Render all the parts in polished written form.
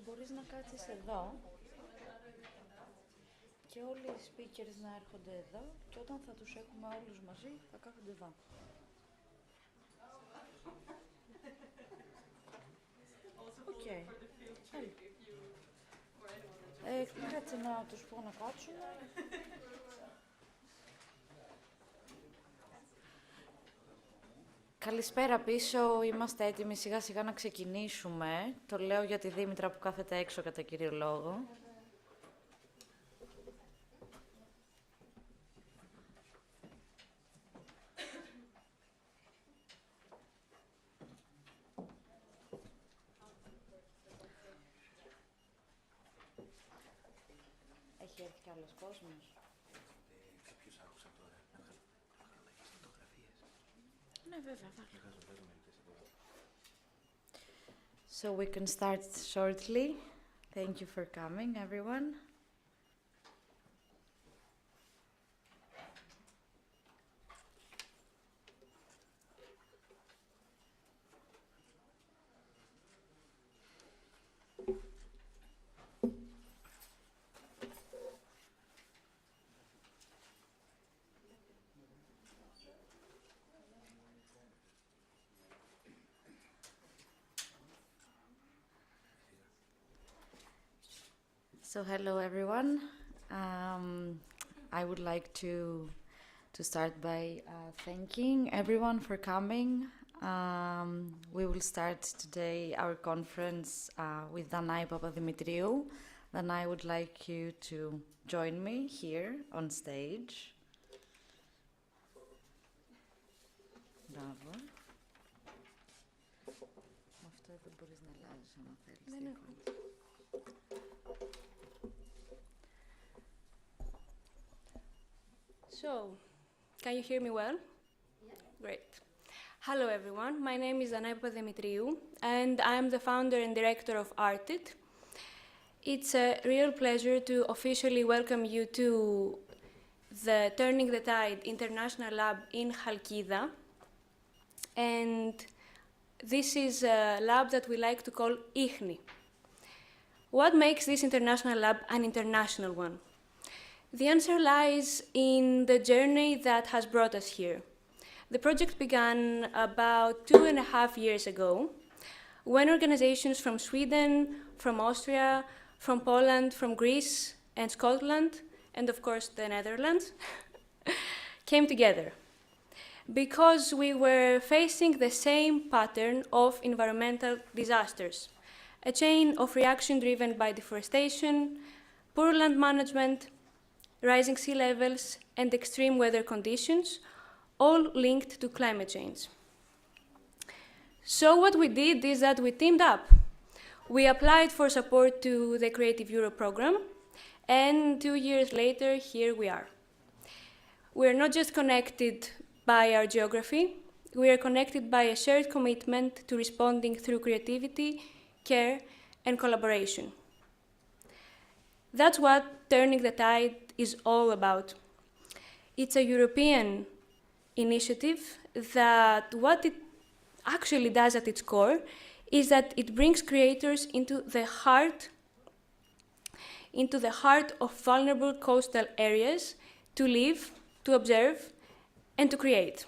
μπορείς να κάτσεις εδώ και όλοι οι speakers να έρχονται εδώ και όταν θα τους έχουμε όλους μαζί θα κάθονται εδώ. Οκ. Κάτσε να τους πω να κάτσουν. Καλησπέρα πίσω, είμαστε έτοιμοι σιγά σιγά να ξεκινήσουμε. Το λέω για τη Δήμητρα που κάθεται έξω κατά κύριο λόγο. Έχει έρθει κι άλλος κόσμος. Κάποιους άκουσα τώρα να βγάλω αλλαγές φωτογραφίες. Ναι, βέβαια, So we can start shortly. Thank you for coming, everyone. So hello everyone. I would like to start by thanking everyone for coming. We will start today our conference with Danai Papadimitriou. Danai, I would like you to join me here on stage. Μπράβο. Αυτό εδώ μπορείς να αλλάζεις αν θέλεις. So, can you hear me well? Yeah. Great. Hello everyone, my name is Danai Papadimitriou and I am the founder and director of Artit. It's a real pleasure to officially welcome you to the Turning the Tide International Lab in Chalkida. And this is a lab that we like to call ICHNI. What makes this international lab an international one? The answer lies in the journey that has brought us here. The project began about 2.5 years ago, when organizations from Sweden, from Austria, from Poland, from Greece and Scotland, and of course the Netherlands, came together. Because we were facing the same pattern of environmental disasters, a chain of reaction driven by deforestation, poor land management, rising sea levels, and extreme weather conditions, all linked to climate change. So what we did is that we teamed up. We applied for support to the Creative Europe program, and 2 years later, here we are. We are not just connected by our geography, we are connected by a shared commitment to responding through creativity, care, and collaboration. That's what Turning the Tide is all about. It's a European initiative that what it actually does at its core is that it brings creators into the heart of vulnerable coastal areas to live, to observe, and to create.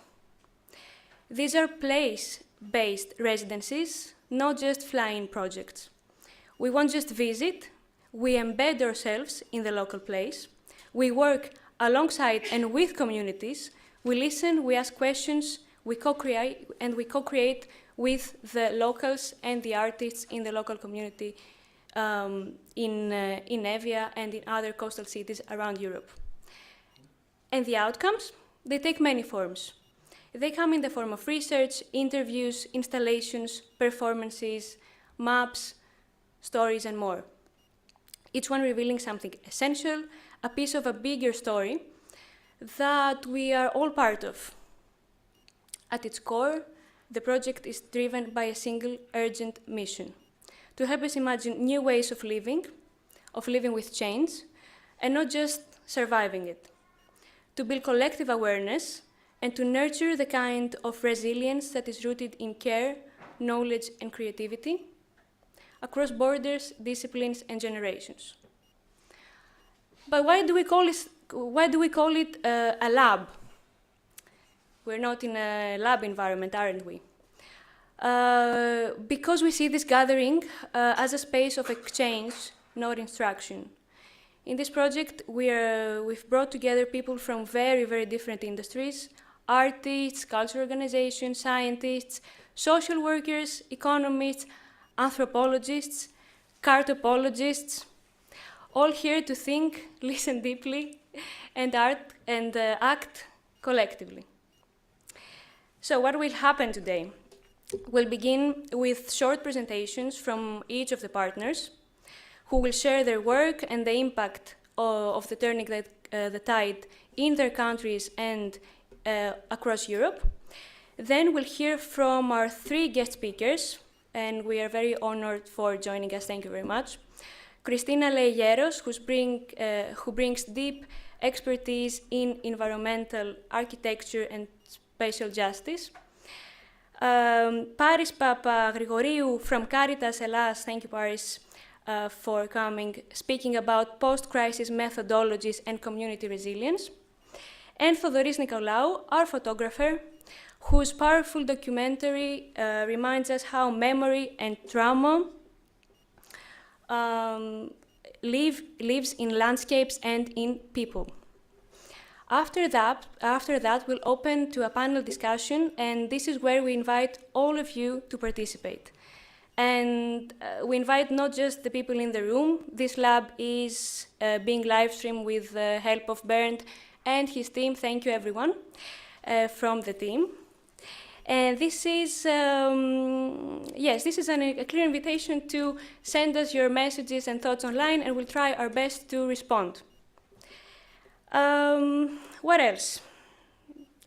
These are place-based residencies, not just fly-in projects. We won't just visit, we embed ourselves in the local place, we work alongside and with communities, we listen, we ask questions, we co-create with the locals and the artists in the local community in Evia and in other coastal cities around Europe. And the outcomes, they take many forms. They come in the form of research, interviews, installations, performances, maps, stories, and more. Each one revealing something essential, a piece of a bigger story that we are all part of. At its core, the project is driven by a single urgent mission: to help us imagine new ways of living with change, and not just surviving it. To build collective awareness and to nurture the kind of resilience that is rooted in care, knowledge, and creativity. across borders, disciplines, and generations. But why do we call it a lab? We're not in a lab environment, aren't we? Because we see this gathering as a space of exchange, not instruction. In this project, we've brought together people from very, very different industries: artists, cultural organizations, scientists, social workers, economists, anthropologists, cartopologists, all here to think, listen deeply, and act collectively. So what will happen today? We'll begin with short presentations from each of the partners, who will share their work and the impact of the turning the tide in their countries and across Europe. Then we'll hear from our 3 guest speakers, and we are very honored for joining us. Thank you very much. Cristina Leyeros, who brings deep expertise in environmental architecture and spatial justice. Paris Papagregoriou from Caritas Hellas, thank you Paris for coming, speaking about post-crisis methodologies and community resilience. And Thodoris Nikolaou, our photographer, whose powerful documentary reminds us how memory and trauma lives in landscapes and in people. After that, we'll open to a panel discussion, and this is where we invite all of you to participate. And we invite not just the people in the room. This lab is being live streamed with the help of Bernd and his team. Thank you, everyone, from the team. And this is, this is a clear invitation to send us your messages and thoughts online, and we'll try our best to respond. What else?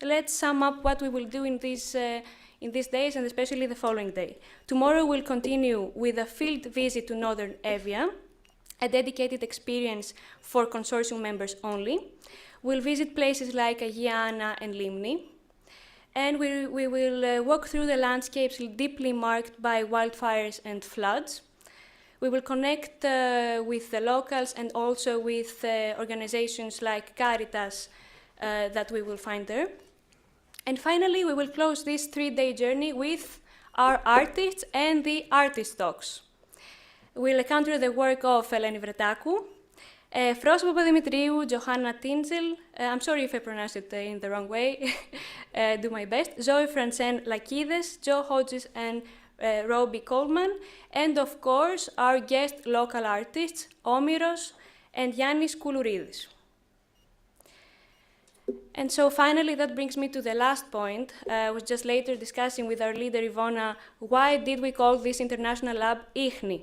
Let's sum up what we will do in these days, and especially the following day. Tomorrow we'll continue with a field visit to Northern Evia, a dedicated experience for consortium members only. We'll visit places like Agiana and Limni, and we will walk through the landscapes deeply marked by wildfires and floods. We will connect with the locals and also with organizations like Caritas that we will find there. And finally, we will close this 3-day journey with our artists and the artist talks. We'll encounter the work of Eleni Vretakou, Fros Papadimitriou, Johanna Tinzel, I'm sorry if I pronounced it in the wrong way, do my best, Zoe Francen Lakides, Joe Hodges, and Robbie Coleman, and of course our guest local artists, Omiros and Yannis Koulouridis. And so finally, that brings me to the last point. I was just later discussing with our leader Ivona, why did we call this international lab ICHNI?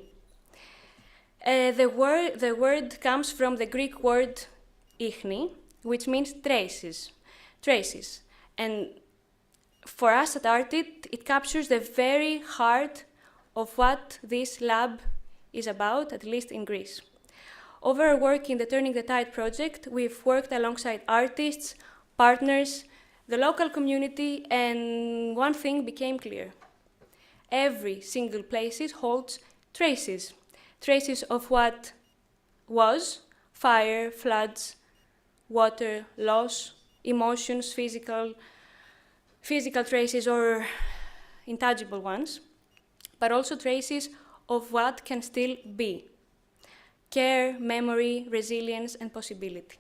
The word comes from the Greek word ICHNI, which means traces. And for us at Artit, it captures the very heart of what this lab is about, at least in Greece. Over our work in the Turning the Tide project, we've worked alongside artists, partners, the local community, and one thing became clear. Every single place holds traces of what was, fire, floods, water, loss, emotions, physical traces or intangible ones, but also traces of what can still be: care, memory, resilience, and possibility.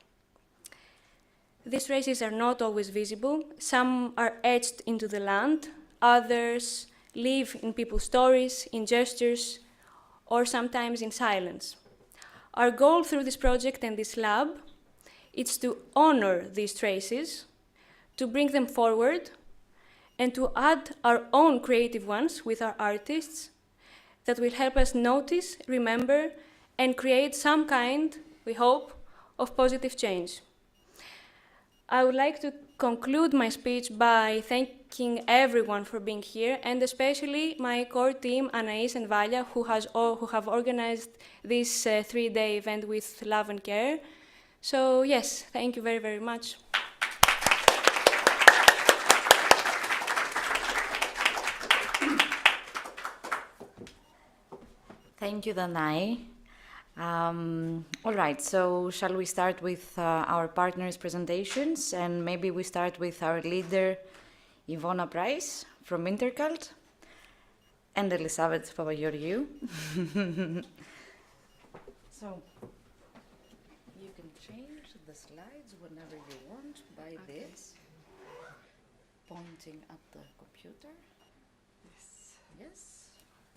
These traces are not always visible. Some are etched into the land, others live in people's stories, in gestures, or sometimes in silence. Our goal through this project and this lab is to honor these traces, to bring them forward, and to add our own creative ones with our artists that will help us notice, remember, and create some kind, we hope, of positive change. I would like to conclude my speech by thanking everyone for being here, and especially my core team, Anaïs and Valia, who have organized this 3-day event with love and care. So yes, thank you very, very much. Thank you, Danai. All right, so shall we start with our partners' presentations? And maybe we start with our leader, Ivona Price from Intercult, and Elisabeth Papageorgiou. So you can change the slides whenever you want by this, pointing at the computer. Yes. Yes.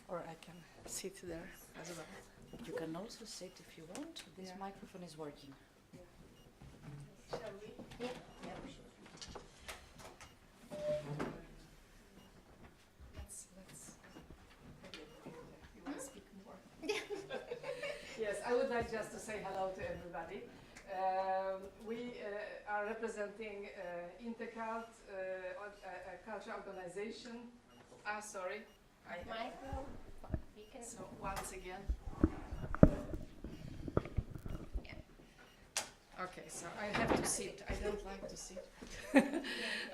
Or I can sit there as well. You can also sit if you want. This Yeah. microphone is working. Shall we? Yeah. Let's. You want to speak more? Yes, I would like just to say hello to everybody. We are representing Intercult, a culture organization. Sorry. So once again. Okay, so I have to sit. I don't like to sit.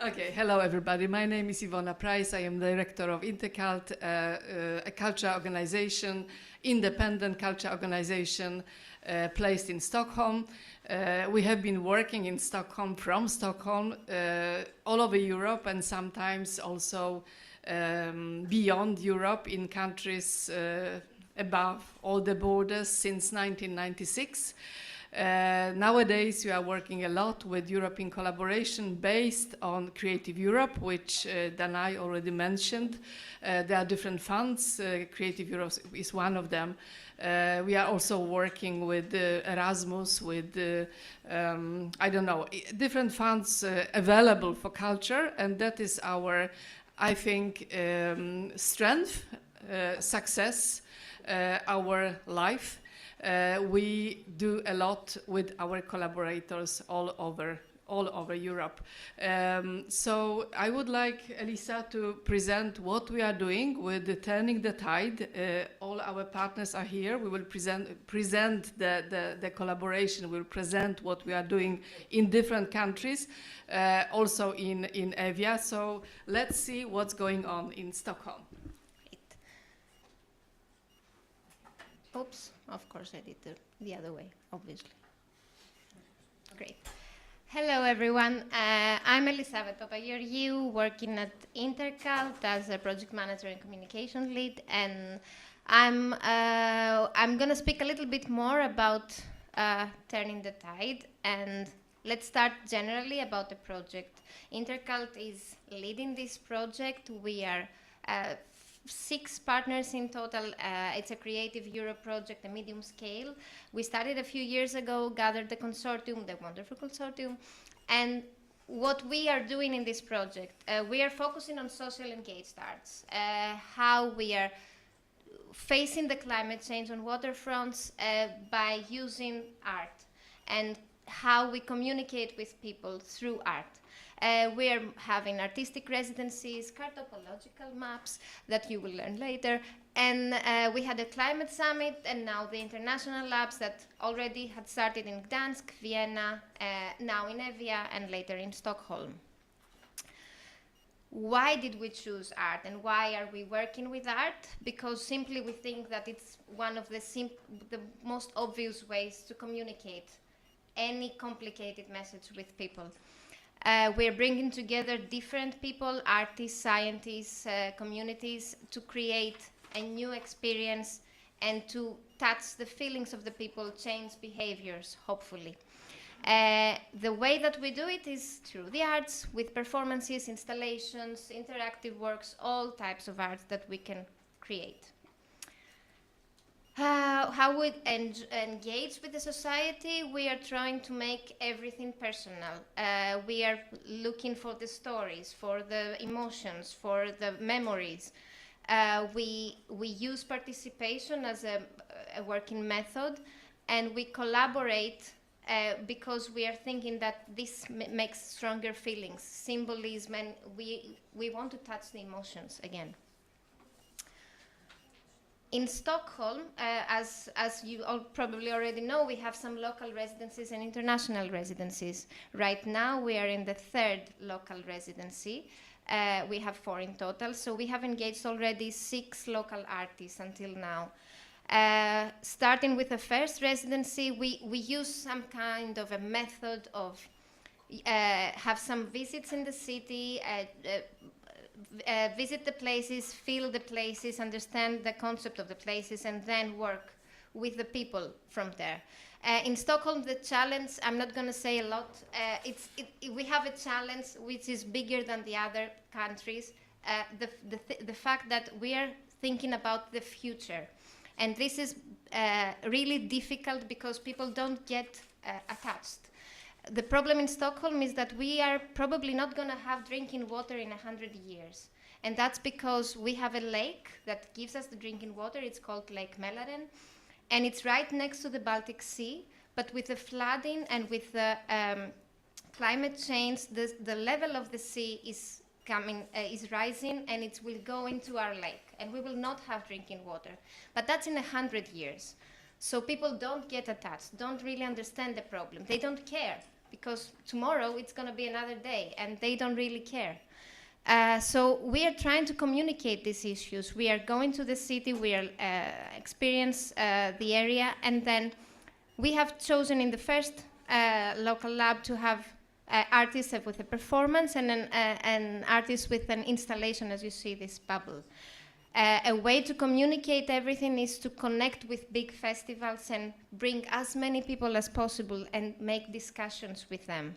Okay, hello everybody. My name is Ivona Price. I am director of Intercult, a culture organization, independent culture organization placed in Stockholm. We have been working in Stockholm, from Stockholm, all over Europe, and sometimes also beyond Europe, in countries above all the borders since 1996. Nowadays we are working a lot with European collaboration based on Creative Europe, which Danai already mentioned. There are different funds. Creative Europe is one of them. We are also working with Erasmus, with I don't know, different funds available for culture, and that is our, I think, strength, success, our life. We do a lot with our collaborators all over Europe. So I would like Elisa to present what we are doing with Turning the Tide. All our partners are here. We will present the collaboration. We'll present what we are doing in different countries, also in Evia. So let's see what's going on in Stockholm. Oops, of course I did the other way, obviously. Great. Hello everyone, I'm Elisabeth Papageorgiou, working at Intercult as a project manager and communication lead, and I'm going to speak a little bit more about Turning the Tide, and let's start generally about the project. Intercult is leading this project. We are 6 partners in total. It's a Creative Europe project, a medium scale. We started a few years ago, gathered the consortium, the wonderful consortium, and what we are doing in this project, we are focusing on social engaged arts, how we are facing the climate change on waterfronts by using art, and how we communicate with people through art. We are having artistic residencies, cartopological maps that you will learn later, and we had a climate summit, and now the international labs that already had started in Gdansk, Vienna, now in Evia, and later in Stockholm. Why did we choose art, and why are we working with art? Because simply we think that it's one of the most obvious ways to communicate any complicated message with people. We're bringing together different people, artists, scientists, communities, to create a new experience and to touch the feelings of the people, change behaviors, hopefully. The way that we do it is through the arts, with performances, installations, interactive works, all types of arts that we can create. How we engage with the society, we are trying to make everything personal. We are looking for the stories, for the emotions, for the memories. We use participation as a working method, and we collaborate because we are thinking that this makes stronger feelings, symbolism, and we want to touch the emotions again. In Stockholm, as you all probably already know, we have some local residencies and international residencies. Right now, we are in the 3rd local residency. We have 4 in total, so we have engaged already 6 local artists until now. Starting with the first residency, we use some kind of a method of have some visits in the city, visit the places, feel the places, understand the concept of the places, and then work with the people from there. In Stockholm, the challenge, I'm not going to say a lot, we have a challenge which is bigger than the other countries, the fact that we are thinking about the future. And this is really difficult because people don't get attached. The problem in Stockholm is that we are probably not going to have drinking water in 100 years. And that's because we have a lake that gives us the drinking water. It's called Lake Mälaren. And it's right next to the Baltic Sea. But with the flooding and with the climate change, the level of the sea is rising, and it will go into our lake. And we will not have drinking water. But that's in 100 years. So people don't get attached, don't really understand the problem. They don't care, because tomorrow it's going to be another day, and they don't really care. So we are trying to communicate these issues. We are going to the city, we are experience the area, and then we have chosen in the first local lab to have artists with a performance and an artist with an installation, as you see this bubble. A way to communicate everything is to connect with big festivals and bring as many people as possible and make discussions with them.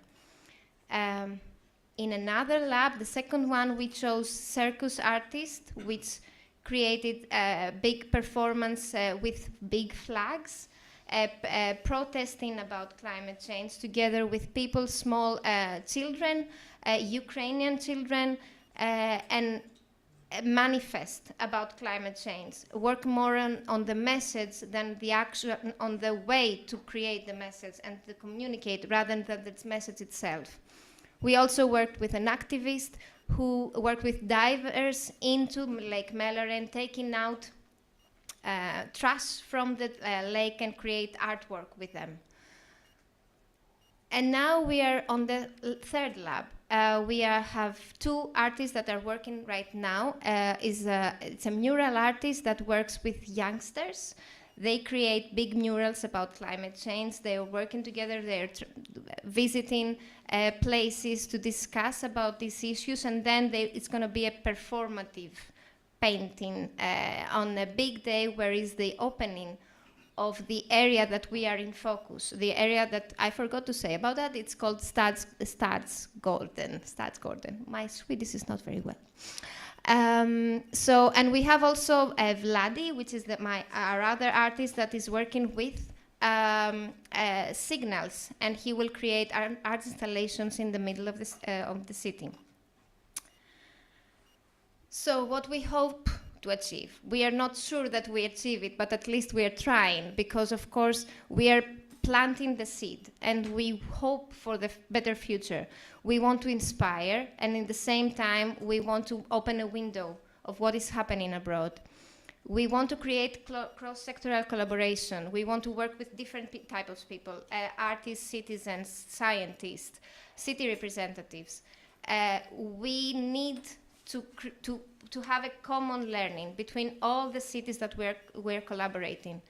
In another lab, the second one, we chose circus artists, which created a big performance with big flags, protesting about climate change together with people, small children, Ukrainian children, and manifest about climate change, work more on the message than the action, on the way to create the message and to communicate rather than the message itself. We also worked with an activist who worked with divers into Lake Mälaren, taking out trash from the lake and create artwork with them. And now we are on the third lab. We have two artists that are working right now. It's a mural artist that works with youngsters. They create big murals about climate change. They are working together. They're visiting places to discuss about these issues, and then it's going to be a performative painting on a big day where is the opening of the area that we are in focus. The area that I forgot to say about that, it's called Stadsgården. My Swedish is not very well. And we have also Vladi, which is our other artist that is working with signals, and he will create art installations in the middle of the city. So what we hope to achieve, we are not sure that we achieve it, but at least we are trying, because of course we are planting the seed and we hope for the better future. We want to inspire, and in the same time we want to open a window of what is happening abroad. We want to create cross-sectoral collaboration. We want to work with different types of people, artists, citizens, scientists, city representatives. We need to have a common learning between all the cities that we're collaborating.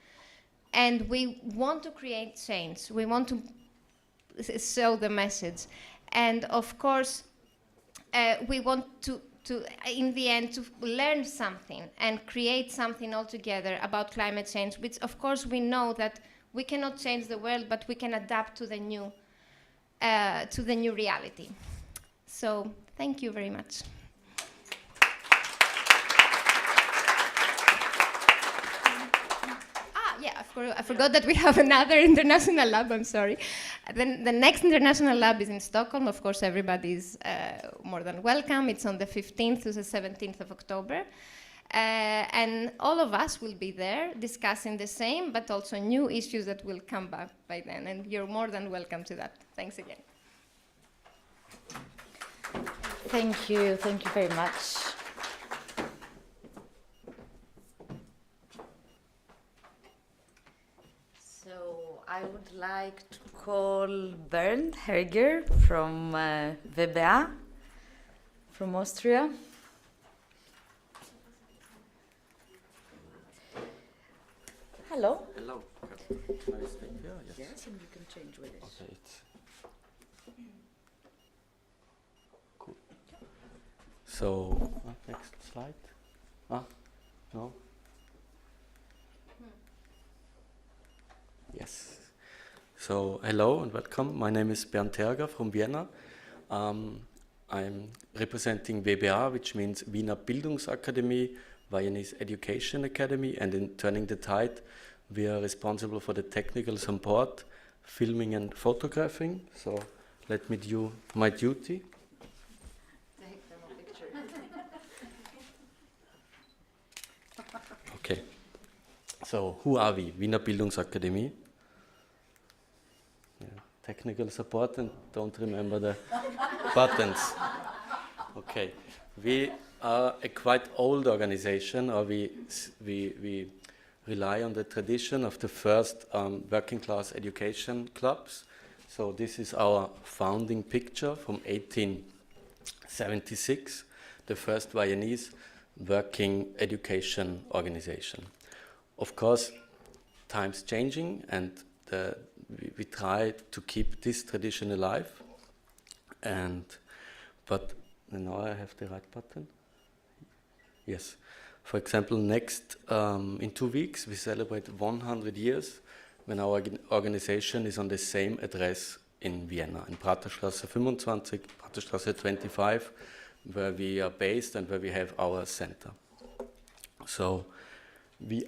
And we want to create change. We want to show the message. And of course, we want to, in the end, to learn something and create something altogether about climate change, which of course we know that we cannot change the world, but we can adapt to the new reality. So thank you very much. I forgot that we have another international lab, I'm sorry. Then the next international lab is in Stockholm. Of course, everybody is more than welcome. It's on the 15th to the 17th of October. And all of us will be there discussing the same, but also new issues that will come back by then. And you're more than welcome to that. Thanks again. Thank you very much. I would like to call Bernd Herger from VBA, from Austria. Hello. Hello. Can I stay here? Yes. Yes, and you can change with it. Okay, it's cool. So, next slide. No? Yes. So, hello and welcome. My name is Bernd Terger from Vienna. I'm representing WBA, which means Wiener Bildungsakademie, Viennese Education Academy, and in Turning the Tide, we are responsible for the technical support, filming and photographing. So let me do my duty. Take them a picture. Okay. So who are we? Wiener Bildungsakademie. Yeah. Technical support and don't remember the buttons. Okay. We are a quite old organization, or we rely on the tradition of the first working class education clubs. So this is our founding picture from 1876, the first Viennese working education organization. Of course, time's changing, and we try to keep this tradition alive. But now I have the right button. Yes. For example, next in 2 weeks we celebrate 100 years when our organization is on the same address in Vienna, in Praterstraße 25, Praterstraße 25, where we are based and where we have our center. So the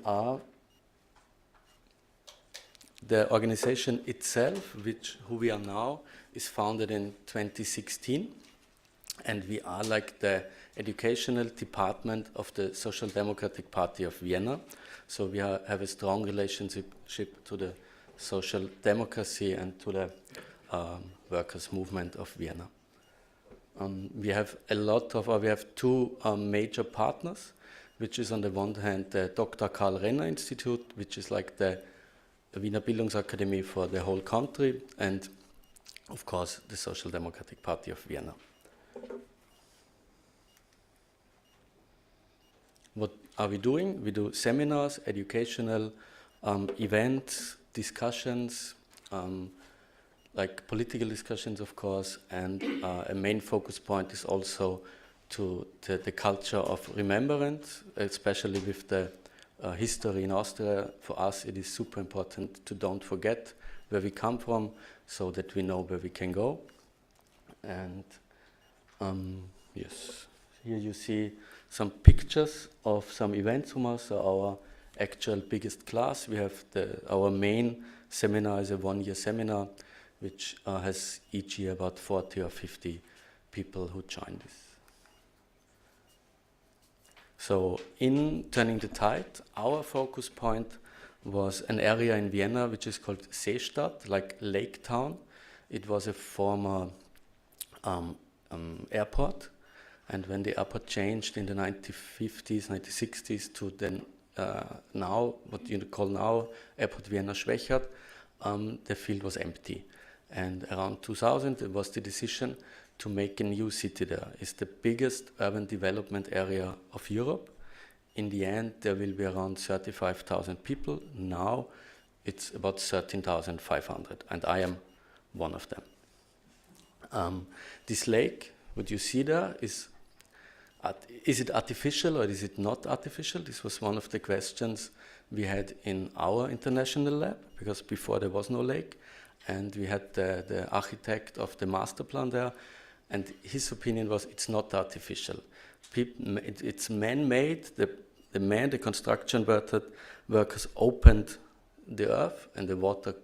organization itself, who we are now, is founded in 2016, and we are like the educational department of the Social Democratic Party of Vienna. So we have a strong relationship to the social democracy and to the workers' movement of Vienna. We have two major partners, which is on the one hand the Dr. Karl Renner Institute, which is like the Wiener Bildungsakademie for the whole country, and of course the Social Democratic Party of Vienna. What are we doing? We do seminars, educational events, discussions, like political discussions, of course, and a main focus point is also to the culture of remembrance, especially with the history in Austria. For us, it is super important to don't forget where we come from, so that we know where we can go. And yes, here you see some pictures of some events from us. So our actual biggest class, we have our main seminar is a 1-year seminar, which has each year about 40 or 50 people who join this. So in Turning the Tide, our focus point was an area in Vienna which is called Seestadt, like Lake Town. It was a former airport, and when the airport changed in the 1950s, 1960s to then now, what you call now Airport Vienna Schwechat, the field was empty. And around 2000 there was the decision to make a new city there. It's the biggest urban development area of Europe. In the end, there will be around 35,000 people. Now it's about 13,500, and I am one of them. This lake, what you see there, is it artificial or is it not artificial? This was one of the questions we had in our international lab, because before there was no lake, and we had the architect of the master plan there, and his opinion was it's not artificial. It's man-made. The construction workers opened the earth, and the water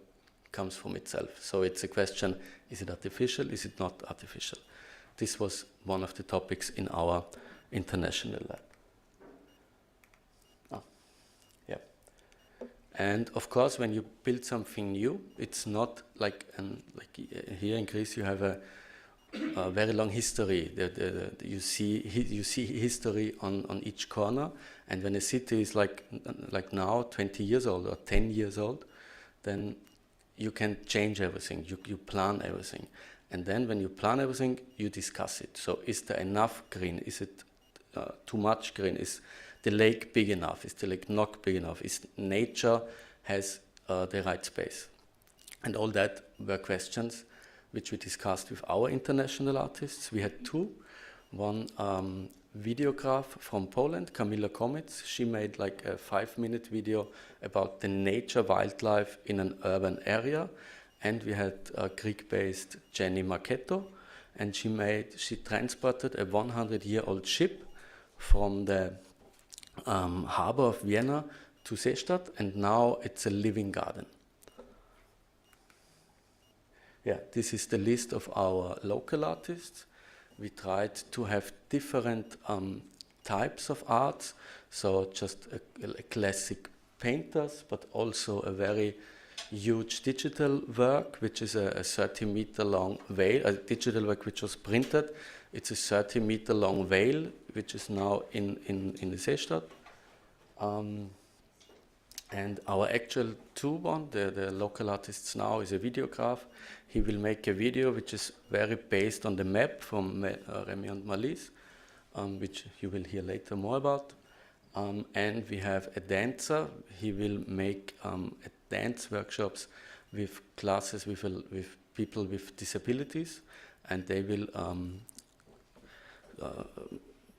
comes from itself. So it's a question: is it artificial? Is it not artificial? This was one of the topics in our international lab. And of course, when you build something new, it's not like here in Greece you have a very long history. You see history on each corner, and when a city is like now 20 years old or 10 years old, then you can change everything. You plan everything, and then when you plan everything, you discuss it. So is there enough green? Is it too much green? Is the lake big enough? Is the lake not big enough? Is nature has the right space. And all that were questions which we discussed with our international artists. We had two. One videograph from Poland, Kamila Komic. She made like a 5-minute video about the nature wildlife in an urban area. And we had Greek-based Jenny Marchetto, and she transported a 100-year-old ship from the harbor of Vienna to Seestadt, and now it's a living garden. Yeah, this is the list of our local artists. We tried to have different types of arts, so just a classic painters, but also a very huge digital work, which is a 30-meter long veil, a digital work which was printed. It's a 30-meter long veil, which is now in the Seestadt. And our actual one, the local artists now, is a videograph. He will make a video which is very based on the map from Remy and Marlies, which you will hear later more about. And we have a dancer. He will make dance workshops with classes with people with disabilities, and they will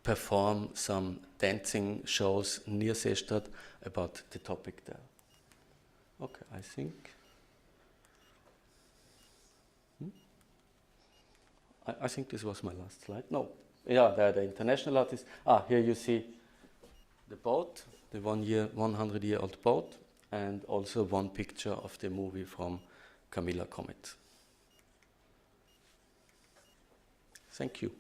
perform some dancing shows near Seestadt about the topic there. Okay, I think. I think this was my last slide. No, yeah, the international artists. Here you see the boat, the 100-year-old boat, and also one picture of the movie from Kamila Komic. Thank you.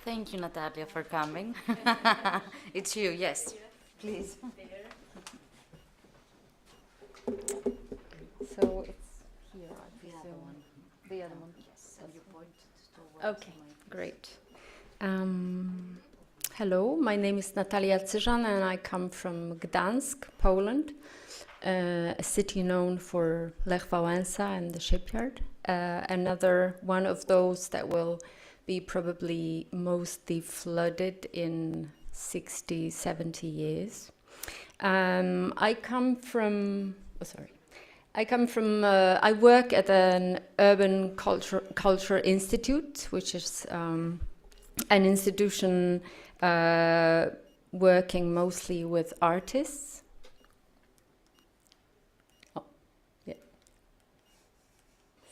Thank you, Natalia, for coming. It's you, yes. Please. So it's here, I presume. The other one. Yes, so you pointed towards Okay, great. Hello, my name is Natalia Cyżan and I come from Gdansk, Poland, a city known for Lech Wałęsa and the shipyard. Another one of those that will be probably mostly flooded in 60, 70 years. I work at an urban culture institute, which is an institution working mostly with artists. Oh, yeah.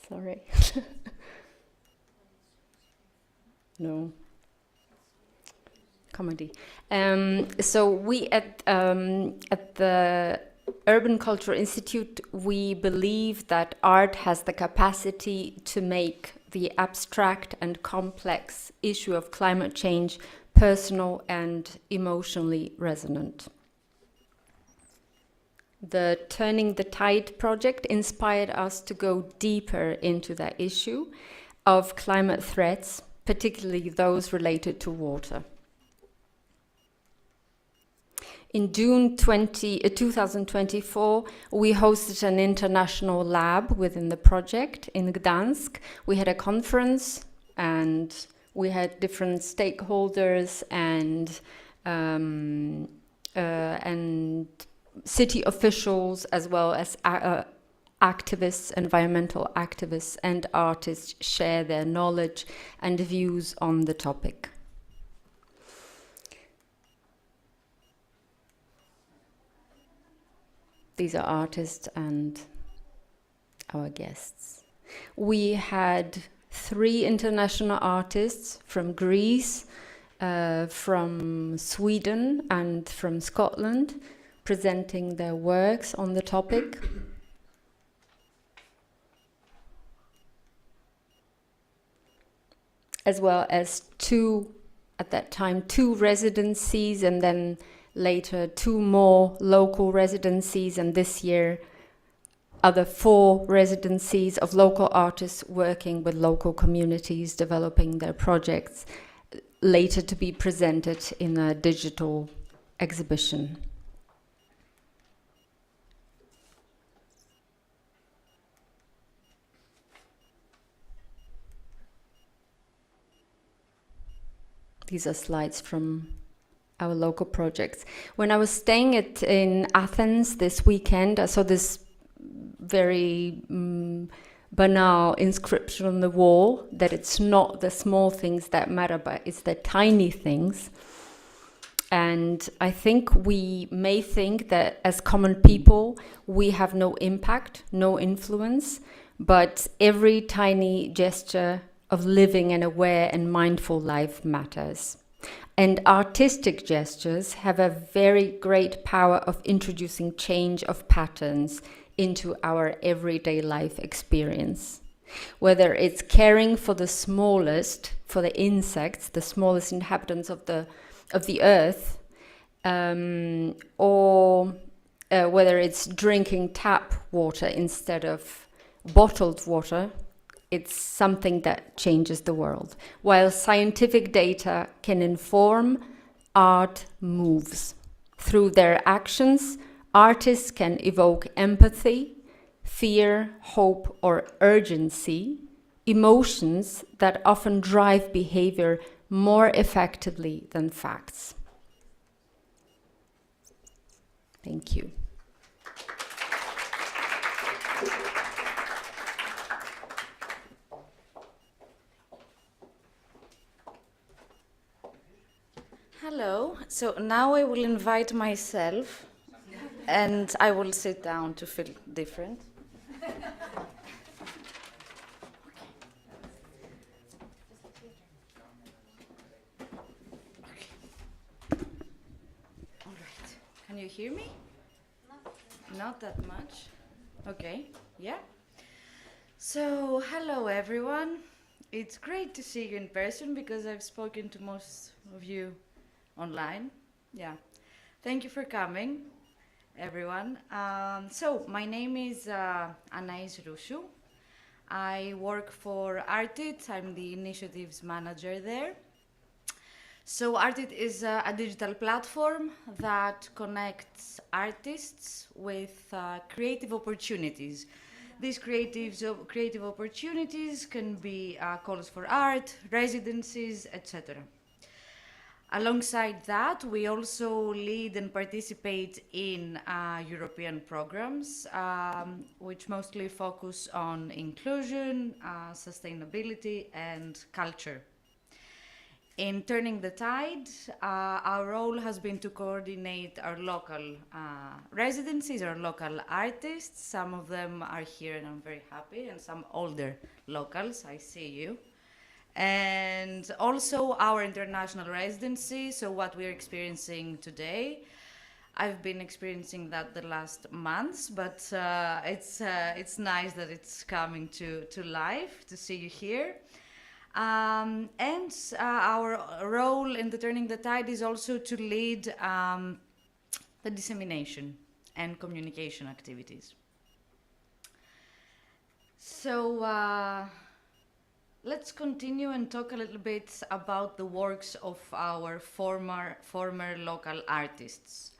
Sorry. No. Comedy. So we at the Urban Culture Institute, we believe that art has the capacity to make the abstract and complex issue of climate change personal and emotionally resonant. The Turning the Tide project inspired us to go deeper into that issue of climate threats, particularly those related to water. In June 2024, we hosted an international lab within the project in Gdansk. We had a conference and we had different stakeholders and city officials, as well as activists, environmental activists and artists share their knowledge and views on the topic. These are artists and our guests. We had 3 international artists from Greece, from Sweden and from Scotland presenting their works on the topic. As well as 2 residencies, and then later 2 more local residencies, and this year other 4 residencies of local artists working with local communities, developing their projects, later to be presented in a digital exhibition. These are slides from our local projects. When I was staying in Athens this weekend, I saw this very banal inscription on the wall that it's not the small things that matter, but it's the tiny things. And I think we may think that as common people, we have no impact, no influence, but every tiny gesture of living an aware and mindful life matters. And artistic gestures have a very great power of introducing change of patterns into our everyday life experience. Whether it's caring for the smallest, for the insects, the smallest inhabitants of the earth, or whether it's drinking tap water instead of bottled water, it's something that changes the world. While scientific data can inform, art moves. Through their actions, artists can evoke empathy, fear, hope, or urgency, emotions that often drive behavior more effectively than facts. Thank you. Hello. So now I will invite myself, and I will sit down to feel different. All right. Can you hear me? Not that much. Okay. Yeah. So hello everyone. It's great to see you in person because I've spoken to most of you online. Yeah. Thank you for coming, everyone. So my name is Anais Rousou. I work for Artit. I'm the initiatives manager there. So Artit is a digital platform that connects artists with creative opportunities. These creative opportunities can be calls for art, residencies, etc. Alongside that, we also lead and participate in European programs, which mostly focus on inclusion, sustainability, and culture. In Turning the Tide, our role has been to coordinate our local residencies, our local artists. Some of them are here and I'm very happy, and some older locals, I see you. And also our international residency, so what we're experiencing today. I've been experiencing that the last months, but it's nice that it's coming to life, to see you here. And our role in the Turning the Tide is also to lead the dissemination and communication activities. So let's continue and talk a little bit about the works of our former local artists.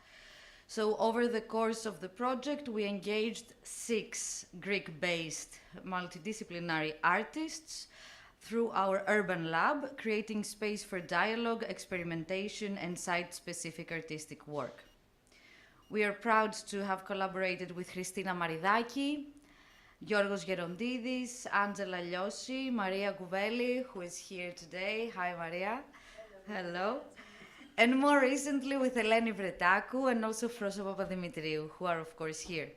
So over the course of the project, we engaged 6 Greek-based multidisciplinary artists through our urban lab, creating space for dialogue, experimentation, and site-specific artistic work. We are proud to have collaborated with Christina Maridaki, Giorgos Gerondidis, Angela Liosi, Maria Gouvelli, who is here today. Hi, Maria. Hello. And more recently with Eleni Vretakou and also Froso Papadimitriou, who are, of course, here.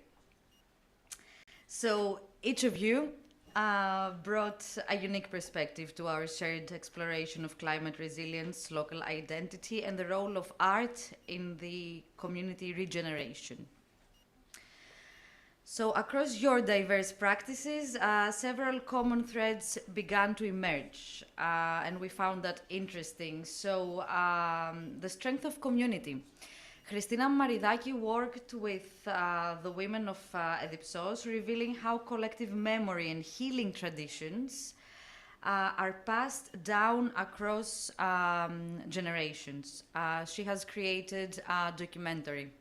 So each of you brought a unique perspective to our shared exploration of climate resilience, local identity, and the role of art in the community regeneration. So across your diverse practices, several common threads began to emerge, and we found that interesting. So the strength of community. Christina Maridaki worked with the women of Edipsos, revealing how collective memory and healing traditions are passed down across generations. She has created a documentary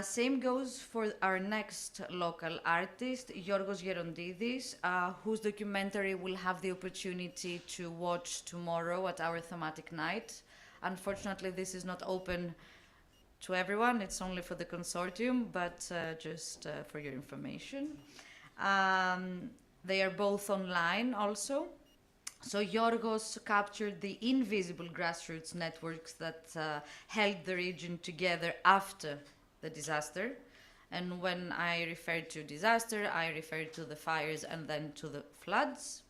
Same goes for our next local artist, Yorgos Gerondidis, whose documentary we'll have the opportunity to watch tomorrow at our thematic night. Unfortunately, this is not open to everyone, it's only for the consortium, but just for your information. They are both online also. So Yorgos captured the invisible grassroots networks that held the region together after the disaster. And when I refer to disaster, I refer to the fires and then to the floods,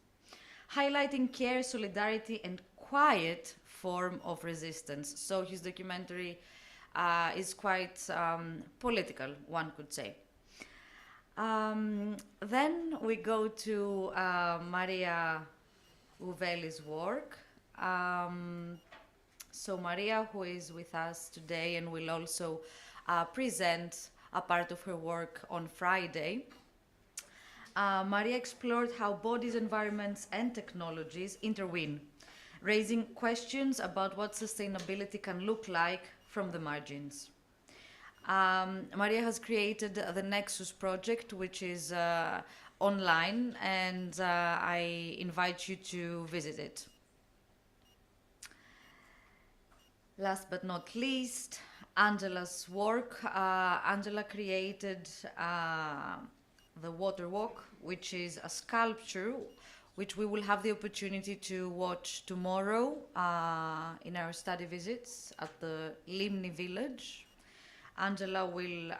highlighting care, solidarity, and quiet form of resistance. So his documentary is quite political, one could say. Then we go to Maria Uveli's work. So Maria, who is with us today and will also present a part of her work on Friday. Maria explored how bodies, environments, and technologies intervene, raising questions about what sustainability can look like from the margins. Maria has created the Nexus project, which is online, and I invite you to visit it. Last but not least, Angela's work. Angela created the Water Walk, which is a sculpture which we will have the opportunity to watch tomorrow in our study visits at the Limni village. Angela will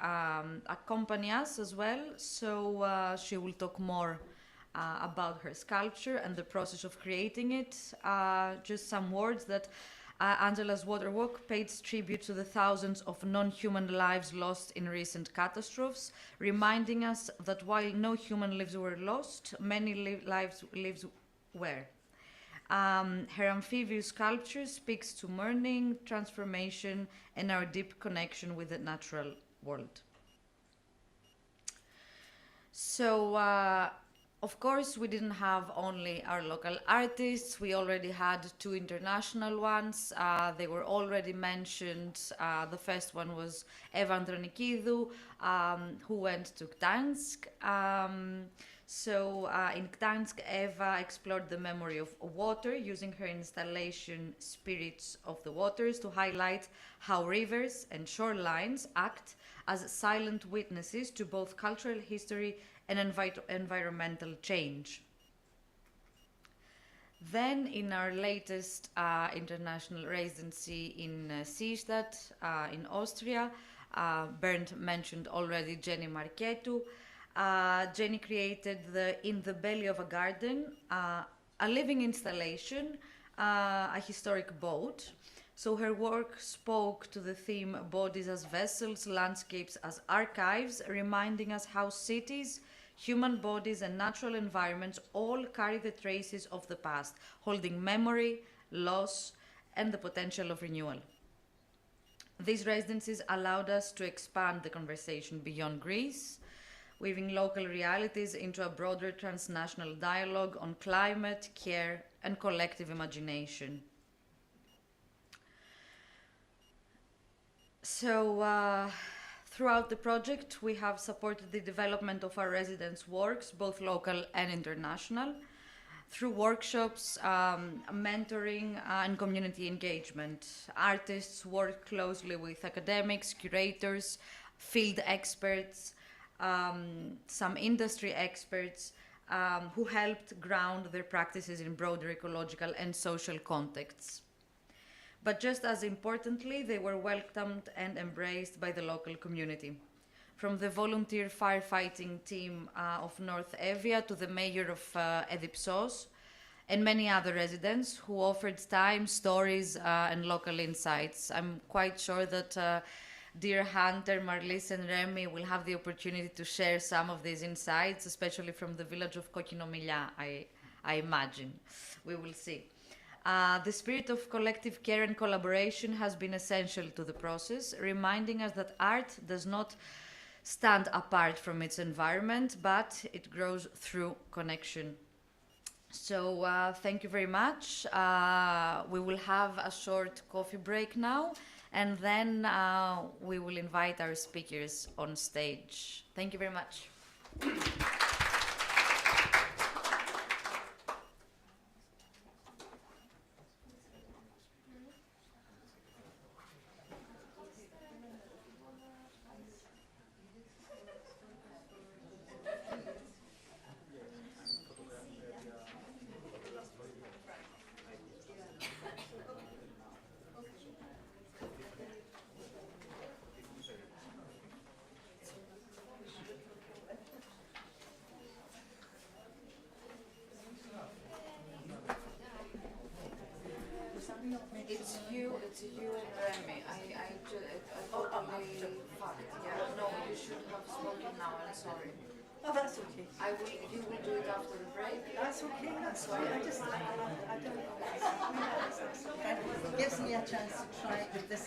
accompany us as well, so she will talk more about her sculpture and the process of creating it. Just some words that Angela's Water Walk paid tribute to the thousands of non-human lives lost in recent catastrophes, reminding us that while no human lives were lost, many lives were. Her amphibious sculpture speaks to mourning, transformation, and our deep connection with the natural world. So, of course, we didn't have only our local artists. We already had two international ones. They were already mentioned. The first one was Evia International Lab, who went to Gdansk. So in Gdansk, Eva explored the memory of water using her installation Spirits of the Waters to highlight how rivers and shorelines act as silent witnesses to both cultural history and environmental change. Then in our latest international residency in Seestadt in Austria, Bernd mentioned already Jenny Marchetu. Jenny created In the Belly of a Garden, a living installation, a historic boat. So her work spoke to the theme bodies as vessels, landscapes as archives, reminding us how cities, human bodies and natural environments all carry the traces of the past, holding memory, loss, and the potential of renewal. These residencies allowed us to expand the conversation beyond Greece, weaving local realities into a broader transnational dialogue on climate, care, and collective imagination. So, throughout the project, we have supported the development of our residents' works, both local and international, through workshops, mentoring, and community engagement. Artists work closely with academics, curators, field experts, some industry experts who helped ground their practices in broader ecological and social contexts. But just as importantly, they were welcomed and embraced by the local community. From the volunteer firefighting team of Northern Evia to the mayor of Edipsos and many other residents who offered time, stories, and local insights. I'm quite sure that dear Hunter, Marlis, and Remy will have the opportunity to share some of these insights, especially from the village of Kokinomilya, I imagine. We will see. The spirit of collective care and collaboration has been essential to the process, reminding us that art does not stand apart from its environment, but it grows through connection. So thank you very much. We will have a short coffee break now, and then we will invite our speakers on stage. Thank you very much. It's you and Remy. I totally fucked. Yeah, no, you should have spoken now. I'm sorry. Oh, that's okay. You will do it after the break. That's okay. That's fine. I don't know. It gives me a chance to try with this.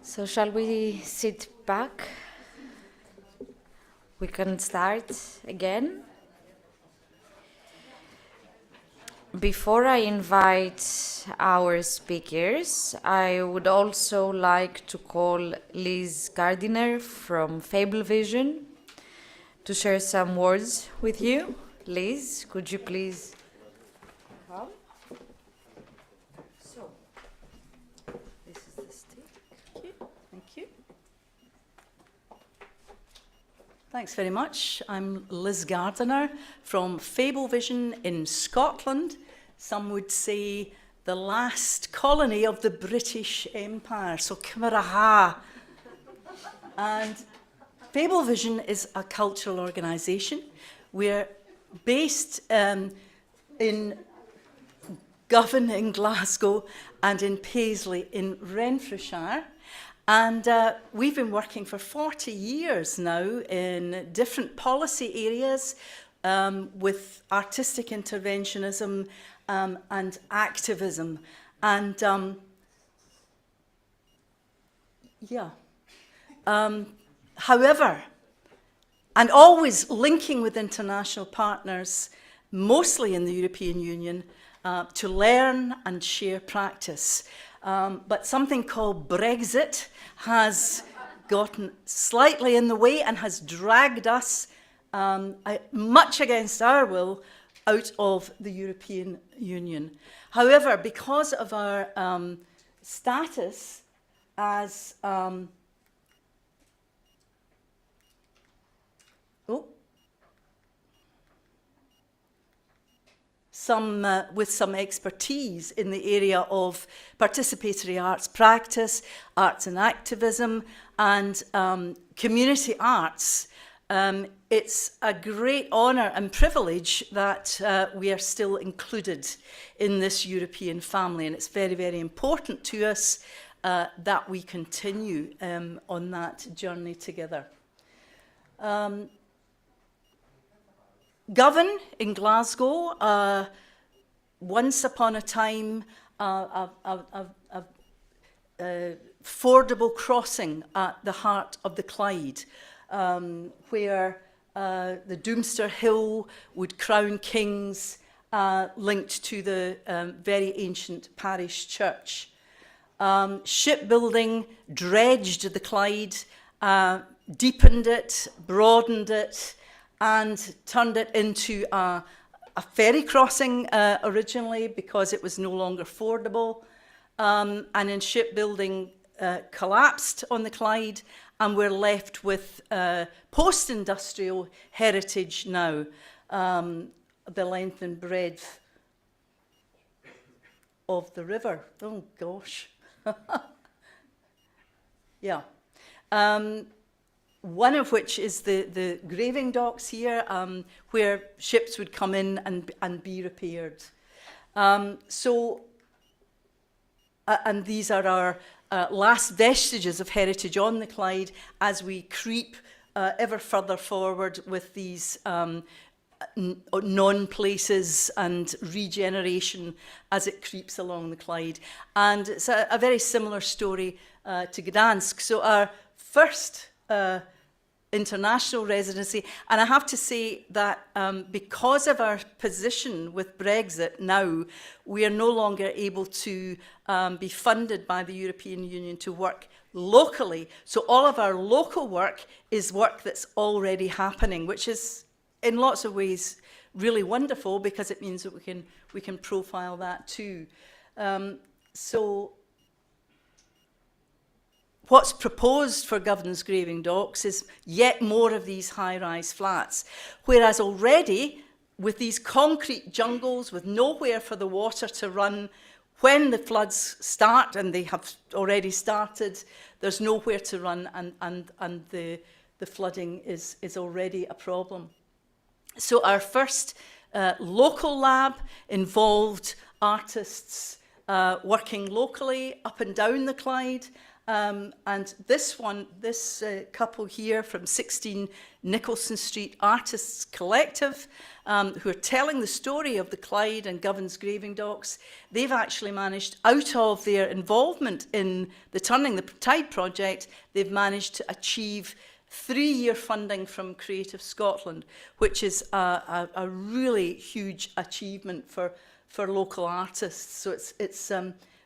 So shall we sit back? We can start again. Before I invite our speakers, I would also like to call Liz Gardiner from Fable Vision to share some words with you. Liz, could you please come? So, this is the stick. Thank you. Thanks very much. I'm Liz Gardiner from Fable Vision in Scotland. Some would say the last colony of the British Empire, so Cymraha. And Fable Vision is a cultural organisation. We're based in Govan in Glasgow and in Paisley in Renfrewshire. And we've been working for 40 years now in different policy areas with artistic interventionism and activism. And however, and always linking with international partners, mostly in the European Union, to learn and share practice. But something called Brexit has gotten slightly in the way and has dragged us, much against our will, out of the European Union. However, because of our status as with some expertise in the area of participatory arts practice, arts and activism, and community arts, it's a great honour and privilege that we are still included in this European family, and it's very, very important to us that we continue on that journey together. Govan in Glasgow, once upon a time, fordable crossing at the heart of the Clyde, where the Doomster Hill would crown kings linked to the very ancient parish church. Shipbuilding dredged the Clyde, deepened it, broadened it, and turned it into a ferry crossing originally because it was no longer fordable. And in shipbuilding collapsed on the Clyde, and we're left with post-industrial heritage now, the length and breadth of the river. Oh gosh. Yeah. One of which is the graving docks here, where ships would come in and be repaired. And these are our last vestiges of heritage on the Clyde as we creep ever further forward with these non-places and regeneration as it creeps along the Clyde. And it's a very similar story to Gdansk. So our first international residency, and I have to say that because of our position with Brexit now, we are no longer able to be funded by the European Union to work locally. So all of our local work is work that's already happening, which is in lots of ways really wonderful because it means that we can profile that too. So what's proposed for Govan's graving docks is yet more of these high-rise flats, whereas already with these concrete jungles with nowhere for the water to run, when the floods start, and they have already started, there's nowhere to run, and the flooding is already a problem. So our first local lab involved artists working locally up and down the Clyde, And this couple here from 16 Nicholson Street Artists Collective, who are telling the story of the Clyde and Govan's graving docks, they've actually managed, out of their involvement in the Turning the Tide project, they've managed to achieve 3-year funding from Creative Scotland, which is a really huge achievement for local artists. So it's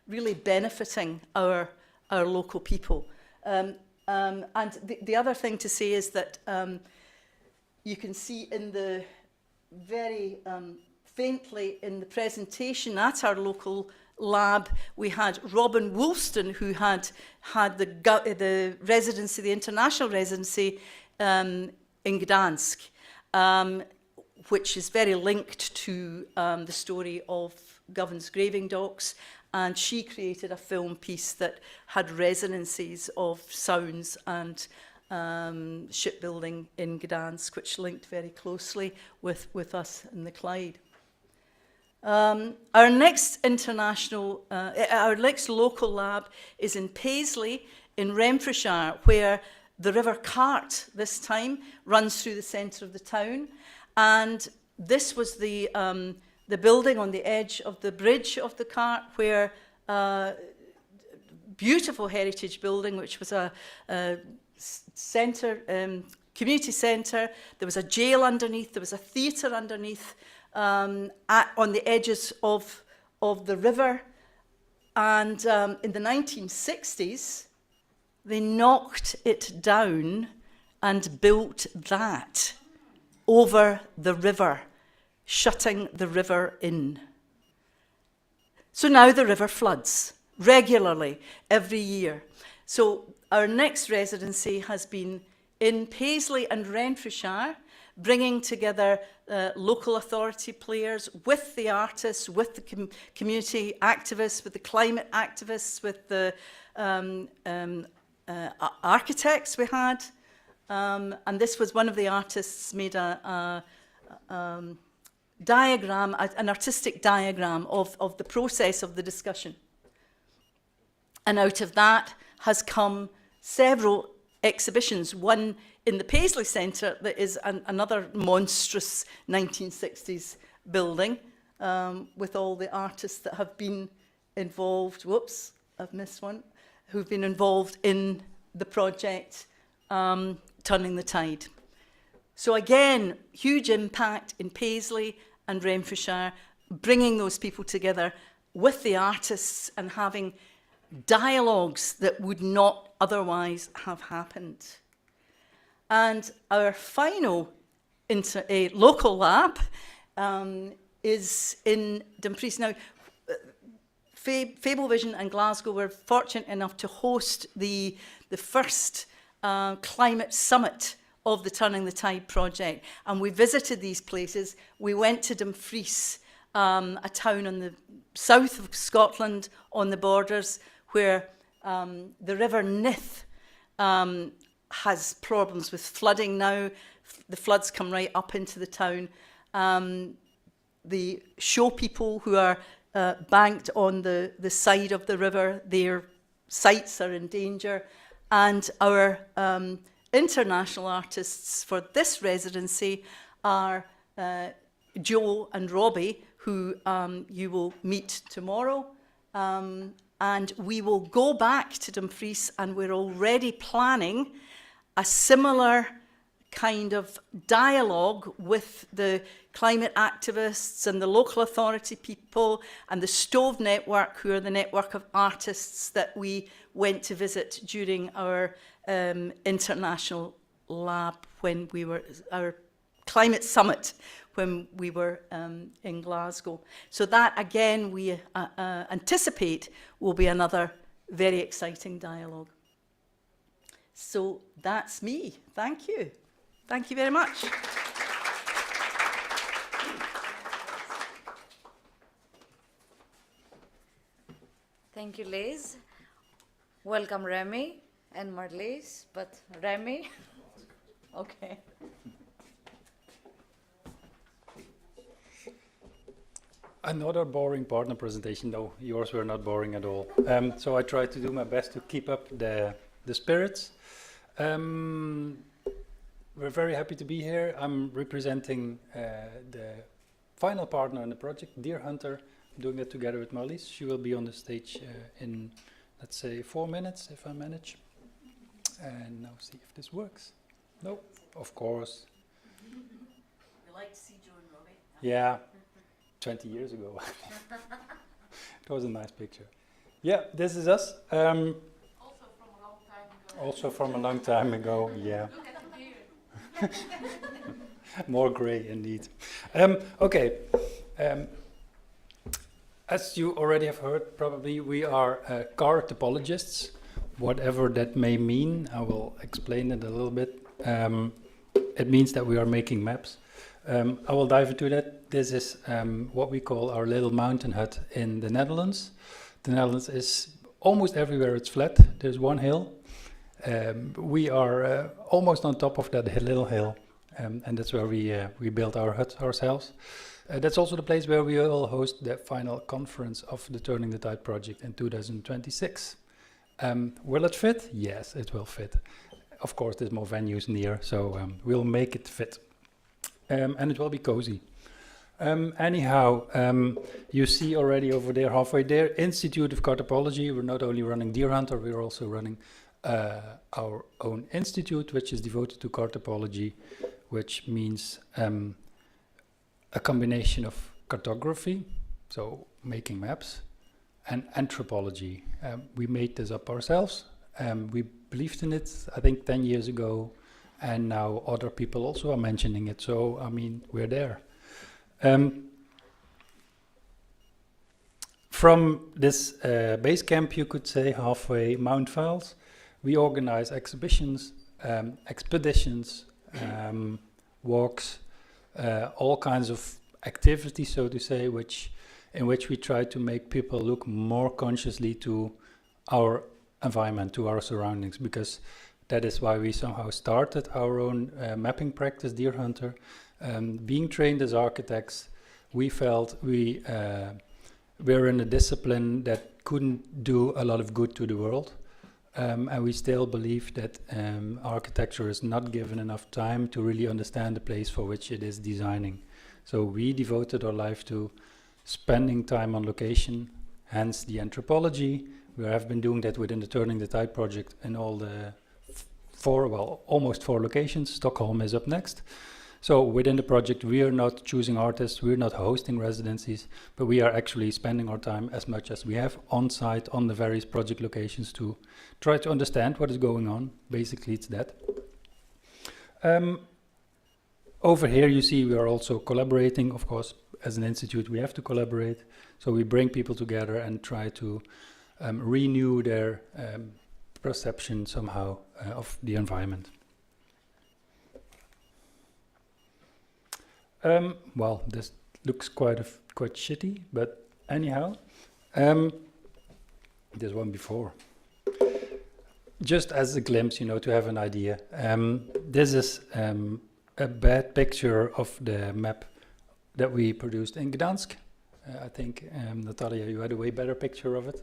really benefiting our local people. And the other thing to say is that you can see in the very faintly in the presentation at our local lab, we had Robin Woolston, who had the residency, the international residency in Gdansk, which is very linked to the story of Govan's graving docks. And she created a film piece that had resonances of sounds and shipbuilding in Gdansk, which linked very closely with us in the Clyde. Our next local lab is in Paisley in Renfrewshire, where the River Cart this time runs through the centre of the town. And this was the building on the edge of the bridge of the Cart, where beautiful heritage building, which was a centre, community centre. There was a jail underneath, there was a theatre underneath, on the edges of the river. And in the 1960s, they knocked it down and built that over the river, shutting the river in. So now the river floods regularly every year. So our next residency has been in Paisley and Renfrewshire, bringing together local authority players with the artists, with the community activists, with the climate activists, with the architects we had. And this was one of the artists made a diagram, an artistic diagram of the process of the discussion. And out of that has come several exhibitions, one in the Paisley Centre that is another monstrous 1960s building with all the artists that have been involved, whoops, I've missed one, who've been involved in the project Turning the Tide. So again, huge impact in Paisley and Renfrewshire, bringing those people together with the artists and having dialogues that would not otherwise have happened. And our final local lab is in Dumfries. Now, Fablevision and Glasgow were fortunate enough to host the first climate summit of the Turning the Tide project. And we visited these places. We went to Dumfries, a town on the south of Scotland on the borders, where the River Nith has problems with flooding now. The floods come right up into the town. The show people who are banked on the side of the river, their sites are in danger. And our international artists for this residency are Joe and Robbie, who you will meet tomorrow. And we will go back to Dumfries, and we're already planning a similar kind of dialogue with the climate activists and the local authority people and the Stove Network, who are the network of artists that we went to visit during our international lab when we were, our climate summit when we were in Glasgow. So that, again, we anticipate will be another very exciting dialogue. So that's me. Thank you. Thank you very much. Thank you, Liz. Welcome, Remy and Marlies, but Remy. Okay. Another boring partner presentation. No, yours were not boring at all. So I tried to do my best to keep up the spirits. We're very happy to be here. I'm representing the final partner in the project, Deer Hunter. I'm doing that together with Marlies. She will be on the stage in, let's say, 4 minutes, if I manage. And now see if this works. No, of course. We like to see Joe and Robbie. Yeah, 20 years ago. It was a nice picture. Yeah, this is us. Also from a long time ago, yeah. Look at the beard. More grey indeed. Okay. As you already have heard, probably we are car topologists, whatever that may mean. I will explain it a little bit. It means that we are making maps. I will dive into that. This is what we call our little mountain hut in the Netherlands. The Netherlands is almost everywhere it's flat. There's one hill. We are almost on top of that little hill, and that's where we built our hut ourselves. That's also the place where we will host the final conference of the Turning the Tide project in 2026. Will it fit? Yes, it will fit. Of course, there's more venues near, so we'll make it fit. And it will be cozy. Anyhow, you see already over there, halfway there, Institute of Cartopology. We're not only running Deer Hunter, we're also running our own institute, which is devoted to cartopology, which means a combination of cartography, so making maps, and anthropology. We made this up ourselves. We believed in it, I think, 10 years ago, and now other people also are mentioning it. So, I mean, we're there. From this base camp, you could say, halfway Mount Files, we organize exhibitions, expeditions, walks, all kinds of activities, so to say, in which we try to make people look more consciously to our environment, to our surroundings, because that is why we somehow started our own mapping practice, Deer Hunter. Being trained as architects, we felt we were in a discipline that couldn't do a lot of good to the world. And we still believe that architecture is not given enough time to really understand the place for which it is designing. So we devoted our life to spending time on location, hence the anthropology. We have been doing that within the Turning the Tide project in all the almost four locations. Stockholm is up next. So within the project, we are not choosing artists, we're not hosting residencies, but we are actually spending our time as much as we have on site on the various project locations to try to understand what is going on. Basically, it's that. Over here, you see we are also collaborating. Of course, as an institute, we have to collaborate. So we bring people together and try to renew their perception somehow of the environment. Well, this looks quite shitty, but anyhow, there's one before. Just as a glimpse, to have an idea. This is a bad picture of the map that we produced in Gdansk. I think, Natalia, you had a way better picture of it.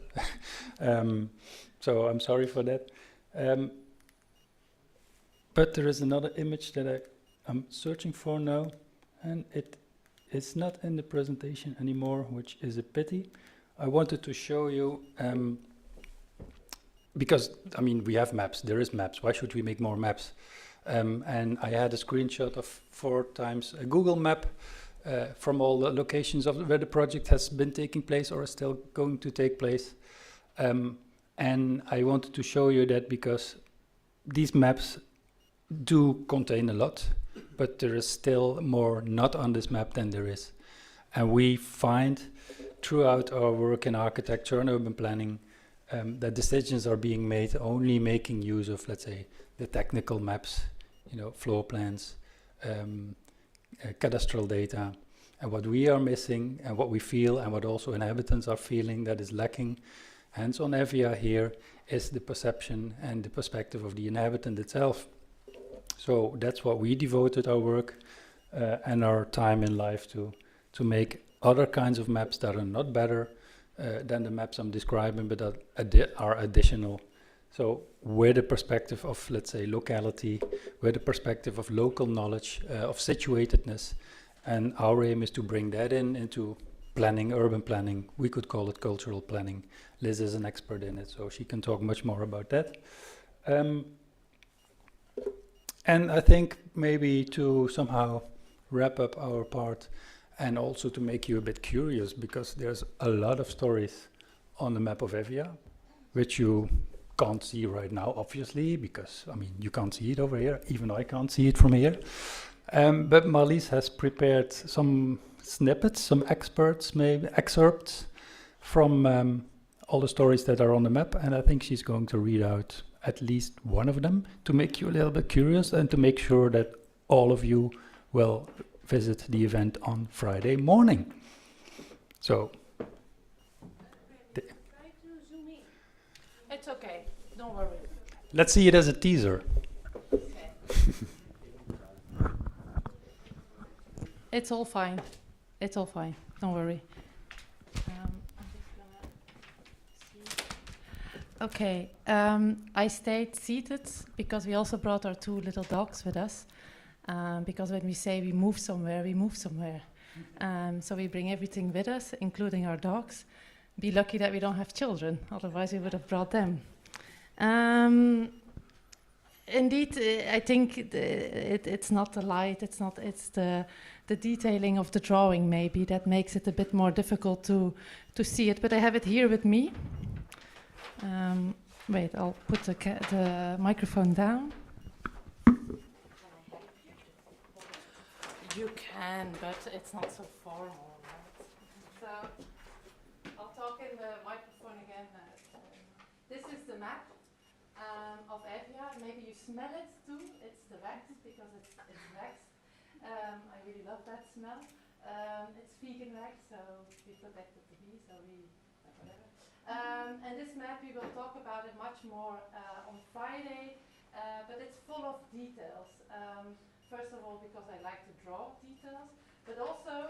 So I'm sorry for that. But there is another image that I'm searching for now. And it is not in the presentation anymore, which is a pity. I wanted to show you, because, I mean, we have maps, there is maps, why should we make more maps? And I had a screenshot of 4 times a Google map from all the locations of where the project has been taking place or is still going to take place. And I wanted to show you that because these maps do contain a lot, but there is still more not on this map than there is. And we find throughout our work in architecture and urban planning that decisions are being made only making use of, let's say, the technical maps, floor plans, cadastral data. And what we are missing and what we feel and what also inhabitants are feeling that is lacking, hence on Evia here, is the perception and the perspective of the inhabitant itself. So that's what we devoted our work and our time in life to make other kinds of maps that are not better than the maps I'm describing, but that are additional. So with the perspective of, let's say, locality, with the perspective of local knowledge, of situatedness, and our aim is to bring that into planning, urban planning. We could call it cultural planning. Liz is an expert in it, so she can talk much more about that. And I think maybe to somehow wrap up our part and also to make you a bit curious, because there's a lot of stories on the map of Evia, which you can't see right now, obviously, because, I mean, you can't see it over here, even I can't see it from here. But Marlies has prepared some snippets, some excerpts from all the stories that are on the map, and I think she's going to read out at least one of them to make you a little bit curious and to make sure that all of you will visit the event on Friday morning. So, Try to zoom in. It's okay, don't worry. Let's see it as a teaser. Okay. It's all fine. It's all fine. Don't worry. I'm just gonna see. Okay. I stayed seated because we also brought our 2 little dogs with us. Because when we say we move somewhere, we move somewhere. So we bring everything with us, including our dogs. Be lucky that we don't have children, otherwise we would have brought them. Indeed, I think it's not the light, it's the detailing of the drawing maybe that makes it a bit more difficult to see it, but I have it here with me. Wait, I'll put the microphone down. You can, but it's not so formal, right? So, I'll talk in the microphone again. This is the map of Evia. Maybe you smell it too. It's the wax, because it's wax. I really love that smell. It's vegan wax, so we protected the bees, so we whatever. And this map, we will talk about it much more on Friday, but it's full of details. First of all, because I like to draw details, but also,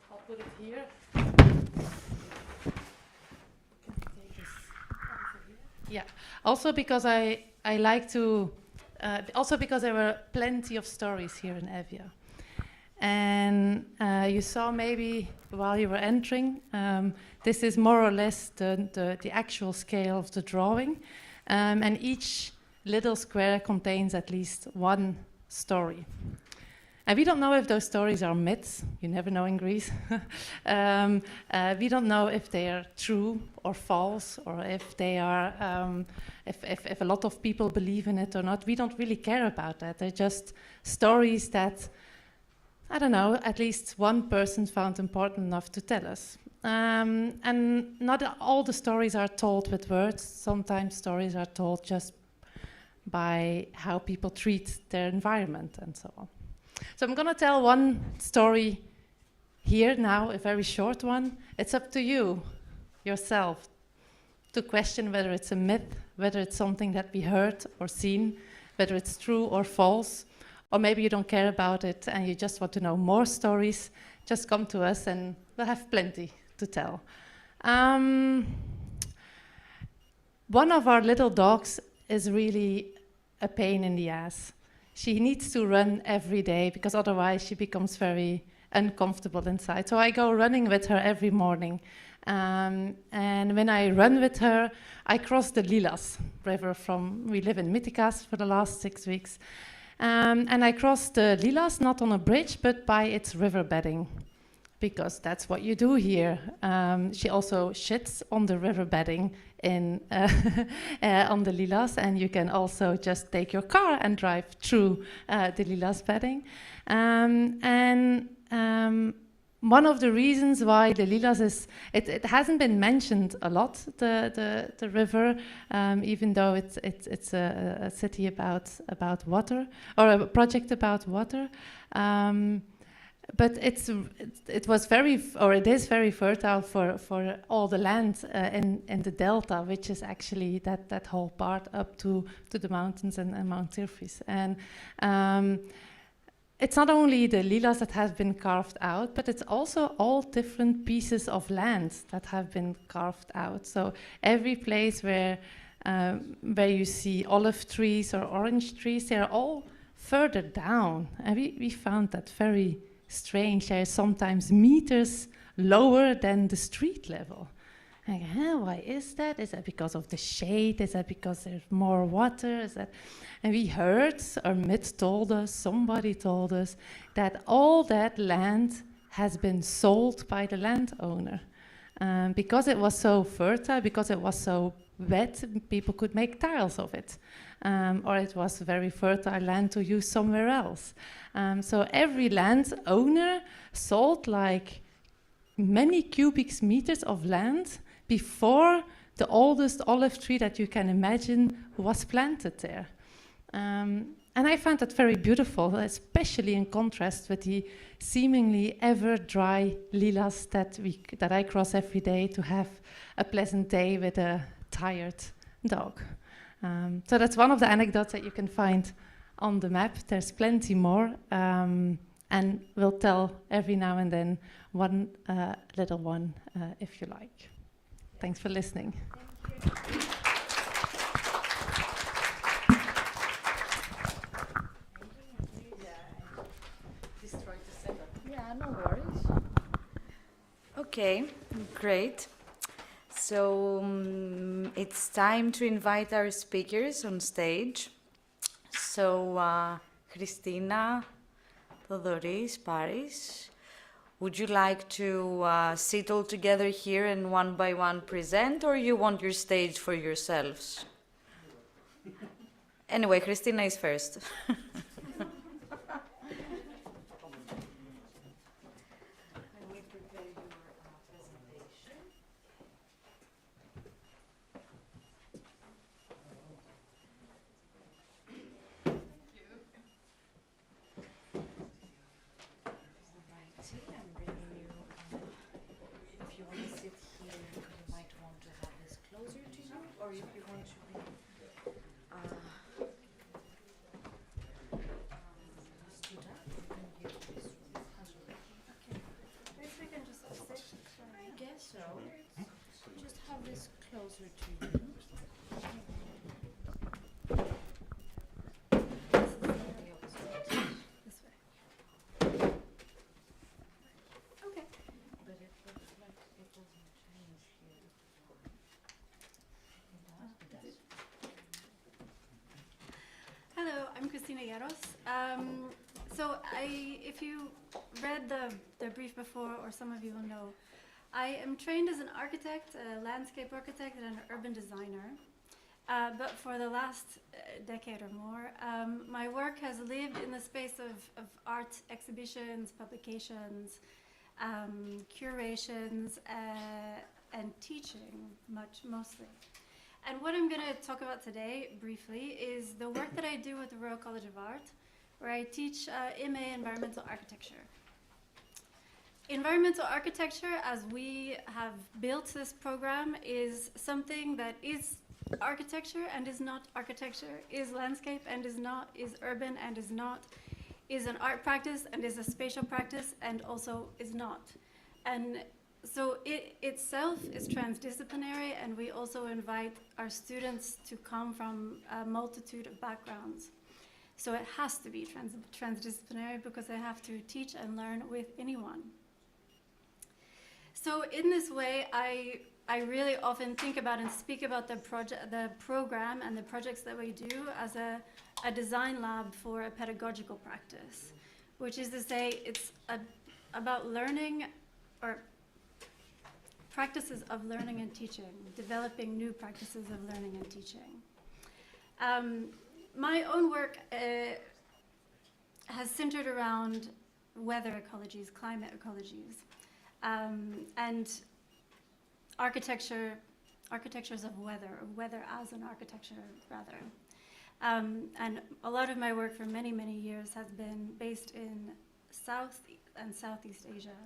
I'll put it here. Can I take this over here? Yeah. Also because I like to, also because there were plenty of stories here in Evia. And you saw maybe while you were entering, this is more or less the actual scale of the drawing. And each little square contains at least one story. And we don't know if those stories are myths. You never know in Greece. We don't know if they are true or false, or if they are, if a lot of people believe in it or not. We don't really care about that. They're just stories that, I don't know, at least one person found important enough to tell us. And not all the stories are told with words. Sometimes stories are told just by how people treat their environment and so on. So I'm going to tell one story here now, a very short one. It's up to you, yourself, to question whether it's a myth, whether it's something that we heard or seen, whether it's true or false, or maybe you don't care about it and you just want to know more stories. Just come to us and we'll have plenty to tell. One of our little dogs is really a pain in the ass. She needs to run every day because otherwise she becomes very uncomfortable inside. So I go running with her every morning. And when I run with her, I cross the Lilas river we live in Mythikas for the last 6 weeks. And I cross the Lilas not on a bridge, but by its river bedding, because that's what you do here. She also shits on the river bedding on the Lilas, and you can also just take your car and drive through the Lilas bedding. One of the reasons why the Lilas is, it hasn't been mentioned a lot, the river, even though it's a city about water, or a project about water. But it is very fertile for all the land in the delta, which is actually that whole part up to the mountains and Mount Tirfis. And it's not only the lilas that have been carved out, but it's also all different pieces of land that have been carved out. So every place where you see olive trees or orange trees, they're all further down. And we found that very strange. They're sometimes meters lower than the street level. Like, why is that? Is that because of the shade? Is that because there's more water? Is that? And we heard, or Mit told us, somebody told us, that all that land has been sold by the landowner. Because it was so fertile, because it was so wet, people could make tiles of it. Or it was very fertile land to use somewhere else. So every landowner sold like many cubic meters of land before the oldest olive tree that you can imagine was planted there. And I found that very beautiful, especially in contrast with the seemingly ever dry lilas that I cross every day to have a pleasant day with a tired dog. So that's one of the anecdotes that you can find on the map. There's plenty more, and we'll tell every now and then one little one if you like. Thanks for listening. Yeah, no worries. Okay, great. So it's time to invite our speakers on stage. So Christina, Thodoris, Paris, would you like to sit all together here and one by one present, or you want your stage for yourselves? Anyway, Christina is first. Hello, I'm Christina Yaros. So if you read the brief before, or some of you will know, I am trained as an architect, a landscape architect, and an urban designer. But for the last decade or more, my work has lived in the space of art exhibitions, publications, curations, and teaching, mostly. And what I'm going to talk about today, briefly, is the work that I do with the Royal College of Art, where I teach MA Environmental Architecture. Environmental architecture, as we have built this program, is something that is architecture and is not architecture, is landscape and is not, is urban and is not, is an art practice and is a spatial practice and also is not. And so it itself is transdisciplinary, and we also invite our students to come from a multitude of backgrounds. So it has to be transdisciplinary because they have to teach and learn with anyone. So in this way, I really often think about and speak about the program and the projects that we do as a design lab for a pedagogical practice, which is to say it's about learning, or practices of learning and teaching, developing new practices of learning and teaching. My own work has centered around weather ecologies, climate ecologies, and architectures of weather, or weather as an architecture, rather. And a lot of my work for many, many years has been based in South and Southeast Asia.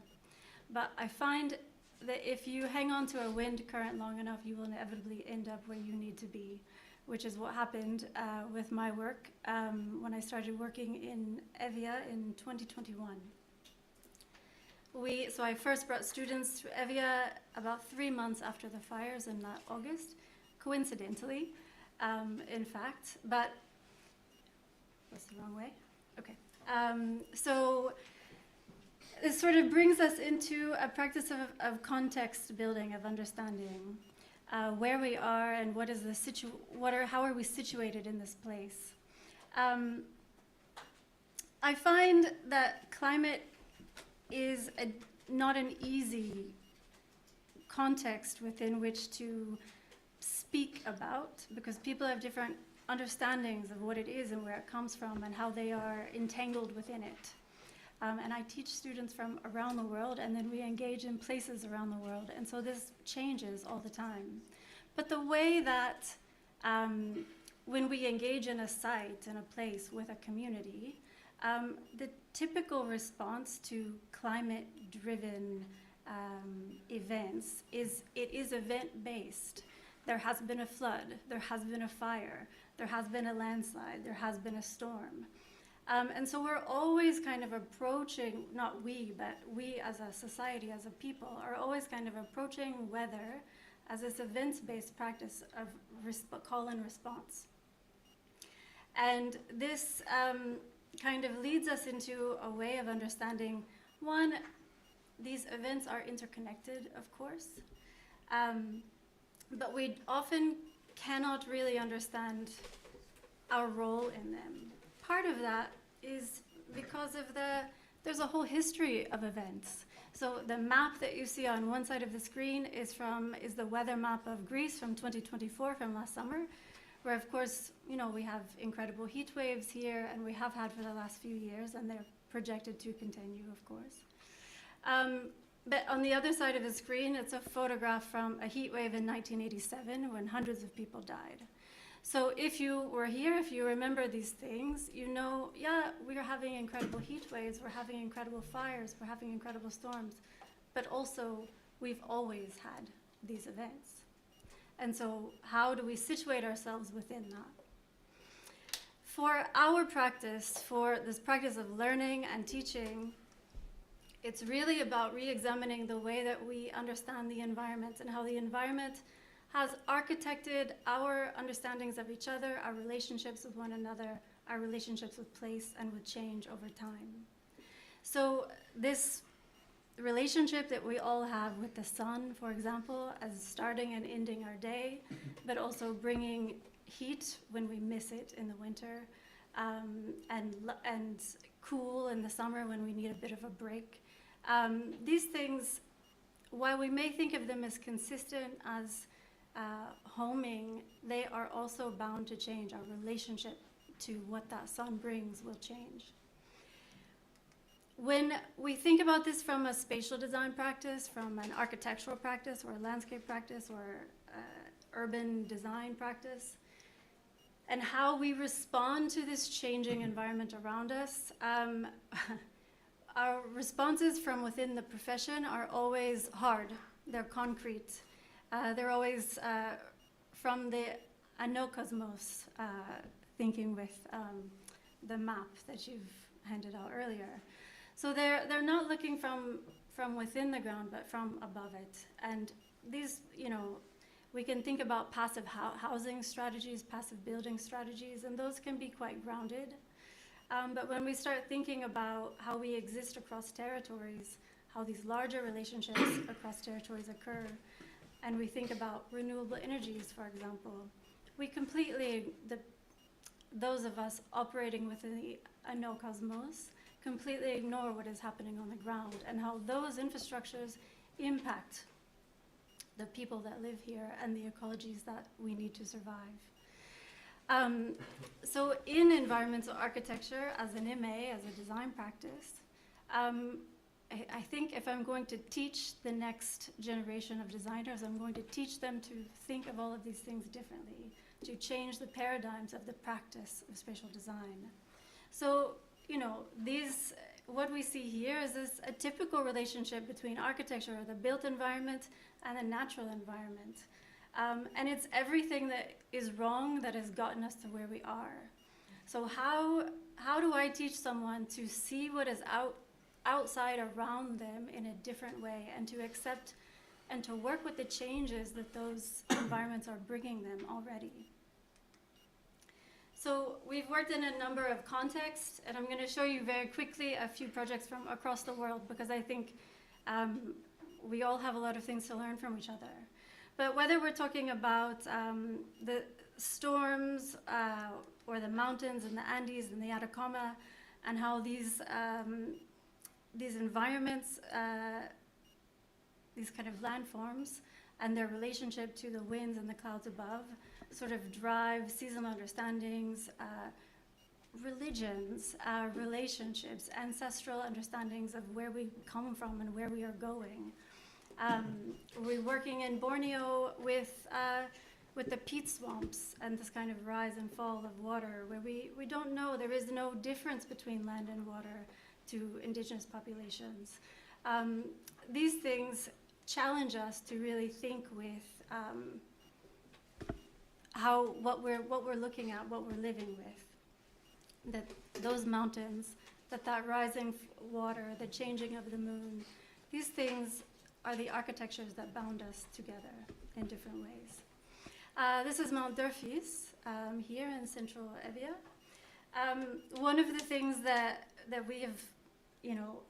But I find that if you hang on to a wind current long enough, you will inevitably end up where you need to be, which is what happened with my work when I started working in Evia in 2021. So I first brought students to Evia about 3 months after the fires in August, coincidentally, in fact, but that's the wrong way. Okay. So this sort of brings us into a practice of context building, of understanding where we are and what is how are we situated in this place. I find that climate is not an easy context within which to speak about, because people have different understandings of what it is and where it comes from and how they are entangled within it. And I teach students from around the world, and then we engage in places around the world. And so this changes all the time. But the way that when we engage in a site, in a place with a community, the typical response to climate-driven events is it is event-based. There has been a flood, there has been a fire, there has been a landslide, there has been a storm. And so we're always kind of approaching, not we, but we as a society, as a people, are always kind of approaching weather as this events-based practice of call and response. And this kind of leads us into a way of understanding, one, these events are interconnected, of course, but we often cannot really understand our role in them. Part of that is because of there's a whole history of events. So the map that you see on one side of the screen is the weather map of Greece from 2024, from last summer, where of course, you know, we have incredible heat waves here, and we have had for the last few years, and they're projected to continue, of course. But on the other side of the screen, it's a photograph from a heat wave in 1987 when hundreds of people died. So if you were here, if you remember these things, you know, yeah, we're having incredible heat waves, we're having incredible fires, we're having incredible storms, but also we've always had these events. And so how do we situate ourselves within that? For our practice, for this practice of learning and teaching, it's really about re-examining the way that we understand the environment and how the environment has architected our understandings of each other, our relationships with one another, our relationships with place and with change over time. So this relationship that we all have with the sun, for example, as starting and ending our day, but also bringing heat when we miss it in the winter, and cool in the summer when we need a bit of a break. These things, while we may think of them as consistent, as homing, they are also bound to change. Our relationship to what that sun brings will change. When we think about this from a spatial design practice, from an architectural practice, or a landscape practice, or urban design practice, and how we respond to this changing environment around us, our responses from within the profession are always hard. They're concrete. They're always from the anokosmos, thinking with the map that you've handed out earlier. So they're not looking from within the ground, but from above it. And these, you know, we can think about passive housing strategies, passive building strategies, and those can be quite grounded. But when we start thinking about how we exist across territories, how these larger relationships across territories occur, and we think about renewable energies, for example, we completely, those of us operating within the anokosmos, completely ignore what is happening on the ground and how those infrastructures impact the people that live here and the ecologies that we need to survive. So in environmental architecture, as an MA, as a design practice, I think if I'm going to teach the next generation of designers, I'm going to teach them to think of all of these things differently, to change the paradigms of the practice of spatial design. So, you know, what we see here is a typical relationship between architecture, or the built environment, and the natural environment. And it's everything that is wrong that has gotten us to where we are. So how do I teach someone to see what is outside around them in a different way, and to accept and to work with the changes that those environments are bringing them already? So we've worked in a number of contexts, and I'm going to show you very quickly a few projects from across the world, because I think we all have a lot of things to learn from each other. But whether we're talking about the storms or the mountains and the Andes and the Atacama, and how these environments, these kind of landforms and their relationship to the winds and the clouds above sort of drive seasonal understandings, religions, relationships, ancestral understandings of where we come from and where we are going. We're working in Borneo with the peat swamps and this kind of rise and fall of water, where we don't know, there is no difference between land and water to indigenous populations. These things challenge us to really think with what we're looking at, what we're living with. That those mountains, that rising water, the changing of the moon, these things are the architectures that bound us together in different ways. This is Mount Durfis here in central Evia. One of the things that we have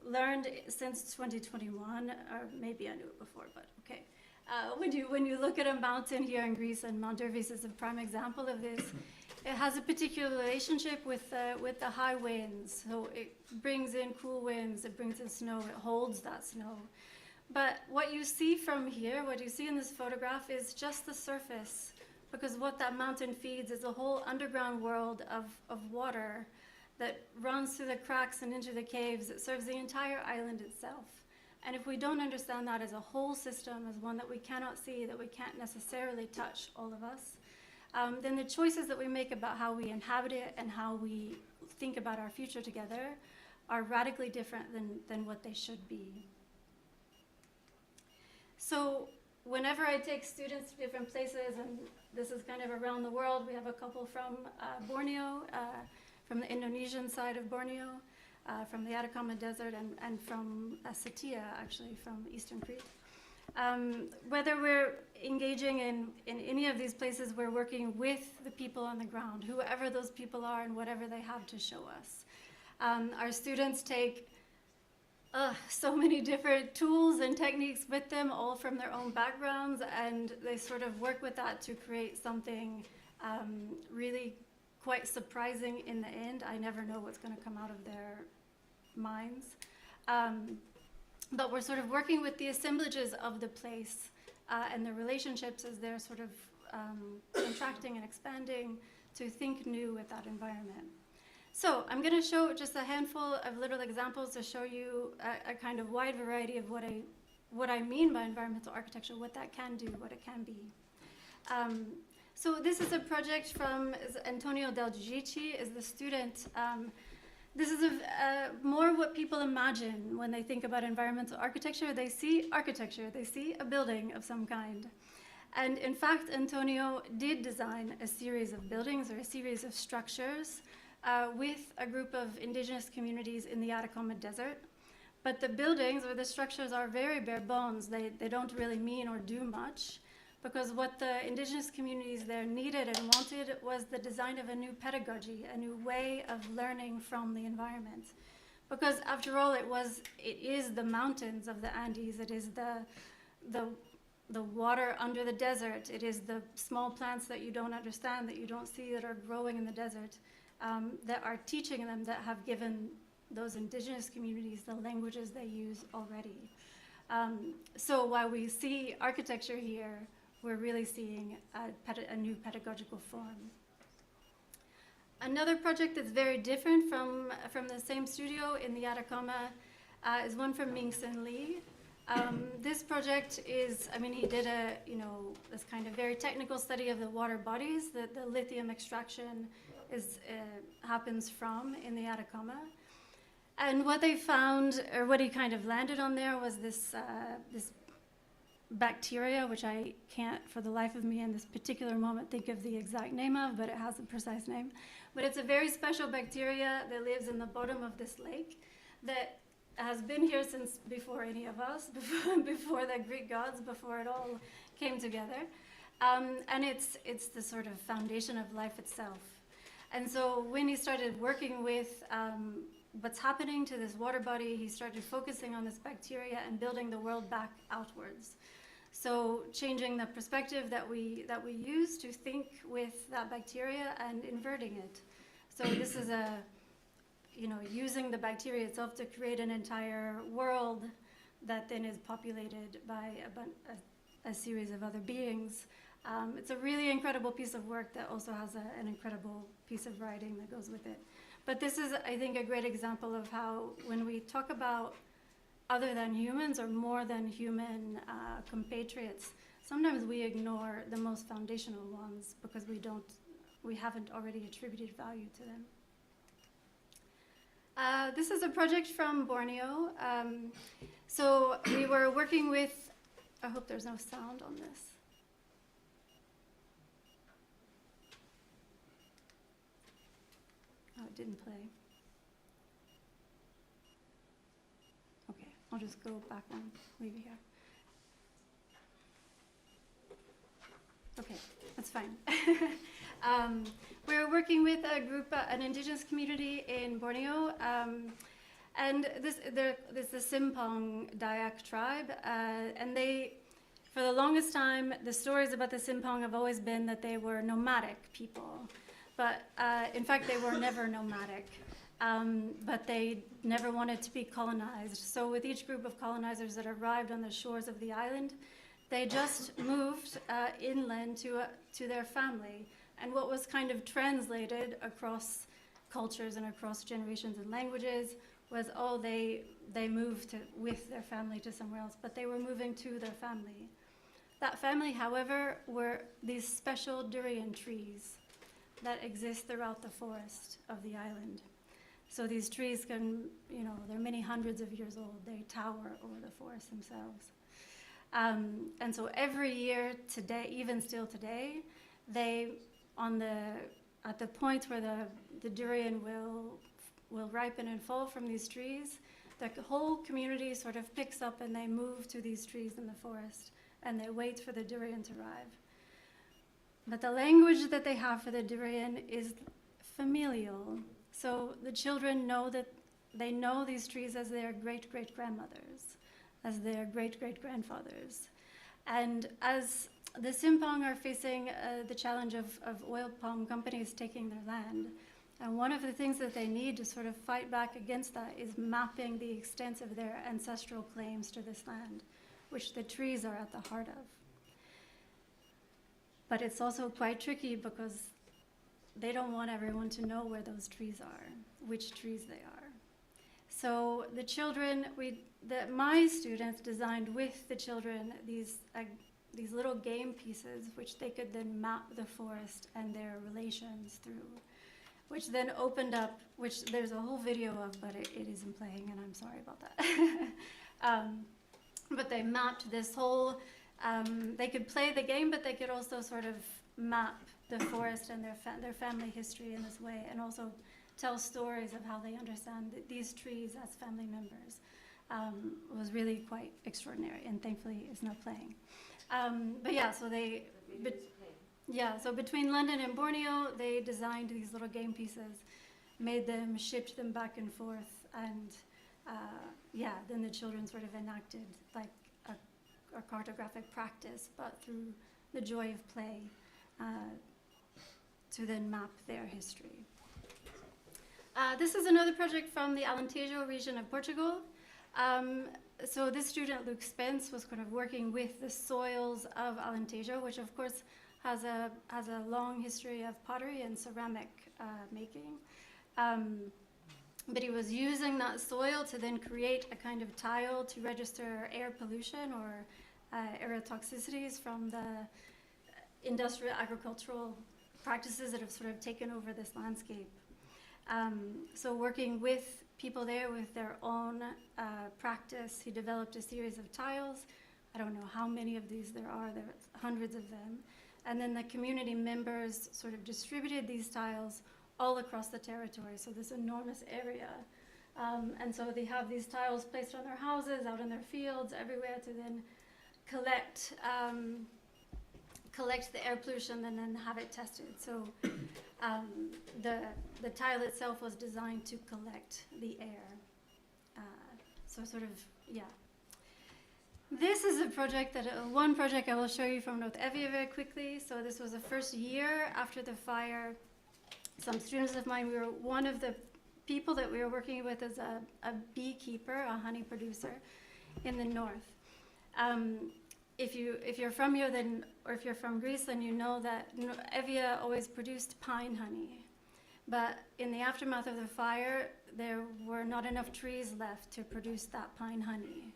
learned since 2021, or maybe I knew it before, but okay. When you look at a mountain here in Greece, and Mount Durfis is a prime example of this, it has a particular relationship with the high winds. So it brings in cool winds, it brings in snow, it holds that snow. But what you see from here, what you see in this photograph, is just the surface, because what that mountain feeds is a whole underground world of water that runs through the cracks and into the caves. It serves the entire island itself. And if we don't understand that as a whole system, as one that we cannot see, that we can't necessarily touch, all of us, then the choices that we make about how we inhabit it and how we think about our future together are radically different than what they should be. So whenever I take students to different places, and this is kind of around the world, we have a couple from Borneo, from the Indonesian side of Borneo, from the Atacama Desert, and from Seestadt, actually, from Eastern Crete. Whether we're engaging in any of these places, we're working with the people on the ground, whoever those people are and whatever they have to show us. Our students take so many different tools and techniques with them, all from their own backgrounds, and they sort of work with that to create something really quite surprising in the end. I never know what's going to come out of their minds. But we're sort of working with the assemblages of the place and the relationships as they're sort of contracting and expanding to think new with that environment. So I'm going to show just a handful of little examples to show you a kind of wide variety of what I mean by environmental architecture, what that can do, what it can be. So this is a project from Antonio Del Giudici, is the student. This is more what people imagine when they think about environmental architecture. They see architecture, they see a building of some kind. And in fact, Antonio did design a series of buildings or a series of structures with a group of indigenous communities in the Atacama Desert. But the buildings or the structures are very bare bones. They don't really mean or do much, because what the indigenous communities there needed and wanted was the design of a new pedagogy, a new way of learning from the environment. Because after all, it is the mountains of the Andes, it is the water under the desert, it is the small plants that you don't understand, that you don't see, that are growing in the desert, that are teaching them, that have given those indigenous communities the languages they use already. So while we see architecture here, we're really seeing a new pedagogical form. Another project that's very different from the same studio in the Atacama is one from Ming-Sin Lee. This project is, he did this kind of very technical study of the water bodies that the lithium extraction happens from in the Atacama. And what they found, or what he kind of landed on there, was this bacteria, which I can't for the life of me in this particular moment think of the exact name of, but it has a precise name. But it's a very special bacteria that lives in the bottom of this lake that has been here since before any of us, before the Greek gods, before it all came together. And it's the sort of foundation of life itself. And so when he started working with what's happening to this water body, he started focusing on this bacteria and building the world back outwards. So changing the perspective that we use to think with that bacteria and inverting it. So this is using the bacteria itself to create an entire world that then is populated by a series of other beings. It's a really incredible piece of work that also has an incredible piece of writing that goes with it. But this is, I think, a great example of how when we talk about other than humans or more than human compatriots, sometimes we ignore the most foundational ones because we haven't already attributed value to them. This is a project from Borneo. So we were working with, I hope there's no sound on this. Oh, it didn't play. Okay, I'll just go back one, leave it here. Okay, that's fine. We're working with a group, an indigenous community in Borneo, and this is the Simpong Dayak tribe, and they, for the longest time, the stories about the Simpong have always been that they were nomadic people, but in fact they were never nomadic, but they never wanted to be colonized. So with each group of colonizers that arrived on the shores of the island, they just moved inland to their family. And what was kind of translated across cultures and across generations and languages was, oh, they moved with their family to somewhere else, but they were moving to their family. That family, however, were these special durian trees that exist throughout the forest of the island. So these trees can, they're many hundreds of years old. They tower over the forest themselves. And so every year today, even still today, they, at the point where the durian will ripen and fall from these trees, the whole community sort of picks up and they move to these trees in the forest and they wait for the durian to arrive. But the language that they have for the durian is familial. So the children know that they know these trees as their great-great-grandmothers, as their great-great-grandfathers. And as the Simpong are facing the challenge of oil palm companies taking their land, and one of the things that they need to sort of fight back against that is mapping the extent of their ancestral claims to this land, which the trees are at the heart of. But it's also quite tricky because they don't want everyone to know where those trees are, which trees they are. So the children, my students designed with the children these little game pieces which they could then map the forest and their relations through, which then opened up, which there's a whole video of, but it isn't playing, and I'm sorry about that. But they mapped this whole, they could play the game, but they could also sort of map the forest and their family history in this way, and also tell stories of how they understand these trees as family members. Was really quite extraordinary, and thankfully it's not playing. But yeah, so between London and Borneo, they designed these little game pieces, made them, shipped them back and forth, and then the children sort of enacted like a cartographic practice, but through the joy of play, to then map their history. This is another project from the Alentejo region of Portugal. So this student, Luke Spence, was kind of working with the soils of Alentejo, which of course has a long history of pottery and ceramic making. But he was using that soil to then create a kind of tile to register air pollution or air toxicities from the industrial agricultural practices that have sort of taken over this landscape. So working with people there with their own practice, he developed a series of tiles I don't know how many of these there are hundreds of them. And then the community members sort of distributed these tiles all across the territory, so this enormous area. And so they have these tiles placed on their houses, out in their fields, everywhere to then collect the air pollution and then have it tested. So the tile itself was designed to collect the air. So sort of, yeah. This is a project one project I will show you from Northern Evia very quickly. So this was the first year after the fire. Some students of mine, we were one of the people that we were working with as a beekeeper, a honey producer in the north. If you're from here then, or if you're from Greece, then you know that Evia always produced pine honey. But in the aftermath of the fire, there were not enough trees left to produce that pine honey.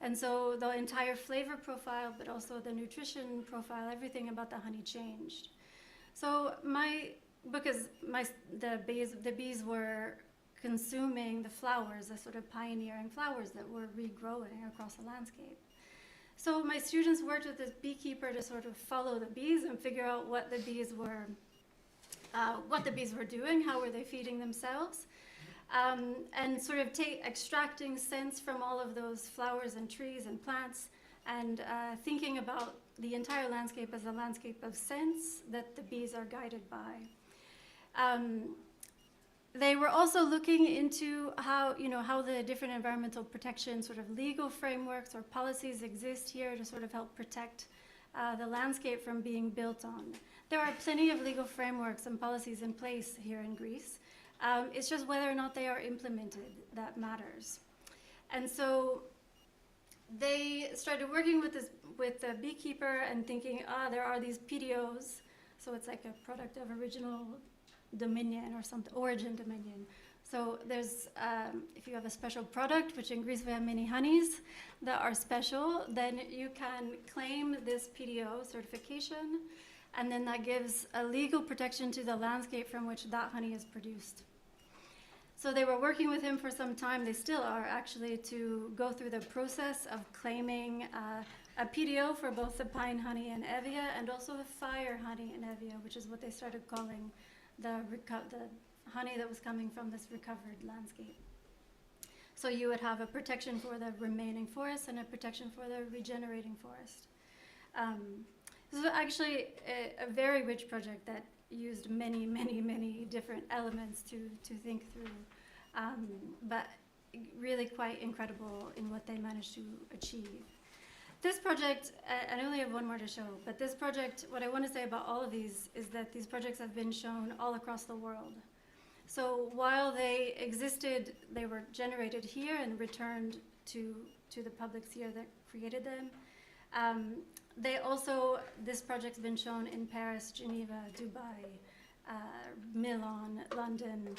And so the entire flavor profile, but also the nutrition profile, everything about the honey changed. So because the bees were consuming the flowers, the sort of pioneering flowers that were regrowing across the landscape. So my students worked with this beekeeper to sort of follow the bees and figure out what the bees were doing, how were they feeding themselves, and sort of extracting sense from all of those flowers and trees and plants, and thinking about the entire landscape as a landscape of sense that the bees are guided by. They were also looking into how the different environmental protection sort of legal frameworks or policies exist here to sort of help protect the landscape from being built on. There are plenty of legal frameworks and policies in place here in Greece. It's just whether or not they are implemented that matters. And so they started working with the beekeeper and thinking, there are these PDOs, so it's like a product of original dominion or something, origin dominion. So there's, if you have a special product, which in Greece we have many honeys that are special, then you can claim this PDO certification, and then that gives a legal protection to the landscape from which that honey is produced. So they were working with him for some time, they still are actually, to go through the process of claiming a PDO for both the pine honey in Evia and also the fire honey in Evia, which is what they started calling the honey that was coming from this recovered landscape. So you would have a protection for the remaining forest and a protection for the regenerating forest. This was actually a very rich project that used many, many, many different elements to think through, but really quite incredible in what they managed to achieve. This project, I only have one more to show, but this project, what I want to say about all of these is that these projects have been shown all across the world. So while they existed, they were generated here and returned to the public sphere that created them. This project's been shown in Paris, Geneva, Dubai, Milan, London,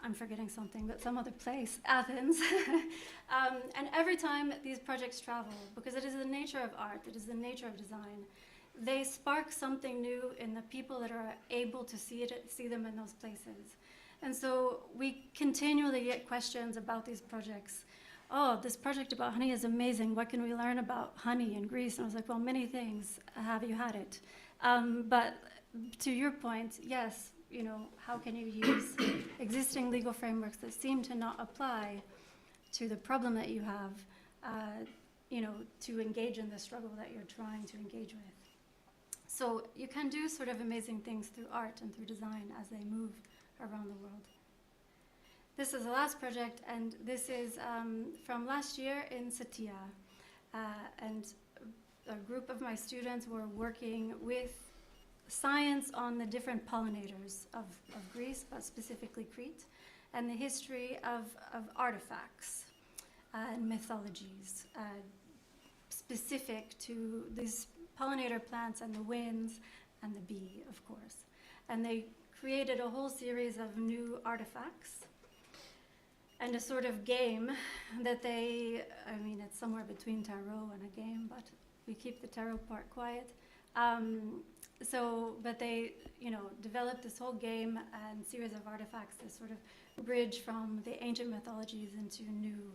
I'm forgetting something, but some other place, Athens. And every time these projects travel, because it is the nature of art, it is the nature of design, they spark something new in the people that are able to see them in those places. And so we continually get questions about these projects. Oh, this project about honey is amazing. What can we learn about honey in Greece? And I was like, well, many things. Have you had it? But to your point, yes, how can you use existing legal frameworks that seem to not apply to the problem that you have, to engage in the struggle that you're trying to engage with? So you can do sort of amazing things through art and through design as they move around the world. This is the last project, and this is from last year in Seestadt. And a group of my students were working with science on the different pollinators of Greece, but specifically Crete, and the history of artifacts and mythologies specific to these pollinator plants and the winds and the bee, of course. And they created a whole series of new artifacts and a sort of game that it's somewhere between tarot and a game, but we keep the tarot part quiet. But they, developed this whole game and series of artifacts that sort of bridge from the ancient mythologies into new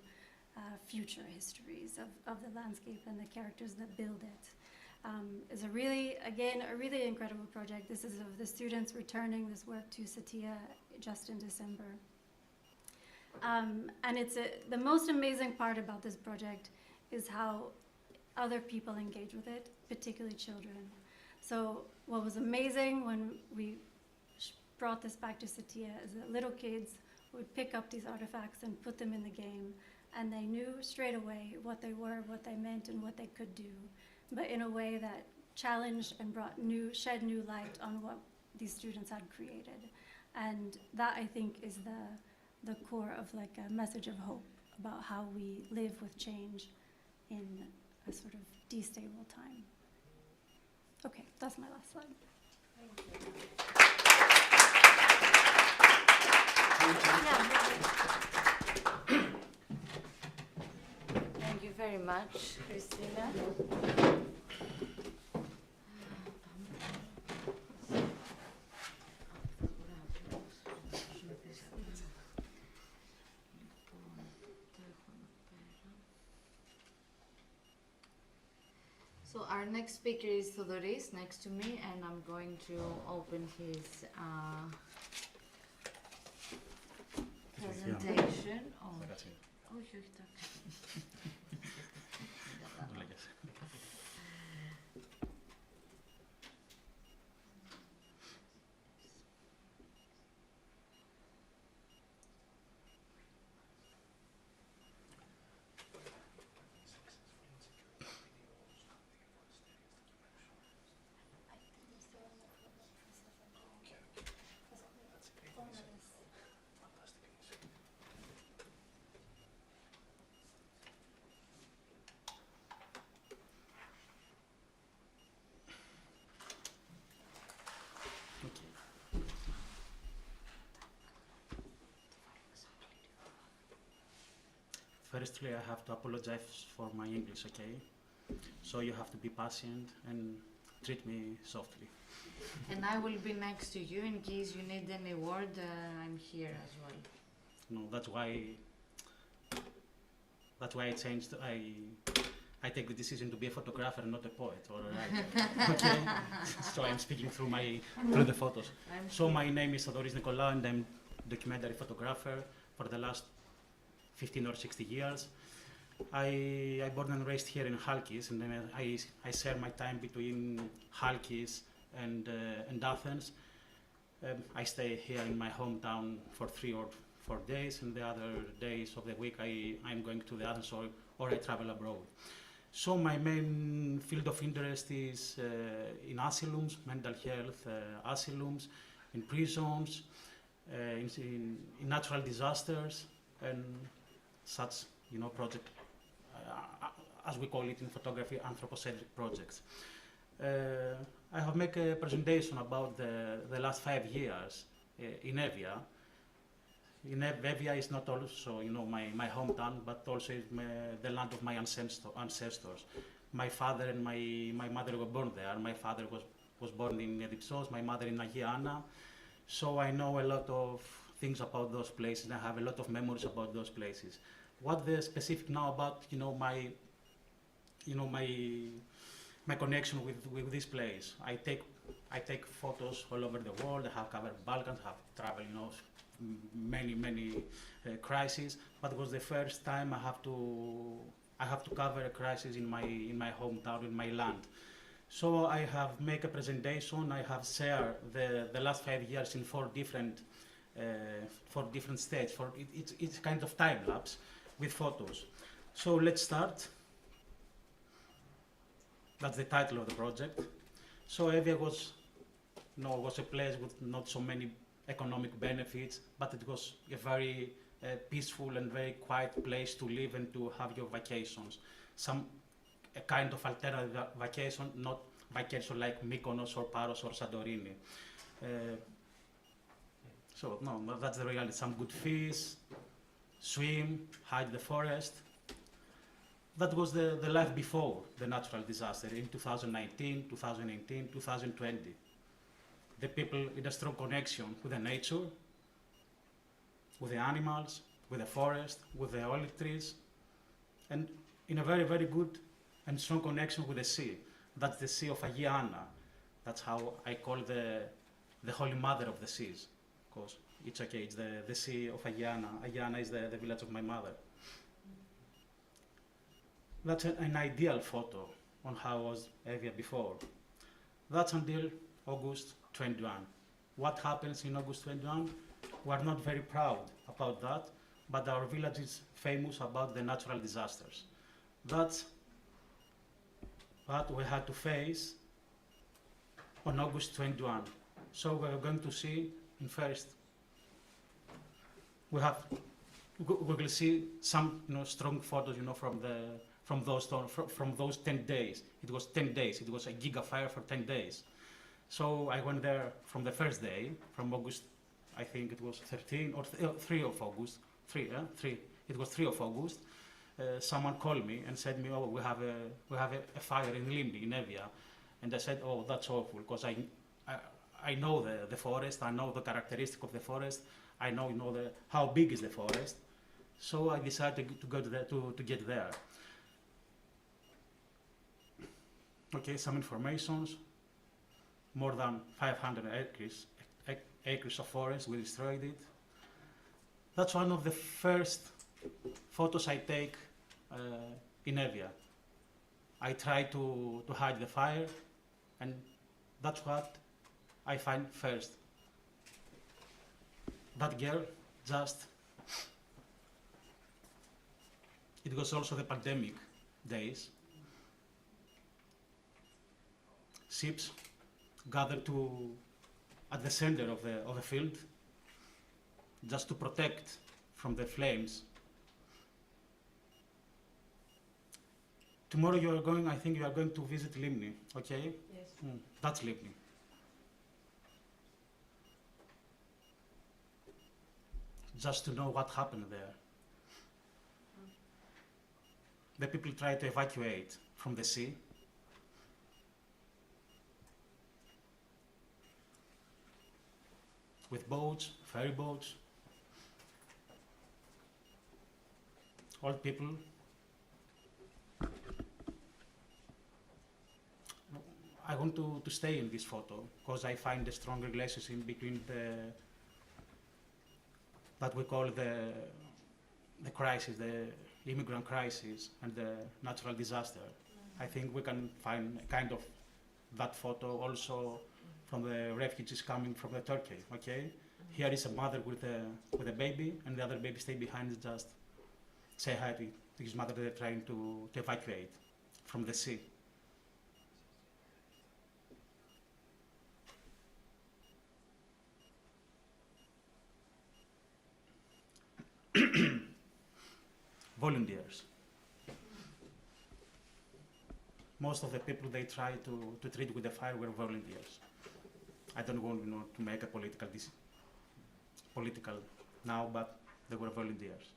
future histories of the landscape and the characters that build it. It's a really incredible project. This is of the students returning this work to Seestadt just in December. And the most amazing part about this project is how other people engage with it, particularly children. So what was amazing when we brought this back to Seestadt is that little kids would pick up these artifacts and put them in the game, and they knew straight away what they were, what they meant, and what they could do, but in a way that challenged and shed new light on what these students had created. And that, I think, is the core of like a message of hope about how we live with change in a sort of destable time. Okay, that's my last slide. Thank you very much, Christina. So our next speaker is Thodoris, next to me, and I'm going to open his presentation. Firstly, I have to apologize for my English, okay? So you have to be patient and treat me softly. And I will be next to you in case you need any word. I'm here as well. No, that's why I changed. I take the decision to be a photographer, not a poet or a writer. Okay, so I'm speaking through the photos. So my name is Thodoris Nicolau, and I'm a documentary photographer for the last 15 or 60 years. I born and raised here in Chalkis, and then I share my time between Chalkis and Athens. I stay here in my hometown for 3 or 4 days, and the other days of the week I'm going to the Athens or I travel abroad. So my main field of interest is in asylums, mental health asylums, in prisons, in natural disasters, and such, project, as we call it in photography, anthropocentric projects. I have made a presentation about the last 5 years in Evia. Evia is not also, my hometown, but also the land of my ancestors. My father and my mother were born there. My father was born in Edipsos, my mother in Agia Anna. So I know a lot of things about those places, and I have a lot of memories about those places. What the specific now about, my connection with this place. I take photos all over the world. I have covered Balkans, I have traveled, many crises. But it was the first time I have to cover a crisis in my hometown, in my land. So I have made a presentation. I have shared the last 5 years in 4 different stages. It's kind of time lapse with photos. So let's start. That's the title of the project. So Evia was a place with not so many economic benefits, but it was a very peaceful and very quiet place to live and to have your vacations. A kind of alternative vacation, not vacation like Mykonos or Paros or Santorini. So that's the reality. Some good fish, swim, hide the forest. That was the life before the natural disaster in 2019, 2018, 2020. The people in a strong connection with the nature, with the animals, with the forest, with the olive trees. and in a very, very good and strong connection with the sea. That's the Sea of Evia. That's how I call the Holy Mother of the Seas, because it's okay, it's the Sea of Evia. Evia is the village of my mother. That's an ideal photo on how was Evia before. That's until August 21. What happens in August 21? We're not very proud about that, but our village is famous about the natural disasters. That's what we had to face on August 21. So we're going to see in first, we will see some strong photos from those 10 days. It was 10 days. It was a giga fire for 10 days. So I went there from the first day, from August, I think it was 13 or 3 of August. 3. It was 3 of August. Someone called me and said me, oh, we have a fire in Limni, in Evia. And I said, oh, that's awful, because I know the forest, I know the characteristic of the forest, I know how big is the forest. So I decided to go to get there. Okay, some informations. More than 500 acres of forest, we destroyed it. That's one of the first photos I take in Evia. I try to hide the fire, and that's what I find first. That girl it was also the pandemic days. Ships gathered at the center of the field just to protect from the flames. Tomorrow I think you are going to visit Limni, okay? Yes. That's Limni. Just to know what happened there. The people try to evacuate from the sea. With boats, ferry boats, old people. I want to stay in this photo because I find a strong relationship between that we call the crisis, the immigrant crisis, and the natural disaster. I think we can find kind of that photo also from the refugees coming from the Turkey. Okay, here is a mother with a baby, and the other baby stay behind and just say hi to his mother. They're trying to evacuate from the sea. Volunteers. Most of the people they try to treat with the fire were volunteers. I don't want to make a political now, but they were volunteers.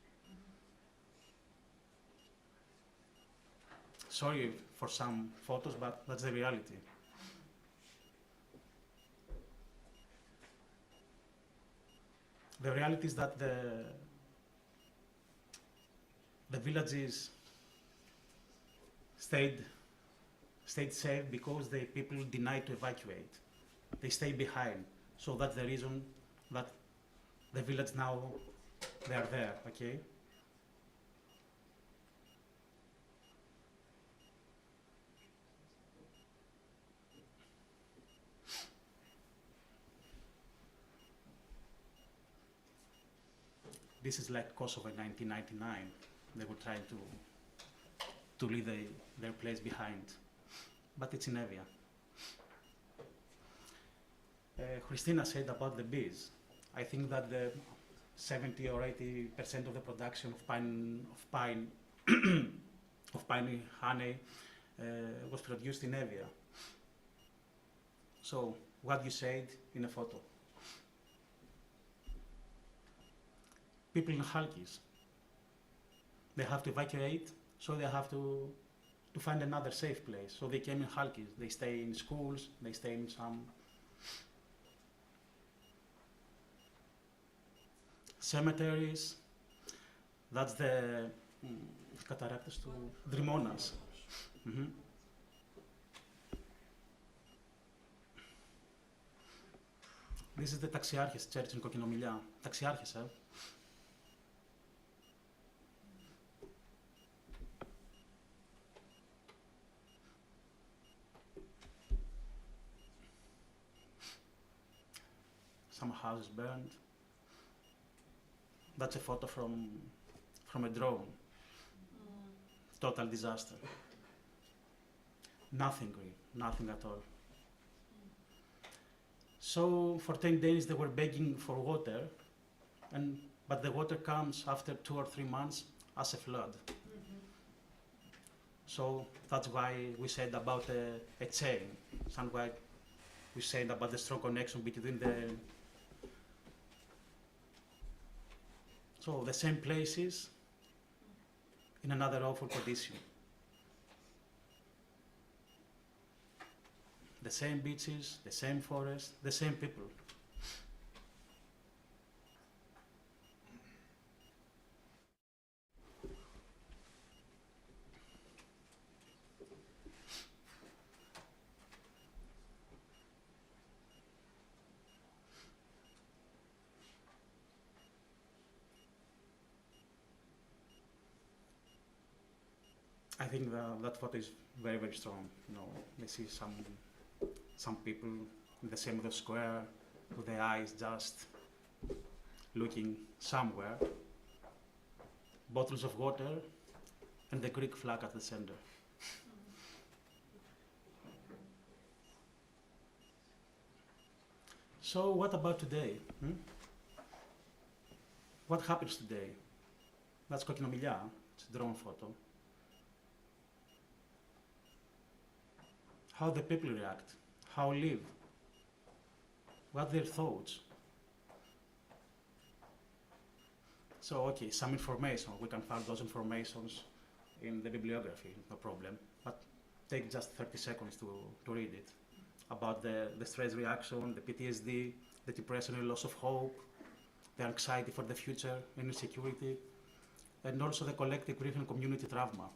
Sorry for some photos, but that's the reality. The reality is that the villages stayed safe because the people denied to evacuate. They stay behind. So that's the reason that the village now, they are there, okay? This is like Kosovo in 1999. They were trying to leave their place behind. But it's in Evia. Christina said about the bees. I think that the 70 or 80% of the production of pine honey was produced in Evia. So what you said in a photo. People in Halkis, they have to evacuate, so they have to find another safe place. So they came in Halkis. They stay in schools, they stay in some cemeteries. That's the καταρράκτες του Δρυμώνας. This is the Ταξιάρχες Church in Κοκκινομιλιά. Ταξιάρχες, Some houses burned. That's a photo from a drone. Total disaster. Nothing green, nothing at all. So for 10 days they were begging for water, but the water comes after 2 or 3 months as a flood. So that's why we said about a chain. Somewhere we said about the strong connection between So the same places in another awful condition. The same beaches, the same forest, the same people. I think that photo is very, very strong. You know, they see some people in the center of the square with their eyes just looking somewhere, bottles of water, and the Greek flag at the center. So what about today? What happens today? That's Κοκκινομιλιά, it's a drone photo. How the people react, how live, what their thoughts. So, okay, some information, we can find those informations in the bibliography, no problem, but take just 30 seconds to read it. About the stress reaction, the PTSD, the depression and loss of hope, the anxiety for the future and insecurity, and also the collective grief and community trauma.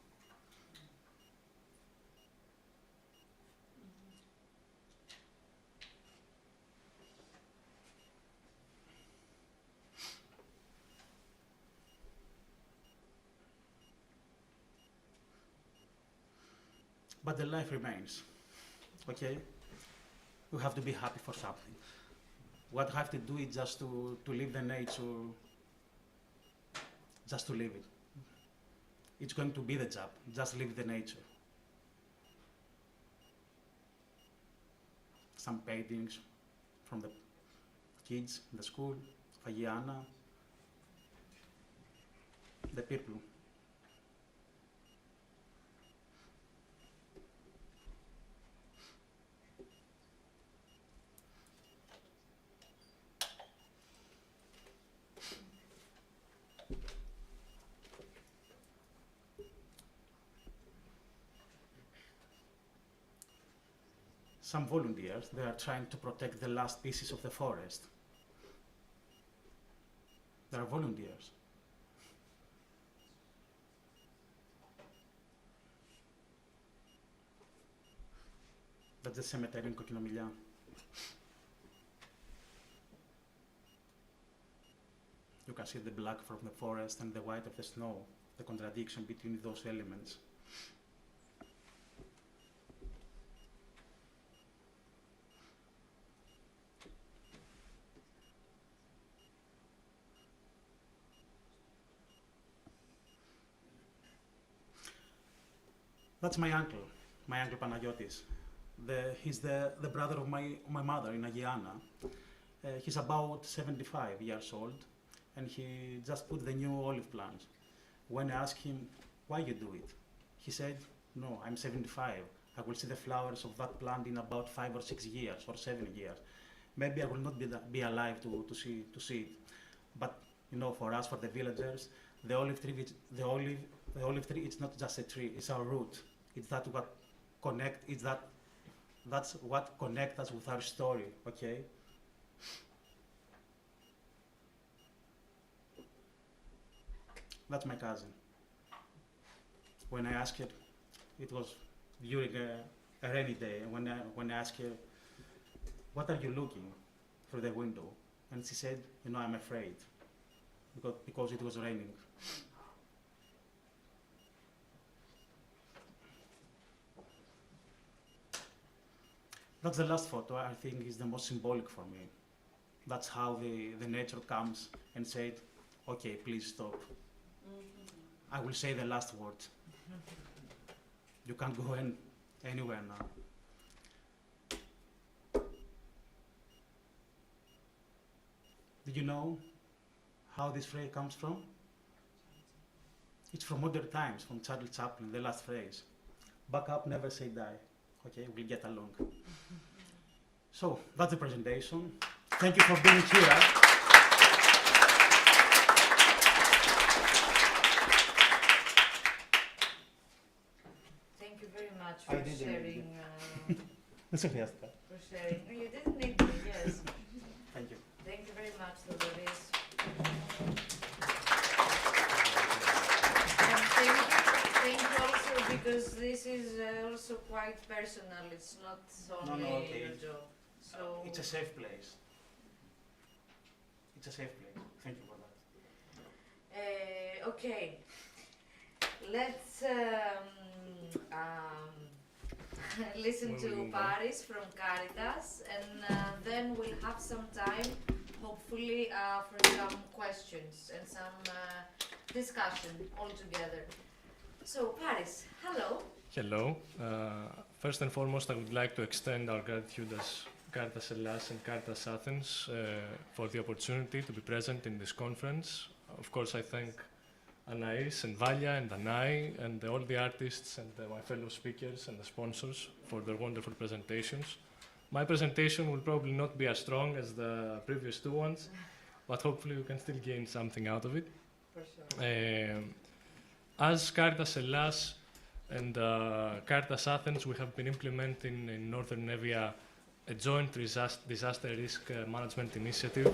But the life remains, okay? We have to be happy for something. What I have to do is just to live the nature, just to live it. It's going to be the job, just live the nature. Some paintings from the kids in the school, Fagiana, the people. Some volunteers, they are trying to protect the last pieces of the forest. They are volunteers. That's the cemetery in Κοκκινομιλιά. You can see the black from the forest and the white of the snow, the contradiction between those elements. That's my uncle Panagiotis. He's the brother of my mother in Agiana. He's about 75 years old, and he just put the new olive plant. When I asked him, why you do it? He said, no, I'm 75. I will see the flowers of that plant in about 5 or 6 years or 7 years. Maybe I will not be alive to see it. But you know, for us, for the villagers, the olive tree, it's not just a tree, it's our root. It's that's what connects us with our story, okay? That's my cousin. when I asked her, it was during a rainy day, when I asked her, what are you looking through the window? And she said, you know, I'm afraid, because it was raining. That's the last photo, I think, is the most symbolic for me. That's how the nature comes and said, okay, please stop. I will say the last word. You can't go anywhere now. Did you know how this phrase comes from? It's from modern times, from Charlie Chaplin, the last phrase. Back up, never say die. Okay, we'll get along. So, that's the presentation. Thank you for being here. Thank you very much for sharing. That's okay. For sharing. Oh, you didn't need me, yes. Thank you. Thank you very much, Dolores. Thank you also because this is also quite personal. It's not only okay. your job. So It's a safe place. It's a safe place. Thank you for that. Okay. Let's listen to Paris from Caritas, and then we'll have some time, hopefully, for some questions and some discussion all together. So, Paris, hello. Hello. First and foremost, I would like to extend our gratitude as Caritas Hellas and Caritas Athens for the opportunity to be present in this conference. Of course, I thank Anais and Valia and Anai and all the artists and my fellow speakers and the sponsors for their wonderful presentations. My presentation will probably not be as strong as the previous two ones, but hopefully we can still gain something out of it. For sure. As Caritas Hellas and Caritas Athens, we have been implementing in Northern Evia a joint disaster risk management initiative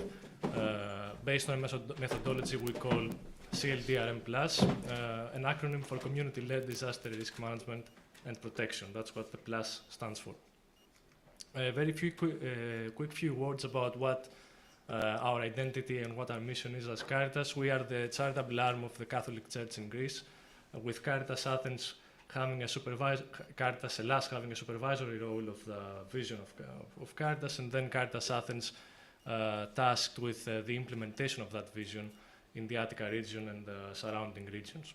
based on a methodology we call CLDRM+, an acronym for Community-Led Disaster Risk Management and Protection. That's what the plus stands for. Very quick few words about what our identity and what our mission is as Caritas. We are the charitable arm of the Catholic Church in Greece, with Caritas Athens having a Caritas Hellas having a supervisory role of the vision of Caritas, and then Caritas Athens tasked with the implementation of that vision in the Attica region and the surrounding regions.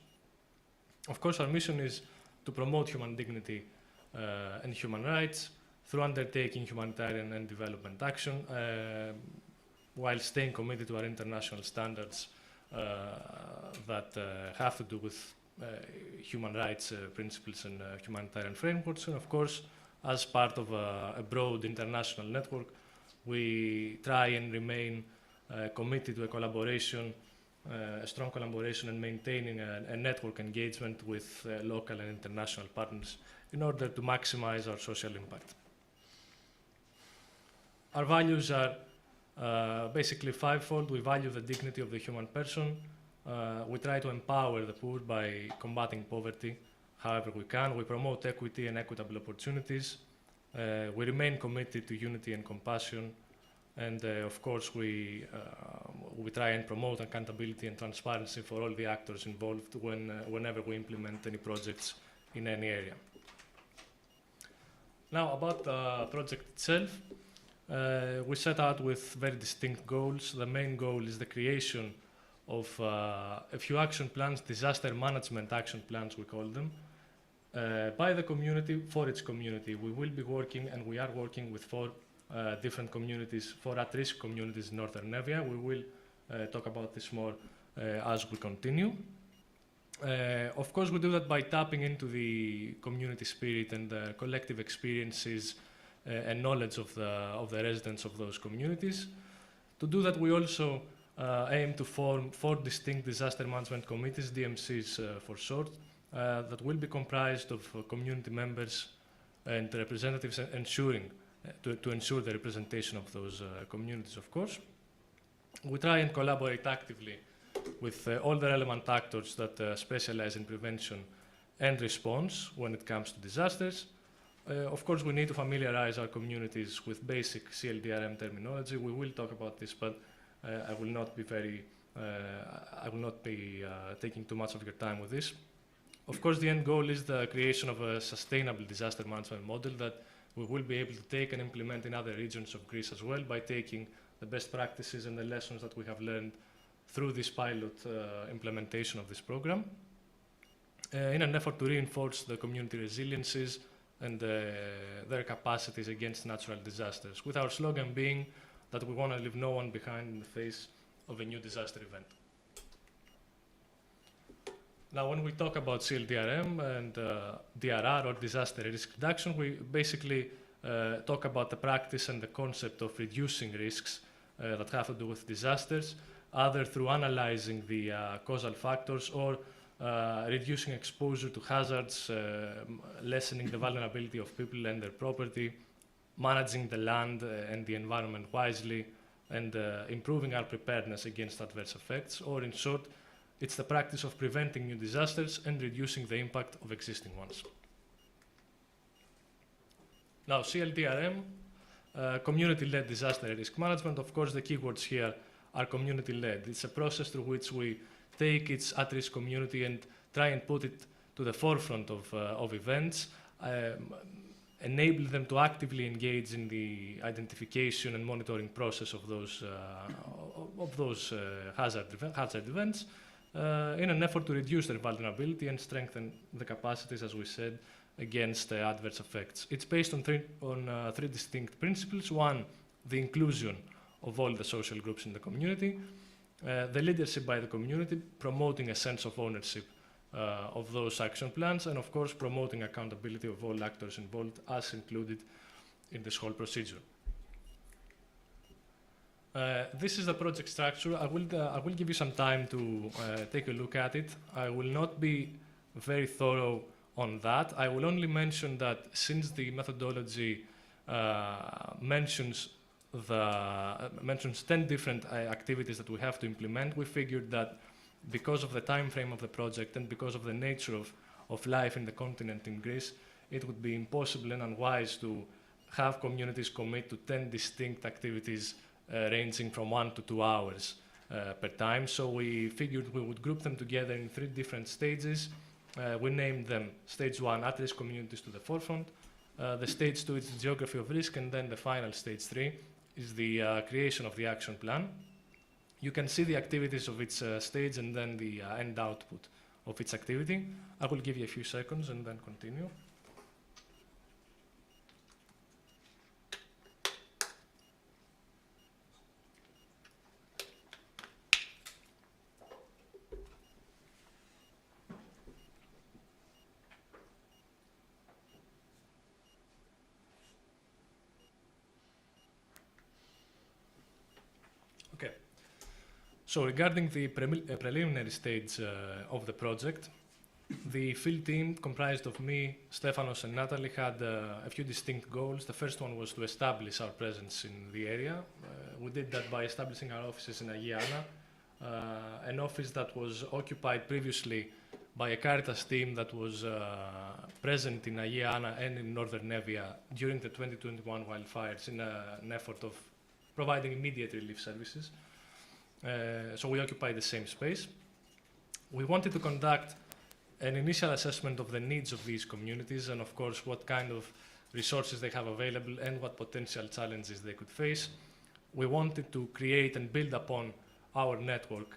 Of course, our mission is to promote human dignity and human rights through undertaking humanitarian and development action, while staying committed to our international standards that have to do with human rights principles and humanitarian frameworks. And of course, as part of a broad international network, we try and remain committed to a collaboration, a strong collaboration, and maintaining a network engagement with local and international partners in order to maximize our social impact. Our values are basically fivefold. We value the dignity of the human person. We try to empower the poor by combating poverty however we can. We promote equity and equitable opportunities. We remain committed to unity and compassion. And of course, we try and promote accountability and transparency for all the actors involved whenever we implement any projects in any area. Now, about the project itself, we set out with very distinct goals. The main goal is the creation of a few action plans, disaster management action plans, we call them, by the community, for its community. We will be working, and we are working with four different communities, four at-risk communities in Northern Evia. We will talk about this more as we continue. Of course, we do that by tapping into the community spirit and the collective experiences and knowledge of the residents of those communities. To do that, we also aim to form four distinct disaster management committees, DMCs for short, that will be comprised of community members and representatives, ensuring to ensure the representation of those communities, of course. We try and collaborate actively with all the relevant actors that specialize in prevention and response when it comes to disasters. Of course, we need to familiarize our communities with basic CLDRM terminology. We will talk about this, but I will not be taking too much of your time with this. Of course, the end goal is the creation of a sustainable disaster management model that we will be able to take and implement in other regions of Greece as well by taking the best practices and the lessons that we have learned through this pilot implementation of this program, in an effort to reinforce the community resiliences and their capacities against natural disasters, with our slogan being that we want to leave no one behind in the face of a new disaster event. Now, when we talk about CLDRM and DRR, or disaster risk reduction, we basically talk about the practice and the concept of reducing risks that have to do with disasters, either through analyzing the causal factors or reducing exposure to hazards, lessening the vulnerability of people and their property, managing the land and the environment wisely, and improving our preparedness against adverse effects, or in short, it's the practice of preventing new disasters and reducing the impact of existing ones. Now, CLDRM, community-led disaster risk management, of course, the keywords here are community-led. It's a process through which we take its at-risk community and try and put it to the forefront of events, enable them to actively engage in the identification and monitoring process of those hazard events, in an effort to reduce their vulnerability and strengthen the capacities, as we said, against adverse effects. It's based on three distinct principles. One, the inclusion of all the social groups in the community, the leadership by the community, promoting a sense of ownership of those action plans, and of course promoting accountability of all actors involved as included in this whole procedure. This is the project structure. I will give you some time to take a look at it. I will not be very thorough on that. I will only mention that since the methodology mentions 10 different activities that we have to implement, we figured that because of the time frame of the project and because of the nature of life in the continent in Greece, it would be impossible and unwise to have communities commit to 10 distinct activities ranging from 1 to 2 hours per time. So we figured we would group them together in 3 different stages. We named them Stage 1, at-risk communities to the forefront. The Stage 2 is the geography of risk, and then the final Stage 3 is the creation of the action plan. You can see the activities of each stage and then the end output of each activity. I will give you a few seconds and then continue. So regarding the preliminary stage of the project, the field team comprised of me, Stefanos and Natalie had a few distinct goals. The first one was to establish our presence in the area. We did that by establishing our offices in Agia Anna, an office that was occupied previously by a Caritas team that was present in Agia Anna and in Northern Evia during the 2021 wildfires in an effort of providing immediate relief services. So we occupy the same space. We wanted to conduct an initial assessment of the needs of these communities and, of course, what kind of resources they have available and what potential challenges they could face. We wanted to create and build upon our network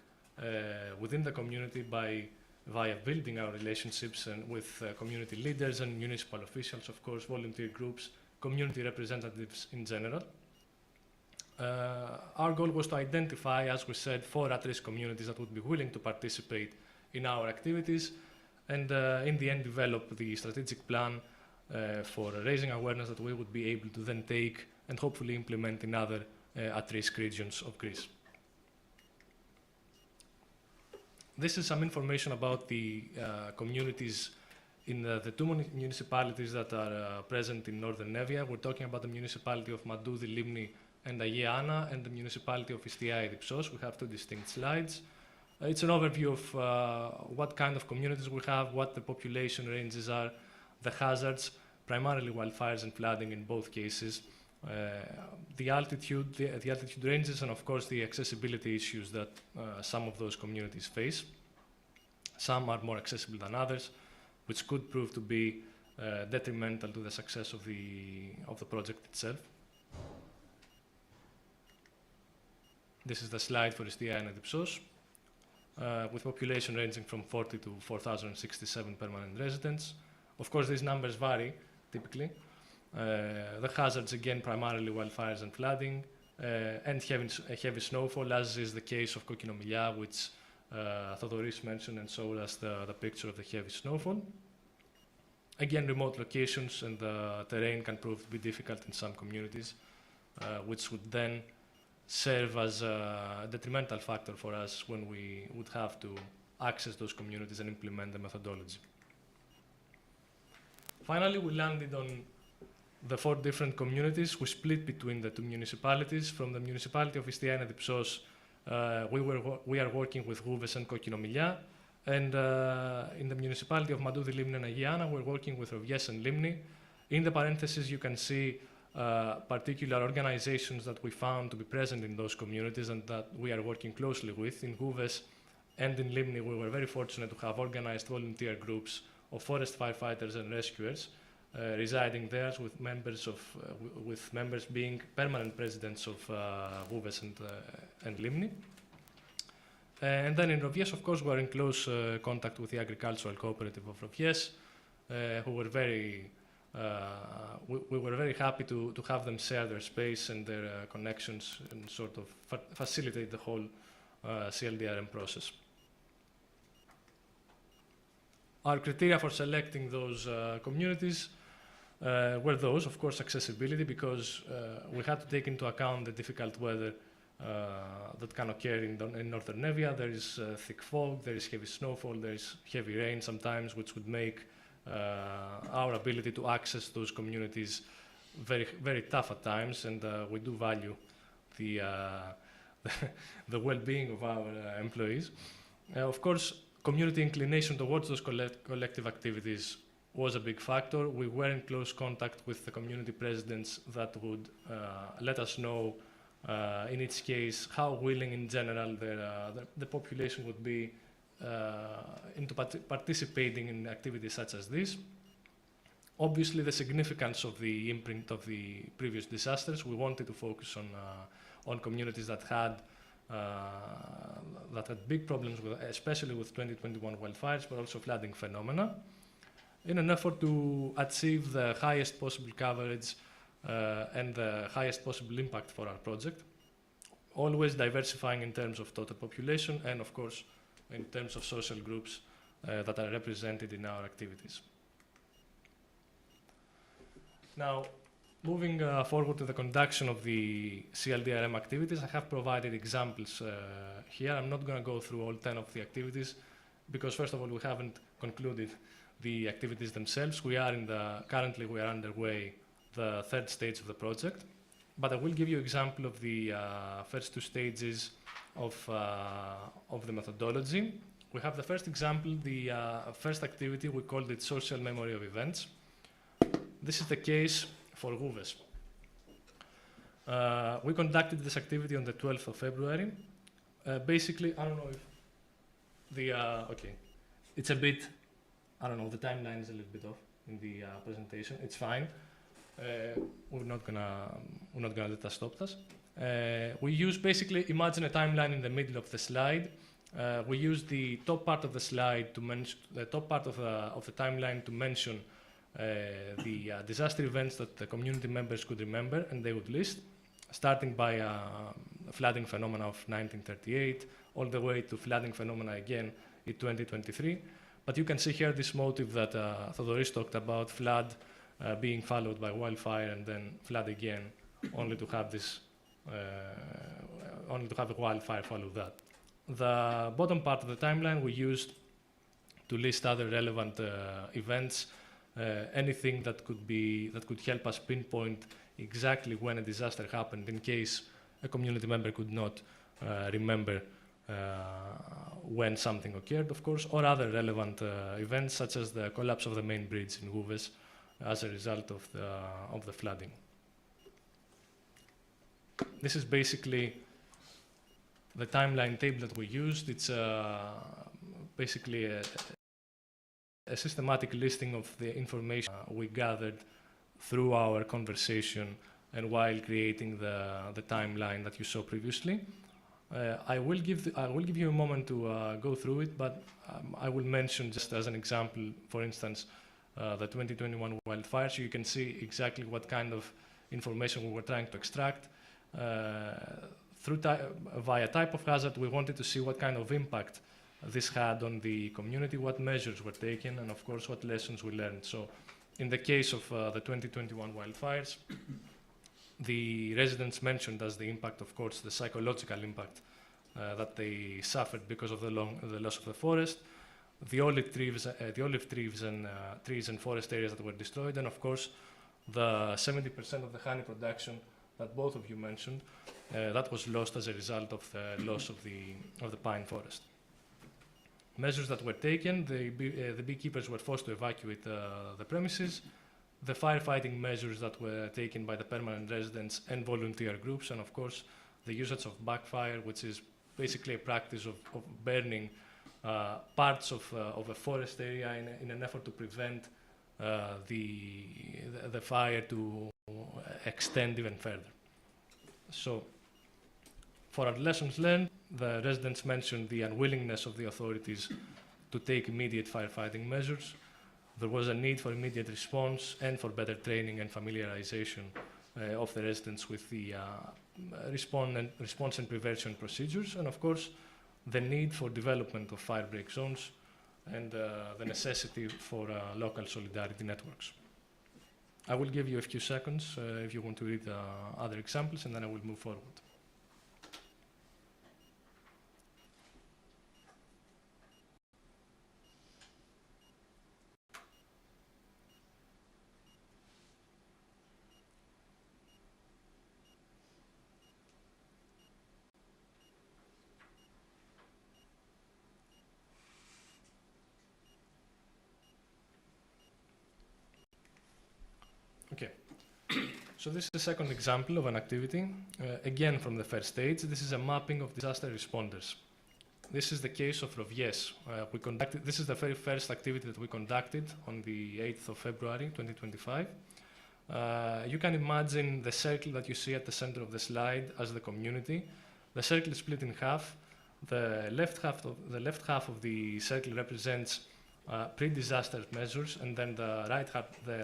within the community via building our relationships and with community leaders and municipal officials, of course, volunteer groups, community representatives in general. Our goal was to identify, as we said, 4 at-risk communities that would be willing to participate in our activities and in the end develop the strategic plan for raising awareness that we would be able to then take and hopefully implement in other at-risk regions of Greece. This is some information about the communities in the 2 municipalities that are present in Northern Evia. We're talking about the municipality of Madoudi, Limni, and Agia Anna, and the municipality of Istiaia Dipsos. We have 2 distinct slides. It's an overview of what kind of communities we have, what the population ranges are, the hazards, primarily wildfires and flooding in both cases, the altitude ranges, and of course the accessibility issues that some of those communities face. Some are more accessible than others, which could prove to be detrimental to the success of the project itself. This is the slide for Seestadt and Ipsos, with population ranging from 40 to 4,067 permanent residents. Of course, these numbers vary, typically. The hazards, again, primarily wildfires and flooding, and heavy snowfall, as is the case of Kokinomilia, which Thodoris mentioned and showed us the picture of the heavy snowfall. Again, remote locations and the terrain can prove to be difficult in some communities, which would then serve as a detrimental factor for us when we would have to access those communities and implement the methodology. Finally, we landed on the 4 different communities. We split between the 2 municipalities. From the municipality of Seestadt and Ipsos, we are working with Gouves and Kokinomilia. And in the municipality of Madoudi, Limni and Agiana, we're working with Rovies and Limni. In the parentheses, you can see particular organizations that we found to be present in those communities and that we are working closely with. In Gouves and in Limni, we were very fortunate to have organized volunteer groups of forest firefighters and rescuers residing there, with members being permanent residents of Gouves and Limni. And then in Rovies, of course, we are in close contact with the agricultural cooperative of Rovies, who were very we were very happy to have them share their space and their connections and sort of facilitate the whole CLDRM process. Our criteria for selecting those communities were those, of course, accessibility, because we had to take into account the difficult weather that can occur in Northern Evia. There is thick fog, there is heavy snowfall, there is heavy rain sometimes, which would make our ability to access those communities very, very tough at times, and we do value the well-being of our employees. Of course, community inclination towards those collective activities was a big factor. We were in close contact with the community presidents that would let us know, in each case, how willing in general the population would be into participating in activities such as this. Obviously, the significance of the imprint of the previous disasters, we wanted to focus on communities that had big problems, especially with 2021 wildfires, but also flooding phenomena, in an effort to achieve the highest possible coverage and the highest possible impact for our project, always diversifying in terms of total population and, of course, in terms of social groups that are represented in our activities. Now, moving forward to the conduction of the CLDRM activities, I have provided examples here. I'm not going to go through all 10 of the activities because, first of all, we haven't concluded the activities themselves. Currently we are underway the 3rd stage of the project, but I will give you an example of the first 2 stages of the methodology. We have the first example, the first activity, we called it social memory of events. This is the case for Gouves. We conducted this activity on the 12th of February. Basically, I don't know if okay, it's a bit, I don't know, the timeline is a little bit off in the presentation. It's fine. We're not gonna let that stop us. We use, basically, imagine a timeline in the middle of the slide. We use the top part of the slide to mention, the top part of the timeline to mention the disaster events that the community members could remember and they would list, starting by flooding phenomena of 1938, all the way to flooding phenomena again in 2023. But you can see here this motive that Thodoris talked about, flood being followed by wildfire and then flood again, only to have this, only to have a wildfire follow that. The bottom part of the timeline we used to list other relevant events, anything that could help us pinpoint exactly when a disaster happened in case a community member could not remember when something occurred, of course, or other relevant events such as the collapse of the main bridge in Houves as a result of the flooding. This is basically the timeline table that we used. It's basically a systematic listing of the information we gathered through our conversation and while creating the timeline that you saw previously. I will give you a moment to go through it, but I will mention just as an example, for instance, the 2021 wildfires. You can see exactly what kind of information we were trying to extract. Via type of hazard, we wanted to see what kind of impact this had on the community, what measures were taken, and of course, what lessons we learned. So in the case of the 2021 wildfires, the residents mentioned as the impact, of course, the psychological impact that they suffered because of the loss of the forest, the olive trees and trees and forest areas that were destroyed, and of course, the 70% of the honey production that both of you mentioned that was lost as a result of the loss of the pine forest. Measures that were taken: the beekeepers were forced to evacuate the premises. The firefighting measures that were taken by the permanent residents and volunteer groups, and of course the usage of backfire, which is basically a practice of burning parts of a forest area in an effort to prevent the fire to extend even further. So, for our lessons learned, the residents mentioned the unwillingness of the authorities to take immediate firefighting measures. There was a need for immediate response and for better training and familiarization of the residents with the response and prevention procedures, and of course, the need for development of fire break zones and the necessity for local solidarity networks. I will give you a few seconds if you want to read other examples, and then I will move forward. Okay, so this is the second example of an activity, again from the first stage. This is a mapping of disaster responders. This is the case of Rovies. This is the very first activity that we conducted on the 8th of February 2025. You can imagine the circle that you see at the center of the slide as the community. The circle is split in half. The left half of the circle represents pre-disaster measures, and then the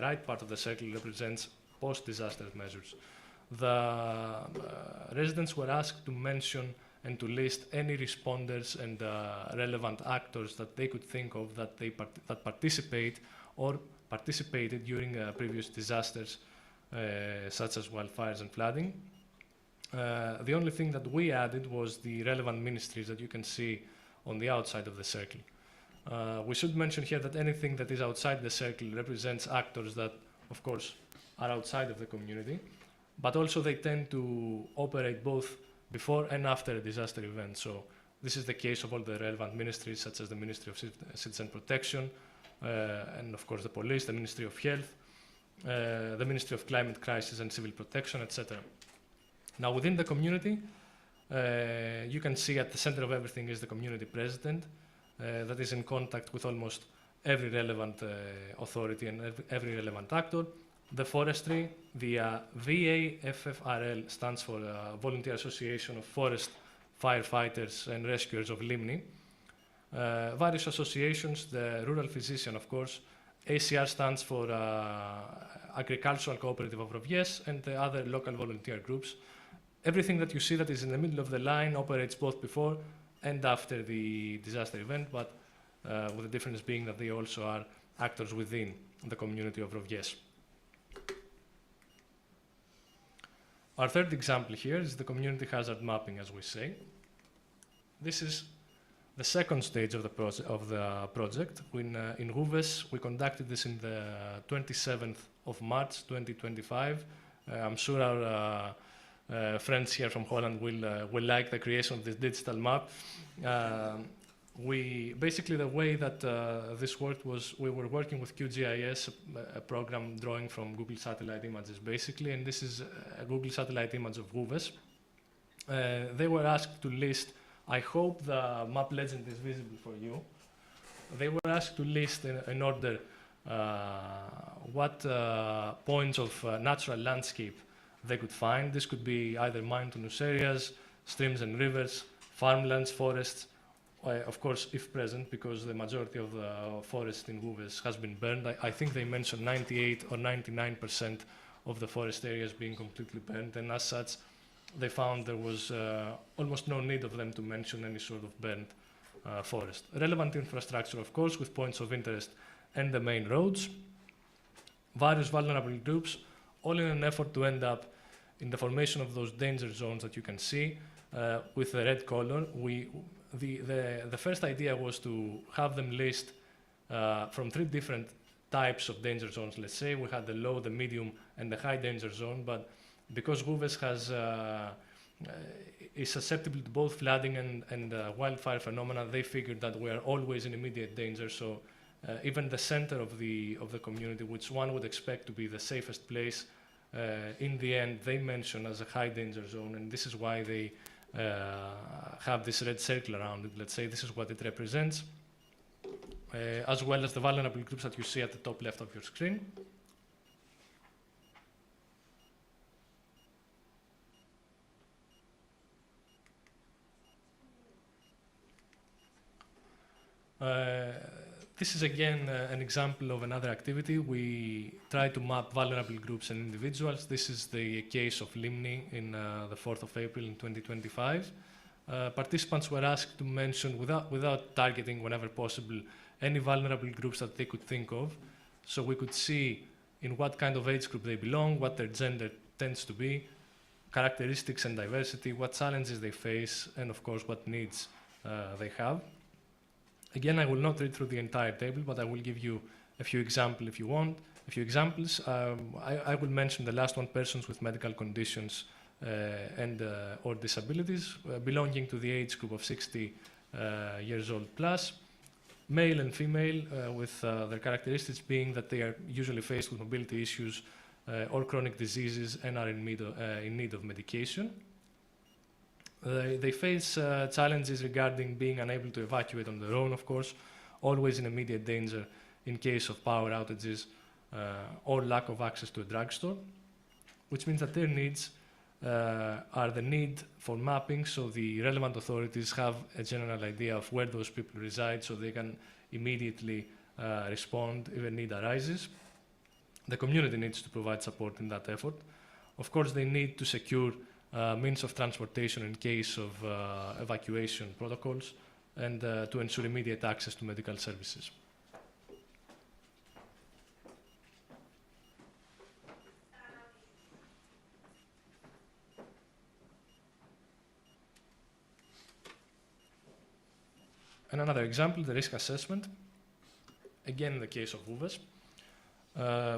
right part of the circle represents post-disaster measures. The residents were asked to mention and to list any responders and relevant actors that they could think of that participate or participated during previous disasters, such as wildfires and flooding. The only thing that we added was the relevant ministries that you can see on the outside of the circle. We should mention here that anything that is outside the circle represents actors that, of course, are outside of the community, but also they tend to operate both before and after a disaster event. So this is the case of all the relevant ministries, such as the Ministry of Citizen Protection, and of course the police, the Ministry of Health, the Ministry of Climate Crisis and Civil Protection, etc. Now within the community, you can see at the center of everything is the community president, that is in contact with almost every relevant authority and every relevant actor. The forestry, the VAFFRL stands for Volunteer Association of Forest Firefighters and Rescuers of Limni. Various associations, the Rural Physician, of course. ACR stands for Agricultural Cooperative of Rovies, and the other local volunteer groups. Everything that you see that is in the middle of the line operates both before and after the disaster event, but with the difference being that they also are actors within the community of Rovies. Our third example here is the community hazard mapping, as we say. This is the second stage of the project. In Houves, we conducted this in the 27th of March 2025. I'm sure our friends here from Holland will like the creation of this digital map. Basically the way that this worked was we were working with QGIS, a program drawing from Google satellite images basically, and this is a Google satellite image of Wuves. They were asked to list, I hope the map legend is visible for you. They were asked to list in order what points of natural landscape they could find. This could be either mountainous areas, streams and rivers, farmlands, forests, of course, if present, because the majority of the forest in Wuves has been burned. I think they mentioned 98 or 99% of the forest areas being completely burned, and as such, they found there was almost no need of them to mention any sort of burned forest. Relevant infrastructure, of course, with points of interest and the main roads. Various vulnerable groups, all in an effort to end up in the formation of those danger zones that you can see with the red color. The first idea was to have them list from 3 different types of danger zones. Let's say we had the low, the medium, and the high danger zone, but because Wuves is susceptible to both flooding and wildfire phenomena, they figured that we are always in immediate danger. So even the center of the community, which one would expect to be the safest place, in the end they mention as a high danger zone, and this is why they have this red circle around it. Let's say this is what it represents, as well as the vulnerable groups that you see at the top left of your screen. This is again an example of another activity. We try to map vulnerable groups and individuals. This is the case of Limni in the 4th of April in 2025. Participants were asked to mention, without targeting whenever possible, any vulnerable groups that they could think of. So we could see in what kind of age group they belong, what their gender tends to be, characteristics and diversity, what challenges they face, and of course what needs they have. Again, I will not read through the entire table, but I will give you a few examples if you want. A few examples. I will mention the last one: persons with medical conditions and or disabilities belonging to the age group of 60 years old plus. Male and female, with their characteristics being that they are usually faced with mobility issues or chronic diseases and are in need of medication. They face challenges regarding being unable to evacuate on their own, of course, always in immediate danger in case of power outages or lack of access to a drugstore, which means that their needs are the need for mapping, so the relevant authorities have a general idea of where those people reside so they can immediately respond if a need arises. The community needs to provide support in that effort. Of course, they need to secure means of transportation in case of evacuation protocols and to ensure immediate access to medical services. And another example, the risk assessment. Again, in the case of Wuves.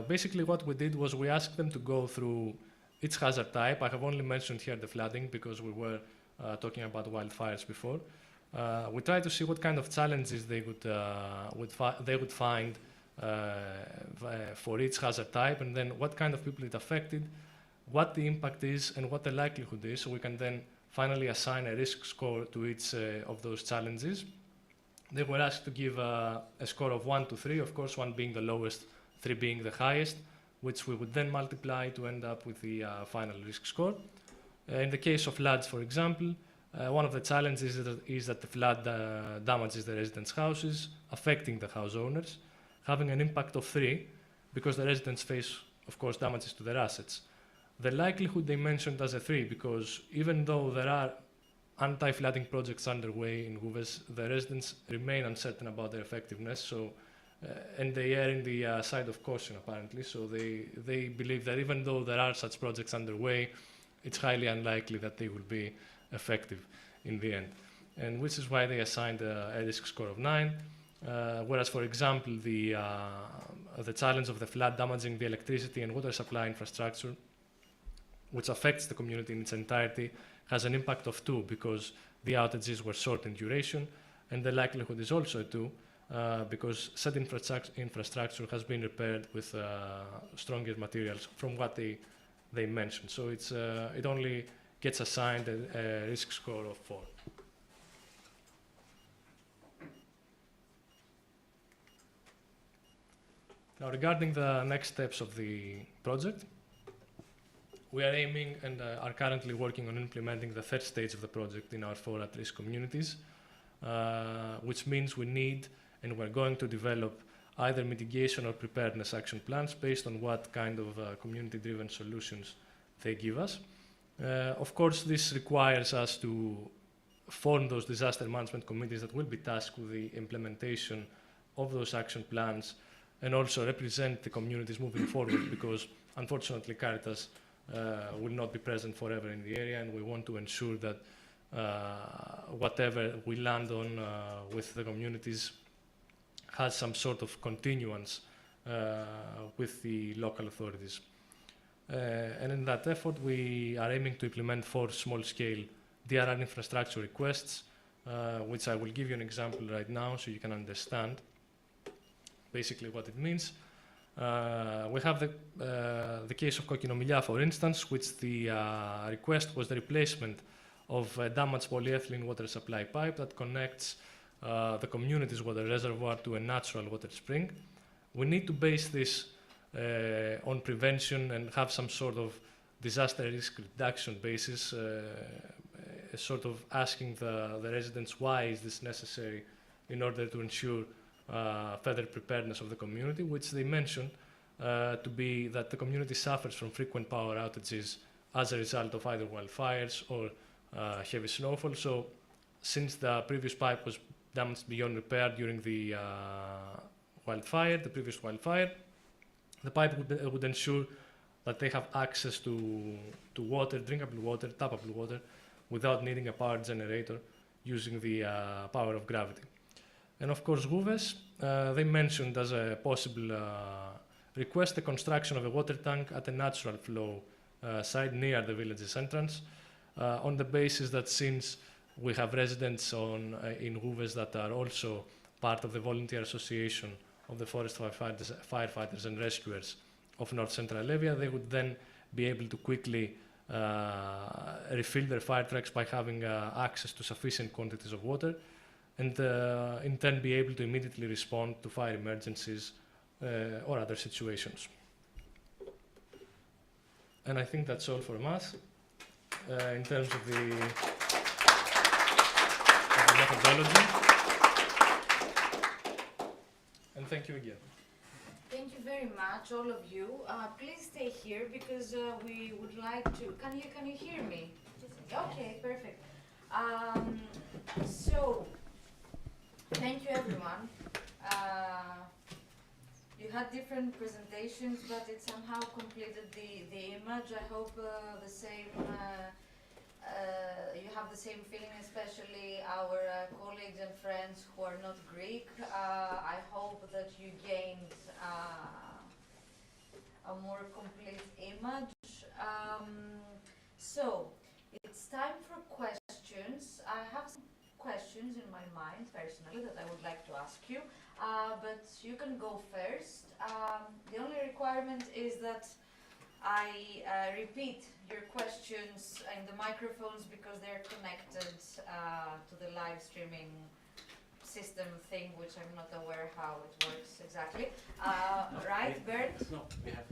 Basically, what we did was we asked them to go through each hazard type. I have only mentioned here the flooding because we were talking about wildfires before. We tried to see what kind of challenges they would find for each hazard type, and then what kind of people it affected, what the impact is, and what the likelihood is, so we can then finally assign a risk score to each of those challenges. They were asked to give a score of 1 to 3, of course, 1 being the lowest, 3 being the highest, which we would then multiply to end up with the final risk score. In the case of floods, for example, one of the challenges is that the flood damages the residents' houses, affecting the house owners, having an impact of 3, because the residents face, of course, damages to their assets. The likelihood they mentioned as a 3, because even though there are anti-flooding projects underway in Wuves, the residents remain uncertain about their effectiveness, so and they are in the side of caution, apparently. So they believe that even though there are such projects underway, it's highly unlikely that they will be effective in the end. And which is why they assigned a risk score of 9. Whereas, for example, the challenge of the flood damaging the electricity and water supply infrastructure which affects the community in its entirety, has an impact of 2 because the outages were short in duration, and the likelihood is also 2 because said infrastructure has been repaired with stronger materials from what they mentioned. So it only gets assigned a risk score of 4. Now, regarding the next steps of the project, we are aiming and are currently working on implementing the third stage of the project in our 4 at-risk communities, which means we need and we're going to develop either mitigation or preparedness action plans based on what kind of community-driven solutions they give us. Of course, this requires us to form those disaster management committees that will be tasked with the implementation of those action plans and also represent the communities moving forward because, unfortunately, Caritas will not be present forever in the area, and we want to ensure that whatever we land on with the communities has some sort of continuance with the local authorities. And in that effort, we are aiming to implement 4 small-scale DRR infrastructure requests, which I will give you an example right now so you can understand basically what it means. We have the case of Kokinomilia, for instance, which the request was the replacement of a damaged polyethylene water supply pipe that connects the community's water reservoir to a natural water spring. We need to base this on prevention and have some sort of disaster risk reduction basis, sort of asking the residents why is this necessary in order to ensure further preparedness of the community, which they mention to be that the community suffers from frequent power outages as a result of either wildfires or heavy snowfall. So since the previous pipe was damaged beyond repair during the previous wildfire, the pipe would ensure that they have access to water, drinkable water, tappable water, without needing a power generator using the power of gravity. And of course, Gouves, they mentioned as a possible request the construction of a water tank at a natural flow site near the village's entrance, on the basis that since we have residents in Gouves that are also part of the volunteer association of the forest firefighters and rescuers of North Central Evia, they would then be able to quickly refill their fire trucks by having access to sufficient quantities of water, and in turn be able to immediately respond to fire emergencies or other situations. And I think that's all from us in terms of the methodology. And thank you again. Thank you very much, all of you. Please stay here because we would like to. Can you hear me? Okay, perfect. So, thank you, everyone. You had different presentations, but it somehow completed the image. I hope the same. You have the same feeling, especially our colleagues and friends who are not Greek. I hope that you gained a more complete image. So, it's time for questions. I have some questions in my mind, personally, that I would like to ask you, but you can go first. The only requirement is that I repeat your questions in the microphones because they're connected to the live streaming system thing, which I'm not aware how it works exactly. Right, Bert? No, we have.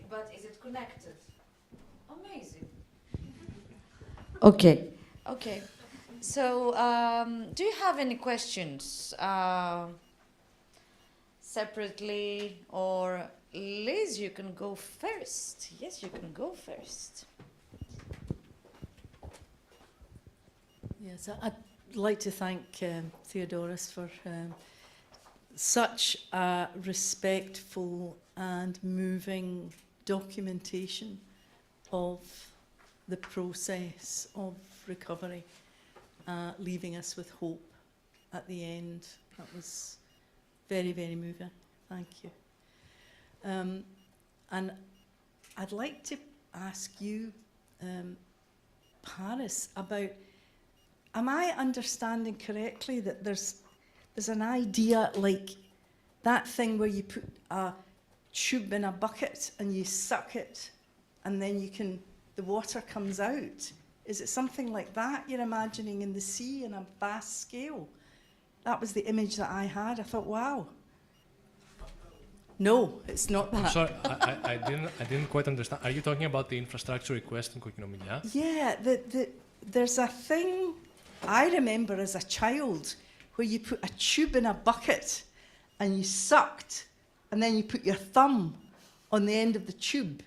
But is it connected? Amazing. Okay. Okay. So, do you have any questions separately, or Liz, you can go first. Yes, you can go first. Yes, I'd like to thank Theodoros for such a respectful and moving documentation of the process of recovery, leaving us with hope at the end. That was very, very moving. Thank you. And I'd like to ask you Paris about, am I understanding correctly that there's an idea like that thing where you put a tube in a bucket and you suck it and then the water comes out? Is it something like that you're imagining in the sea on a vast scale? That was the image that I had. I thought, wow. No, it's not that. I'm sorry, I didn't quite understand. Are you talking about the infrastructure request in Kokinomilia? Yeah, there's a thing I remember as a child where you put a tube in a bucket and you sucked, and then you put your thumb on the end of the tube,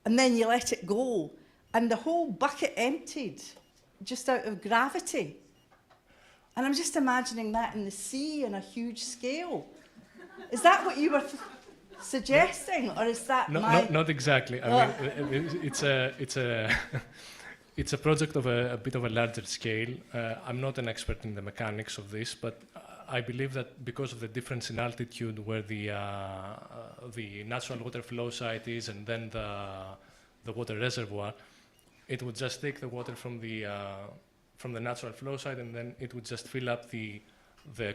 and then you let it go, and the whole bucket emptied just out of gravity. And I'm just imagining that in the sea on a huge scale. Is that what you were suggesting, or is that not exactly. I mean, it's a project of a bit of a larger scale. I'm not an expert in the mechanics of this, but I believe that because of the difference in altitude where the natural water flow site is and then the water reservoir, it would just take the water from the natural flow site, and then it would just fill up the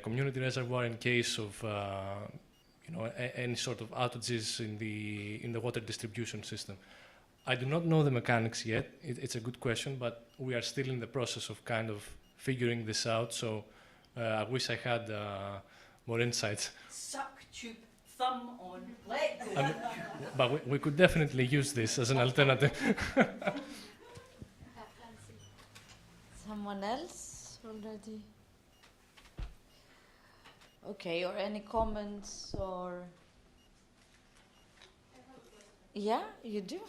community reservoir in case of any sort of outages in the water distribution system. I do not know the mechanics yet. It's a good question, but we are still in the process of kind of figuring this out. So I wish I had more insights. Suck, tube, thumb on, let go. But we could definitely use this as an alternative. Someone else already? Okay, or any comments or... Yeah, you do?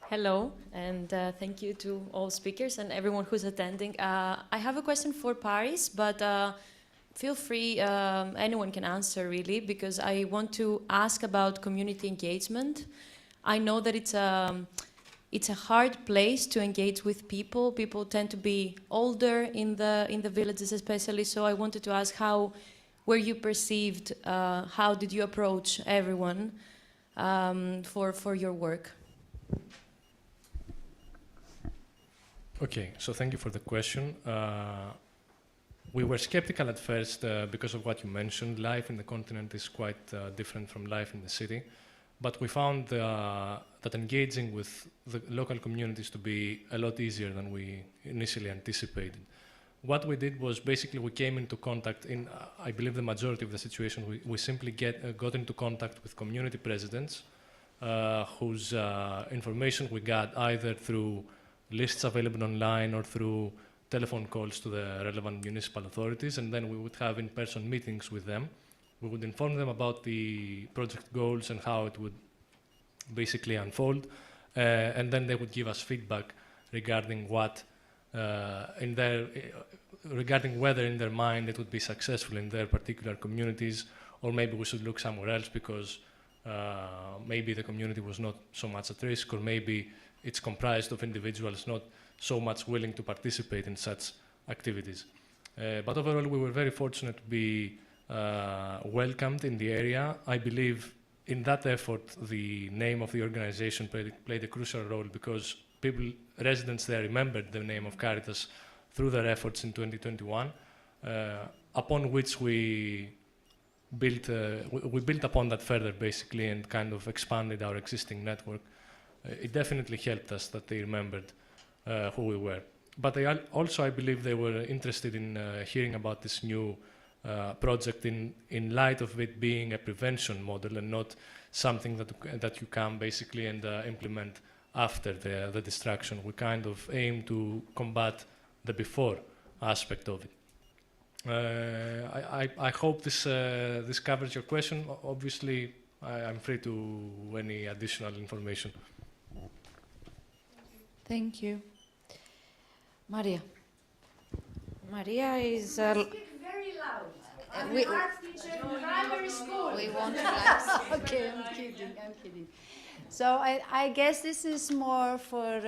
Hello, and thank you to all speakers and everyone who's attending. I have a question for Paris, but feel free, anyone can answer really, because I want to ask about community engagement. I know that it's a hard place to engage with people. People tend to be older in the villages especially, so I wanted to ask how were you perceived, how did you approach everyone for your work? Okay, so thank you for the question. We were skeptical at first because of what you mentioned. Life in the continent is quite different from life in the city. But we found that engaging with the local communities to be a lot easier than we initially anticipated. What we did was basically we came into contact in, I believe the majority of the situation, we simply got into contact with community presidents whose information we got either through lists available online or through telephone calls to the relevant municipal authorities, and then we would have in-person meetings with them. We would inform them about the project goals and how it would basically unfold, and then they would give us feedback regarding regarding whether in their mind it would be successful in their particular communities, or maybe we should look somewhere else because maybe the community was not so much at risk, or maybe it's comprised of individuals not so much willing to participate in such activities. But overall, we were very fortunate to be welcomed in the area. I believe in that effort, the name of the organization played a crucial role because residents there remembered the name of Caritas through their efforts in 2021, upon which we built upon that further, basically, and kind of expanded our existing network. It definitely helped us that they remembered who we were. But they also, I believe, they were interested in hearing about this new project in light of it being a prevention model and not something that you come basically and implement after the destruction. We kind of aim to combat the before aspect of it. I hope this covers your question. Obviously, I'm free to any additional information. Thank you. Maria. Maria is... Speak very loud. I'm an art teacher in primary school. We want to Okay, I'm kidding. So I guess this is more for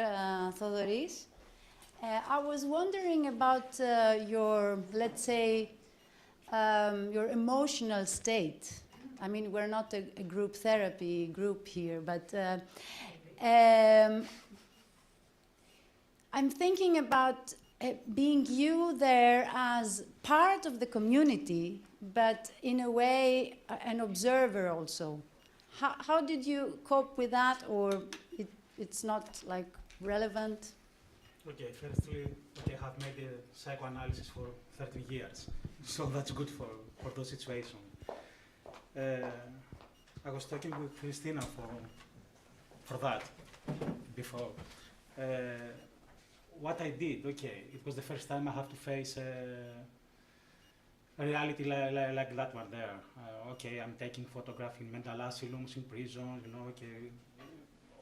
Thodoris. I was wondering about your, let's say, your emotional state I mean, we're not a group therapy group here, but I'm thinking about being you there as part of the community, but in a way an observer also. How did you cope with that, or it's not like relevant? Okay, firstly, I have made psychoanalysis for 30 years, so that's good for those situations. I was talking with Christina for that before. What I did, okay, it was the first time I have to face a reality like that one there. Okay, I'm taking photographs in mental asylums, in prison, you know, okay.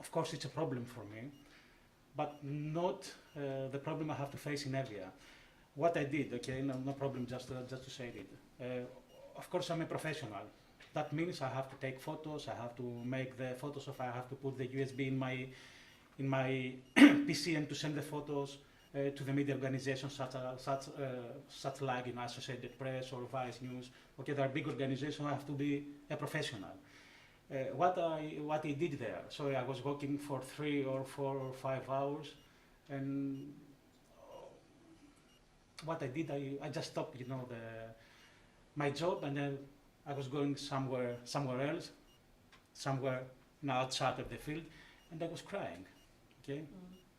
Of course, it's a problem for me, but not the problem I have to face in Evia. What I did, okay, no problem, just to say it. Of course, I'm a professional. That means I have to take photos, I have to make the photos I have to put the USB in my PC and to send the photos to the media organizations such like Associated Press or Vice News. Okay, they are big organizations, I have to be a professional. What I did there, so I was working for 3 or 4 or 5 hours, and what I did, I just stopped, you know, my job, and then I was going somewhere else, somewhere outside of the field, and I was crying. Okay,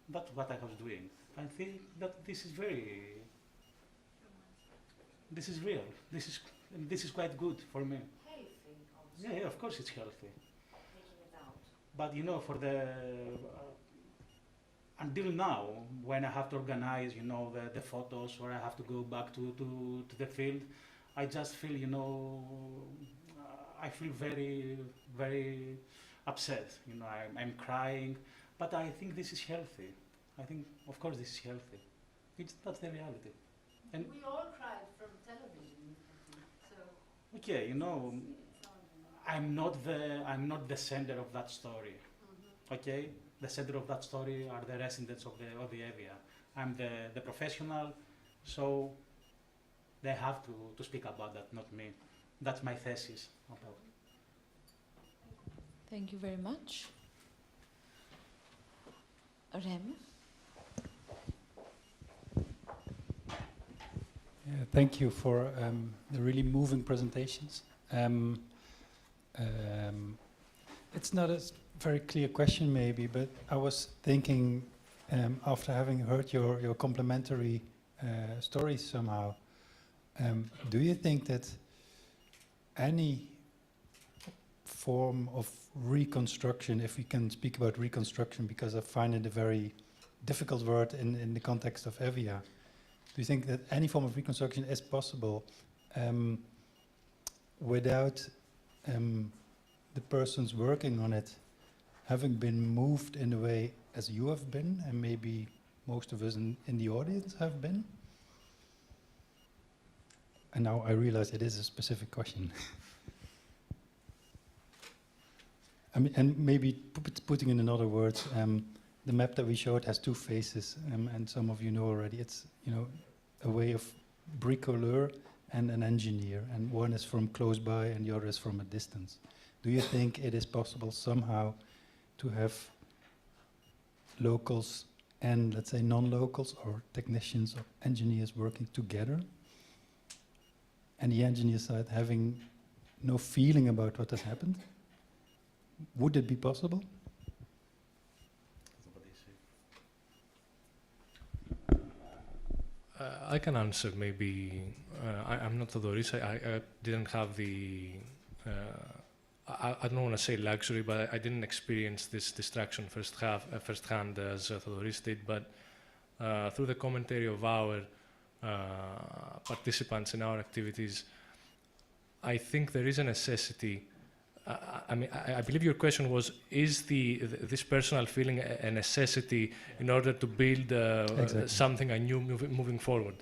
that's what I was doing. I think that this is real. This is quite good for me. Healthy. Yeah, of course it's healthy. Taking it out. But you know, for the until now, when I have to organize, you know, the photos, or I have to go back to the field, I just feel, you know, I feel very, very upset. You know, I'm crying, but I think this is healthy. I think, of course, this is healthy. That's the reality. And we all cried from television, so. Okay, you know, I'm not the center of that story. Okay, the center of that story are the residents of the Evia. I'm the professional, so they have to speak about that, not me. That's my thesis about. Thank you very much. Rem? Yeah, thank you for the really moving presentations. It's not a very clear question maybe, but I was thinking after having heard your complementary stories somehow, do you think that any form of reconstruction, if we can speak about reconstruction, because I find it a very difficult word in the context of Evia, do you think that any form of reconstruction is possible without the persons working on it having been moved in the way as you have been, and maybe most of us in the audience have been? And now I realize it is a specific question. I mean, and maybe putting in other words, the map that we showed has 2 faces, and some of you know already. It's, you know, a way of bricoleur and an engineer, and one is from close by and the other is from a distance. Do you think it is possible somehow to have locals and, let's say, non-locals or technicians or engineers working together, and the engineer side having no feeling about what has happened? Would it be possible? I can answer maybe. I'm not Thodoris. I didn't have the. I don't want to say luxury, but I didn't experience this distraction firsthand as Thodoris did. But through the commentary of our participants in our activities, I think there is a necessity. I believe your question was: is this personal feeling a necessity in order to build exactly. Something anew moving forward?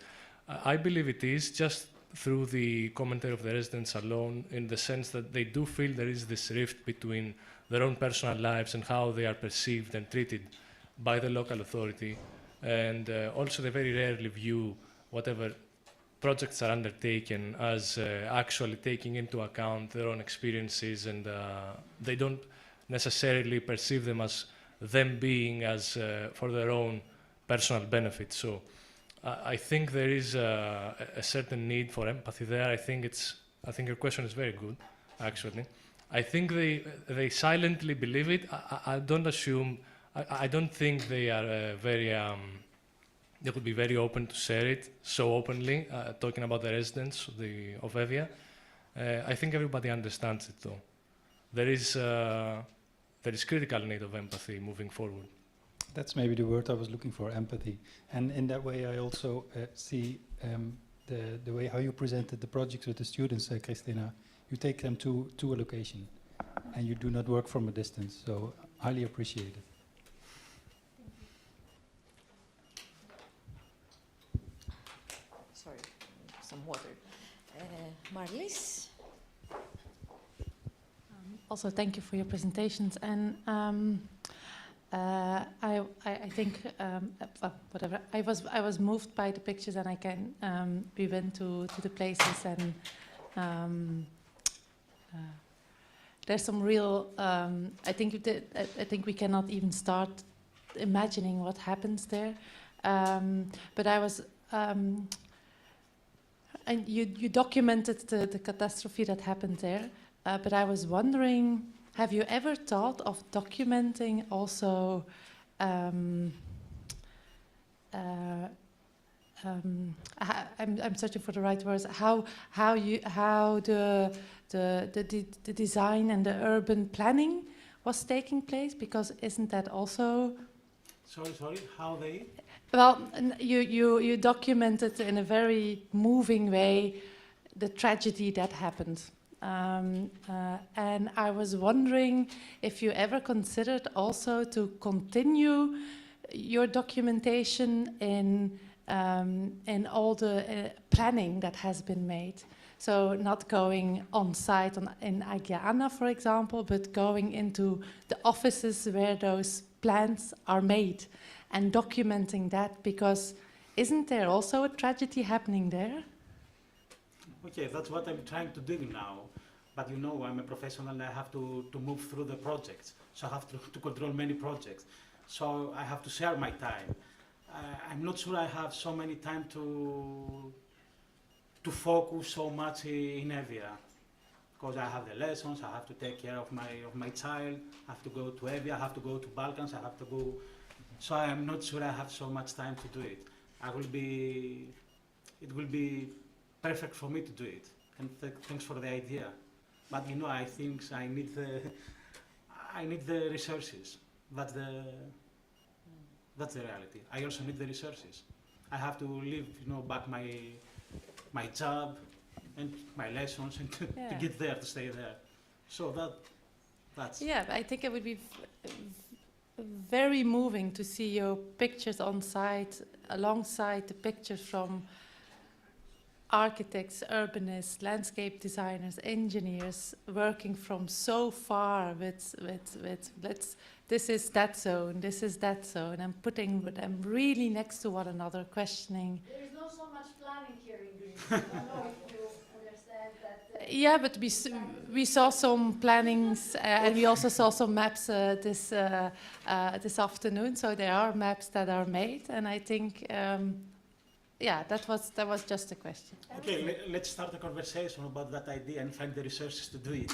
I believe it is, just through the commentary of the residents alone, in the sense that they do feel there is this rift between their own personal lives and how they are perceived and treated by the local authority, and also they very rarely view whatever projects are undertaken as actually taking into account their own experiences, and they don't necessarily perceive them as them being as for their own personal benefit. So I think there is a certain need for empathy there. I think your question is very good, actually. I think they silently believe it. I don't assume. I don't think they are they would be very open to share it so openly, talking about the residents of Evia. I think everybody understands it, though. There is critical need of empathy moving forward. That's maybe the word I was looking for, empathy. And in that way, I also see the way how you presented the projects with the students, Christina. You take them to a location, and you do not work from a distance. So highly appreciate it. Sorry, some water. Marlies? Also, thank you for your presentations. And I think whatever. I was moved by the pictures, and we went to the places, and there's some real. I think we cannot even start imagining what happens there. But I was. And you documented the catastrophe that happened there, but I was wondering, have you ever thought of documenting also I'm searching for the right words, how the design and the urban planning was taking place, because isn't that also... Sorry, how they... Well, you documented in a very moving way the tragedy that happened. And I was wondering if you ever considered also to continue your documentation in all the planning that has been made. So not going on site in Agiana, for example, but going into the offices where those plans are made and documenting that, because isn't there also a tragedy happening there? Okay, that's what I'm trying to do now. But you know, I'm a professional and I have to move through the projects. So I have to control many projects. So I have to share my time. I'm not sure I have so many time to focus so much in Evia. Because I have the lessons, I have to take care of my child, I have to go to Evia, I have to go to Balkans, I have to go. So I am not sure I have so much time to do it. It will be perfect for me to do it. And thanks for the idea. But you know, I think I need the resources. That's the reality. I also need the resources. I have to leave, back my job and my lessons and to get there, to stay there. So that's... Yeah, I think it would be very moving to see your pictures on site alongside the pictures from architects, urbanists, landscape designers, engineers working from so far with this is that zone, this is that zone, and putting them really next to one another, questioning. There is not so much planning here in Greece. I don't know if you understand that. Yeah, but we saw some plannings and we also saw some maps this afternoon. So there are maps that are made, and I think. Yeah, that was just a question. Okay, let's start a conversation about that idea and find the resources to do it.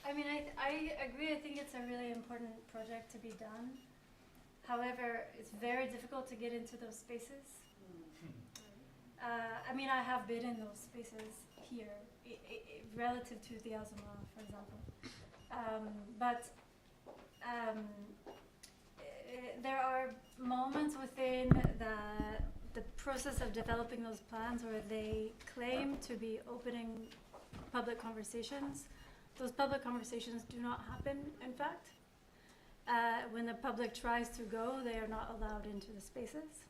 I mean, I agree. I think it's a really important project to be done. However, it's very difficult to get into those spaces. I mean, I have been in those spaces here, relative to the Azuma, for example. There are moments within the process of developing those plans where they claim to be opening public conversations. Those public conversations do not happen, in fact. When the public tries to go, they are not allowed into the spaces.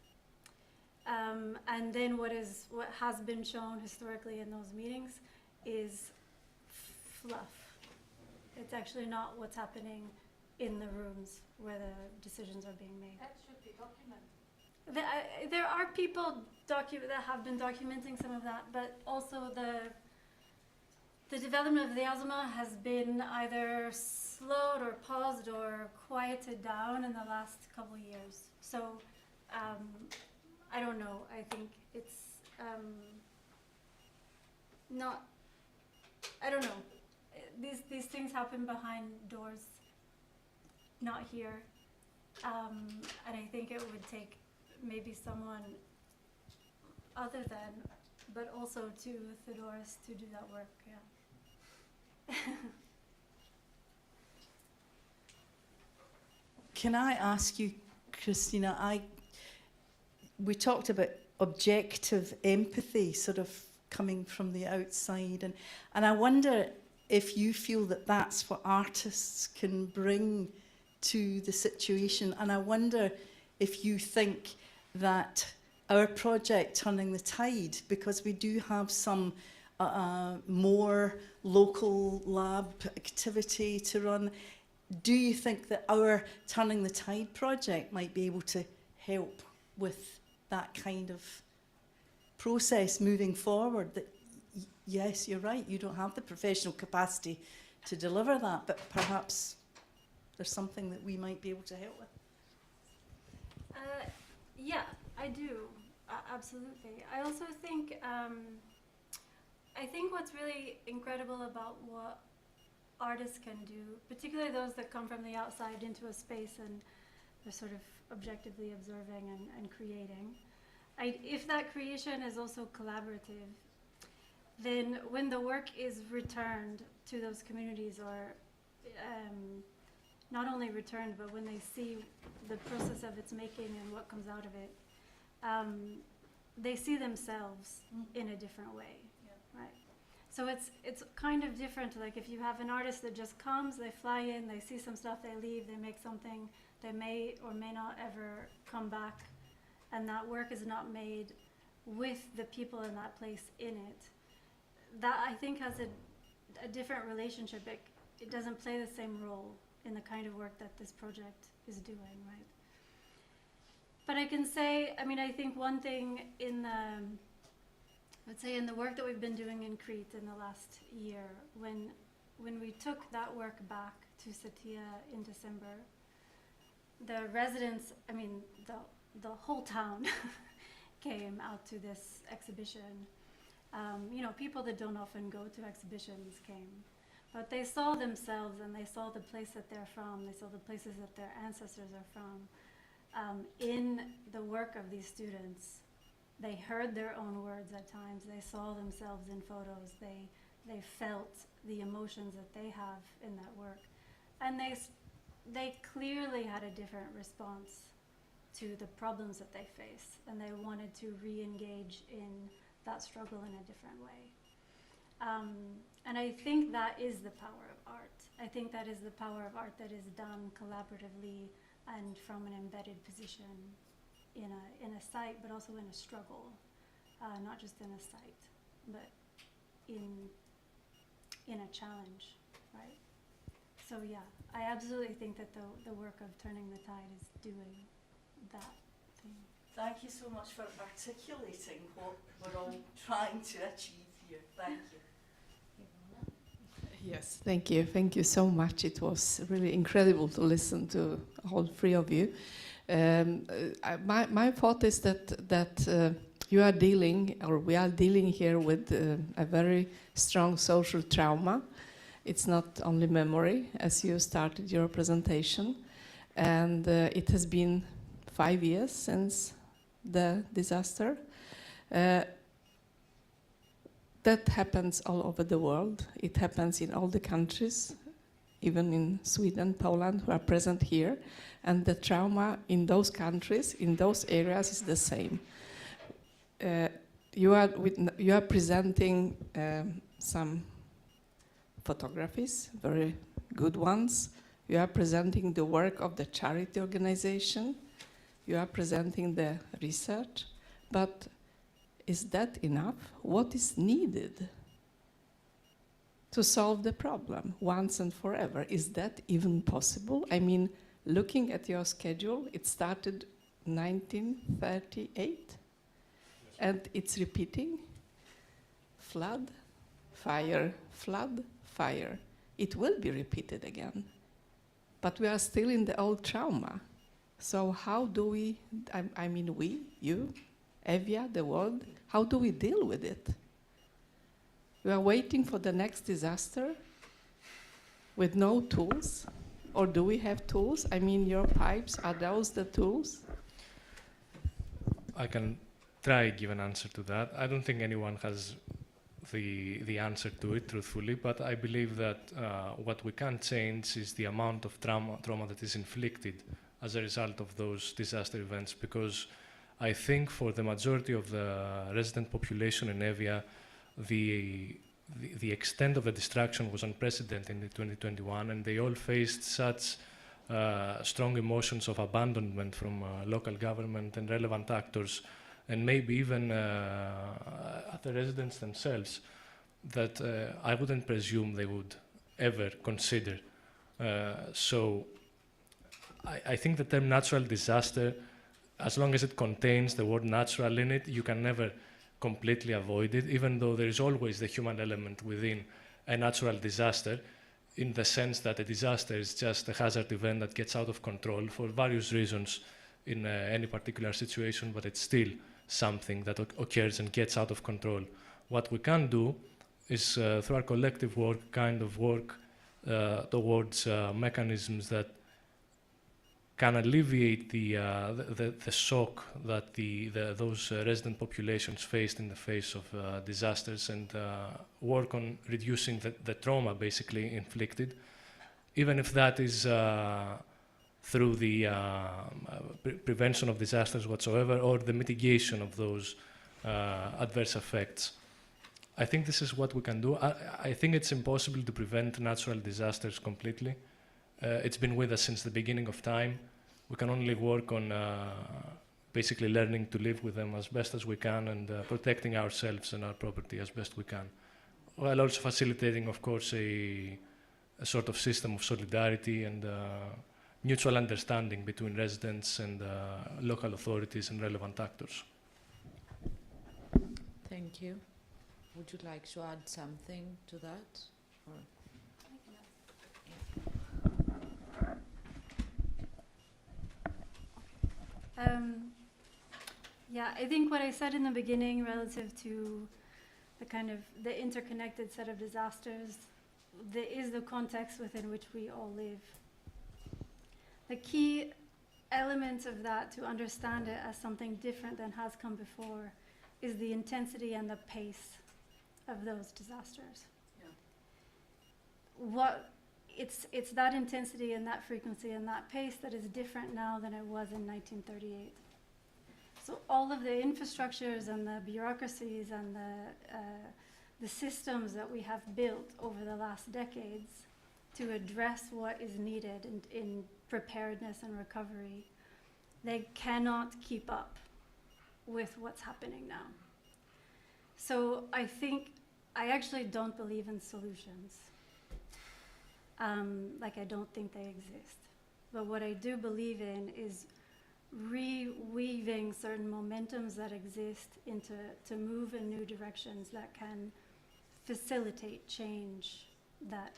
And then what has been shown historically in those meetings is fluff. It's actually not what's happening in the rooms where the decisions are being made. That should be documented. There are people that have been documenting some of that, but also the development of the Azuma has been either slowed or paused or quieted down in the last couple of years. So I don't know. I think it's not. I don't know. These things happen behind doors, not here. And I think it would take maybe someone other than, but also to Theodoros to do that work. Yeah. Can I ask you, Christina, we talked about objective empathy sort of coming from the outside, and I wonder if you feel that that's what artists can bring to the situation, and I wonder if you think that our project, Turning the Tide, because we do have some more local lab activity to run, do you think that our Turning the Tide project might be able to help with that kind of process moving forward? That yes, you're right, you don't have the professional capacity to deliver that, but perhaps there's something that we might be able to help with. Yeah, I do, absolutely. I also think, I think what's really incredible about what artists can do, particularly those that come from the outside into a space and they're sort of objectively observing and creating, if that creation is also collaborative, then when the work is returned to those communities, or not only returned, but when they see the process of its making and what comes out of it, they see themselves in a different way, right? So it's kind of different. Like if you have an artist that just comes, they fly in, they see some stuff, they leave, they make something, they may or may not ever come back, and that work is not made with the people in that place in it. That I think has a different relationship. It doesn't play the same role in the kind of work that this project is doing, right? But I can say, I mean, I think one thing in the, let's say in the work that we've been doing in Crete in the last year, when we took that work back to Seestadt in December, the residents, I mean, the whole town came out to this exhibition. You know, people that don't often go to exhibitions came. But they saw themselves and they saw the place that they're from, they saw the places that their ancestors are from. In the work of these students, they heard their own words at times, they saw themselves in photos, they felt the emotions that they have in that work. And they clearly had a different response to the problems that they face, and they wanted to re-engage in that struggle in a different way. And I think that is the power of art. I think that is the power of art that is done collaboratively and from an embedded position in a site, but also in a struggle, not just in a site, but in a challenge, right? So yeah, I absolutely think that the work of Turning the Tide is doing that thing. Thank you so much for articulating what we're all trying to achieve here. Thank you. Yes, thank you. Thank you so much. It was really incredible to listen to all three of you. My thought is that you are dealing, or we are dealing here with a very strong social trauma. It's not only memory, as you started your presentation, and it has been 5 years since the disaster. That happens all over the world. It happens in all the countries, even in Sweden, Poland, who are present here. And the trauma in those countries, in those areas, is the same. You are presenting some photographies, very good ones. You are presenting the work of the charity organization. You are presenting the research. But is that enough? What is needed to solve the problem once and forever? Is that even possible? I mean, looking at your schedule, it started 1938, and it's repeating. Flood, fire, flood, fire. It will be repeated again. But we are still in the old trauma. So how do we, I mean we, you, Evia, the world, how do we deal with it? We are waiting for the next disaster with no tools? Or do we have tools? I mean, your pipes, are those the tools? I can try give an answer to that. I don't think anyone has the answer to it, truthfully, but I believe that what we can change is the amount of trauma that is inflicted as a result of those disaster events, because I think for the majority of the resident population in Evia, the extent of the destruction was unprecedented in 2021, and they all faced such strong emotions of abandonment from local government and relevant actors, and maybe even the residents themselves, that I wouldn't presume they would ever consider. So I think the term natural disaster, as long as it contains the word natural in it, you can never completely avoid it, even though there is always the human element within a natural disaster, in the sense that a disaster is just a hazard event that gets out of control for various reasons in any particular situation, but it's still something that occurs and gets out of control. What we can do is, through our collective work, kind of work towards mechanisms that can alleviate the shock that those resident populations faced in the face of disasters, and work on reducing the trauma basically inflicted, even if that is through the prevention of disasters whatsoever, or the mitigation of those adverse effects. I think this is what we can do. I think it's impossible to prevent natural disasters completely. It's been with us since the beginning of time. We can only work on basically learning to live with them as best as we can, and protecting ourselves and our property as best we can, while also facilitating, of course, a sort of system of solidarity and mutual understanding between residents and local authorities and relevant actors. Thank you. Would you like to add something to that? Or? Yeah, I think what I said in the beginning relative to the kind of the interconnected set of disasters is the context within which we all live. The key element of that, to understand it as something different than has come before, is the intensity and the pace of those disasters. Yeah. It's that intensity and that frequency and that pace that is different now than it was in 1938. So all of the infrastructures and the bureaucracies and the systems that we have built over the last decades to address what is needed in preparedness and recovery, they cannot keep up with what's happening now. So I actually don't believe in solutions. I don't think they exist. But what I do believe in is reweaving certain momentums that exist to move in new directions that can facilitate change that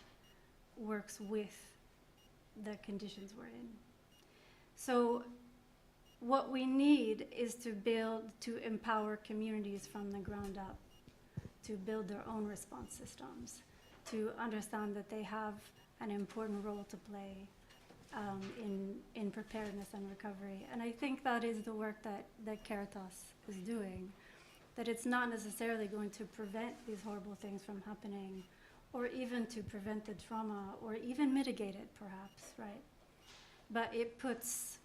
works with the conditions we're in. So what we need is to empower communities from the ground up, to build their own response systems, to understand that they have an important role to play in preparedness and recovery. And I think that is the work that Caritas is doing, that it's not necessarily going to prevent these horrible things from happening, or even to prevent the trauma, or even mitigate it, perhaps, right? But it puts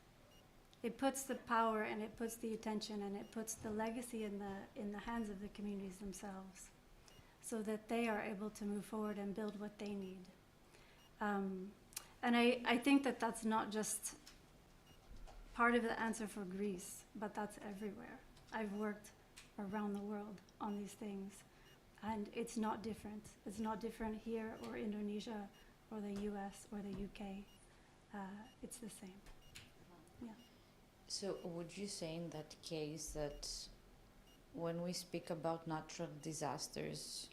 the power, and it puts the attention, and it puts the legacy in the hands of the communities themselves, so that they are able to move forward and build what they need. And I think that that's not just part of the answer for Greece, but that's everywhere. I've worked around the world on these things, and it's not different. It's not different here or Indonesia or the US or the UK. It's the same. Yeah. So would you say in that case that when we speak about natural disasters,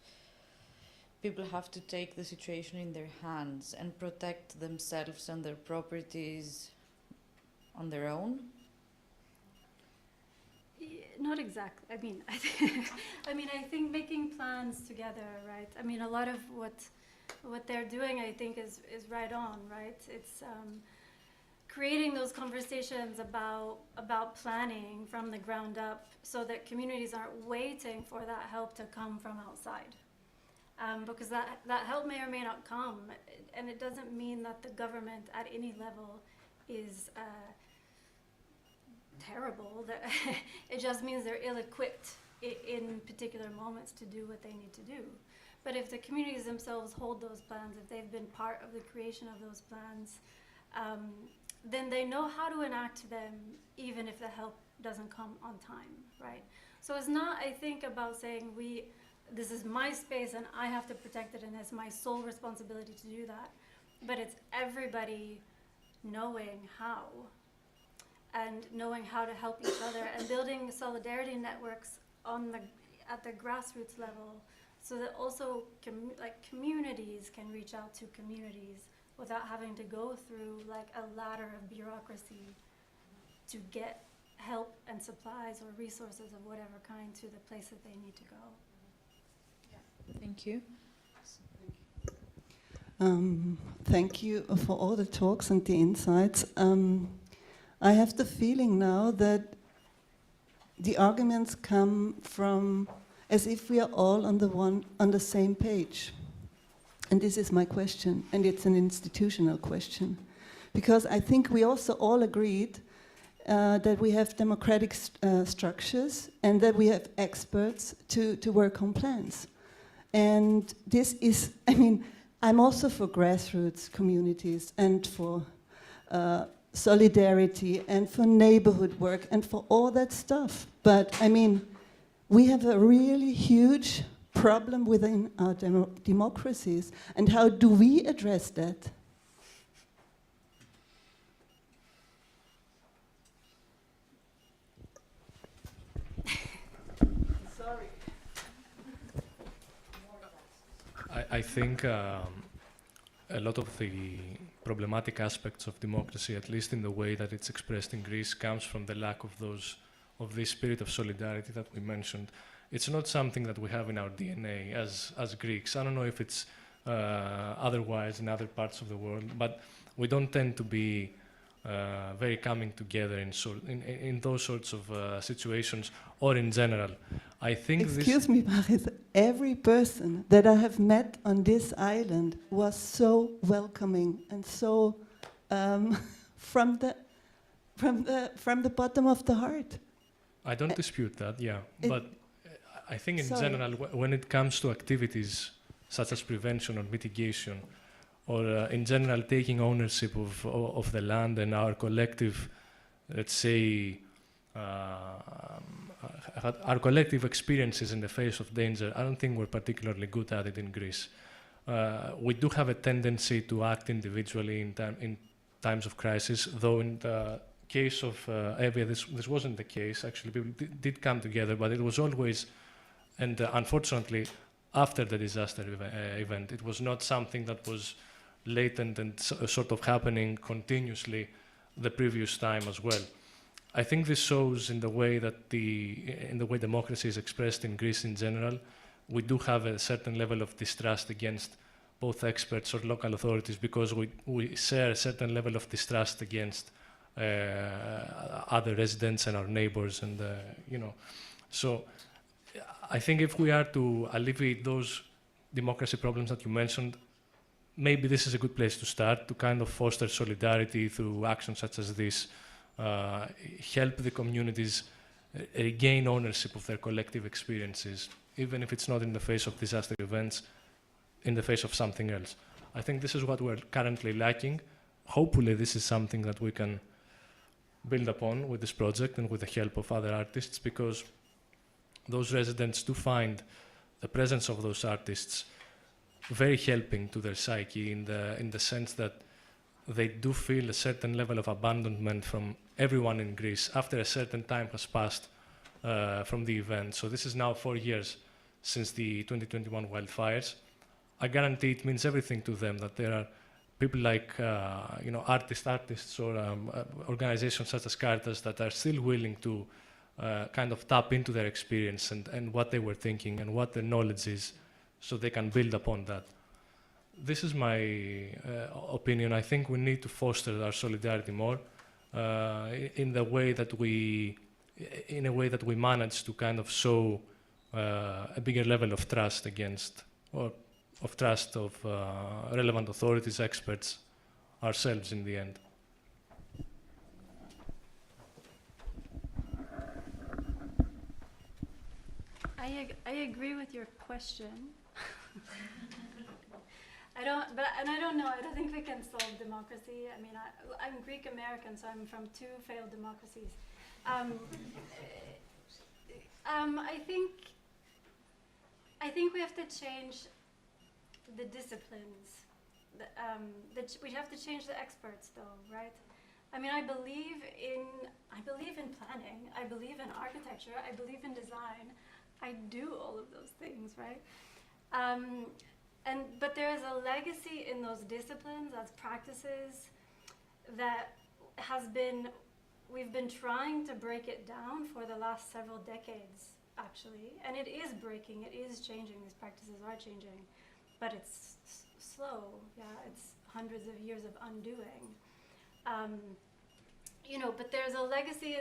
people have to take the situation in their hands and protect themselves and their properties on their own? Not exactly. I mean, I think making plans together, right? I mean, a lot of what they're doing, I think, is right on, right? It's creating those conversations about planning from the ground up, so that communities aren't waiting for that help to come from outside, because that help may or may not come, and it doesn't mean that the government at any level is terrible. It just means they're ill-equipped in particular moments to do what they need to do. But if the communities themselves hold those plans, if they've been part of the creation of those plans, then they know how to enact them even if the help doesn't come on time, right? So it's not, I think, about saying this is my space and I have to protect it and it's my sole responsibility to do that. But it's everybody knowing how, and knowing how to help each other, and building solidarity networks at the grassroots level, so that also communities can reach out to communities without having to go through like a ladder of bureaucracy to get help and supplies or resources of whatever kind to the place that they need to go. Yeah. Thank you. Thank you for all the talks and the insights. I have the feeling now that the arguments come from as if we are all on the same page. And this is my question, and it's an institutional question. Because I think we also all agreed that we have democratic structures and that we have experts to work on plans. And this is, I mean, I'm also for grassroots communities and for solidarity and for neighborhood work and for all that stuff. But I mean, we have a really huge problem within our democracies, and how do we address that? Sorry. I think a lot of the problematic aspects of democracy, at least in the way that it's expressed in Greece, comes from the lack of this spirit of solidarity that we mentioned. It's not something that we have in our DNA as Greeks. I don't know if it's otherwise in other parts of the world, but we don't tend to be very coming together in those sorts of situations, or in general. I think Excuse me, Baris, every person that I have met on this island was so welcoming and so from the bottom of the heart. I don't dispute that, yeah, but I think in general, when it comes to activities such as prevention or mitigation, or in general taking ownership of the land and our collective, let's say, our collective experiences in the face of danger, I don't think we're particularly good at it in Greece. We do have a tendency to act individually in times of crisis, though in the case of Evia, this wasn't the case. Actually, people did come together, but it was always, and unfortunately, after the disaster event, it was not something that was latent and sort of happening continuously the previous time as well. I think this shows in the way that in the way democracy is expressed in Greece in general. We do have a certain level of distrust against both experts or local authorities, because we share a certain level of distrust against other residents and our neighbors, and so I think if we are to alleviate those democracy problems that you mentioned, maybe this is a good place to start, to kind of foster solidarity through actions such as this, help the communities regain ownership of their collective experiences, even if it's not in the face of disaster events, in the face of something else. I think this is what we're currently lacking. Hopefully this is something that we can build upon with this project and with the help of other artists, because those residents do find the presence of those artists very helping to their psyche, in the sense that they do feel a certain level of abandonment from everyone in Greece after a certain time has passed from the event. So this is now 4 years since the 2021 wildfires. I guarantee it means everything to them that there are people like artists or organizations such as Caritas that are still willing to kind of tap into their experience and what they were thinking and what their knowledge is, so they can build upon that. This is my opinion. I think we need to foster our solidarity more in a way that we manage to kind of show a bigger level of trust of relevant authorities, experts, ourselves in the end. I agree with your question. I don't know. I don't think we can solve democracy. I mean, I'm Greek American, so I'm from 2 failed democracies. I think we have to change the disciplines. We have to change the experts, though, right? I mean, I believe in planning. I believe in architecture. I believe in design. I do all of those things, right? But there is a legacy in those disciplines, as practices, that we've been trying to break it down for the last several decades, actually. And it is breaking, it is changing, these practices are changing. But it's slow, yeah, it's hundreds of years of undoing. But there's a legacy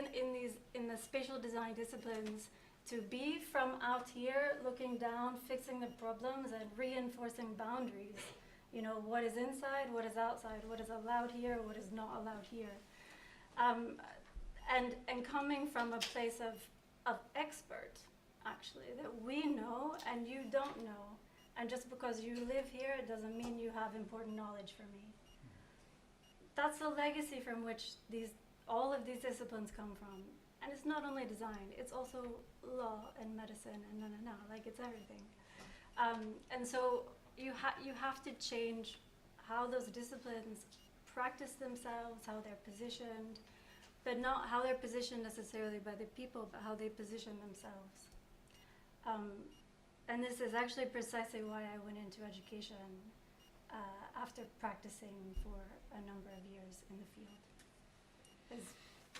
in the spatial design disciplines to be from out here, looking down, fixing the problems, and reinforcing boundaries. What is inside, what is outside, what is allowed here, what is not allowed here. And coming from a place of expert, actually, that we know and you don't know. And just because you live here, it doesn't mean you have important knowledge for me. That's the legacy from which all of these disciplines come from. And it's not only design, it's also law and medicine and like it's everything. And so you have to change how those disciplines practice themselves, how they're positioned, but not how they're positioned necessarily by the people, but how they position themselves. And this is actually precisely why I went into education after practicing for a number of years in the field.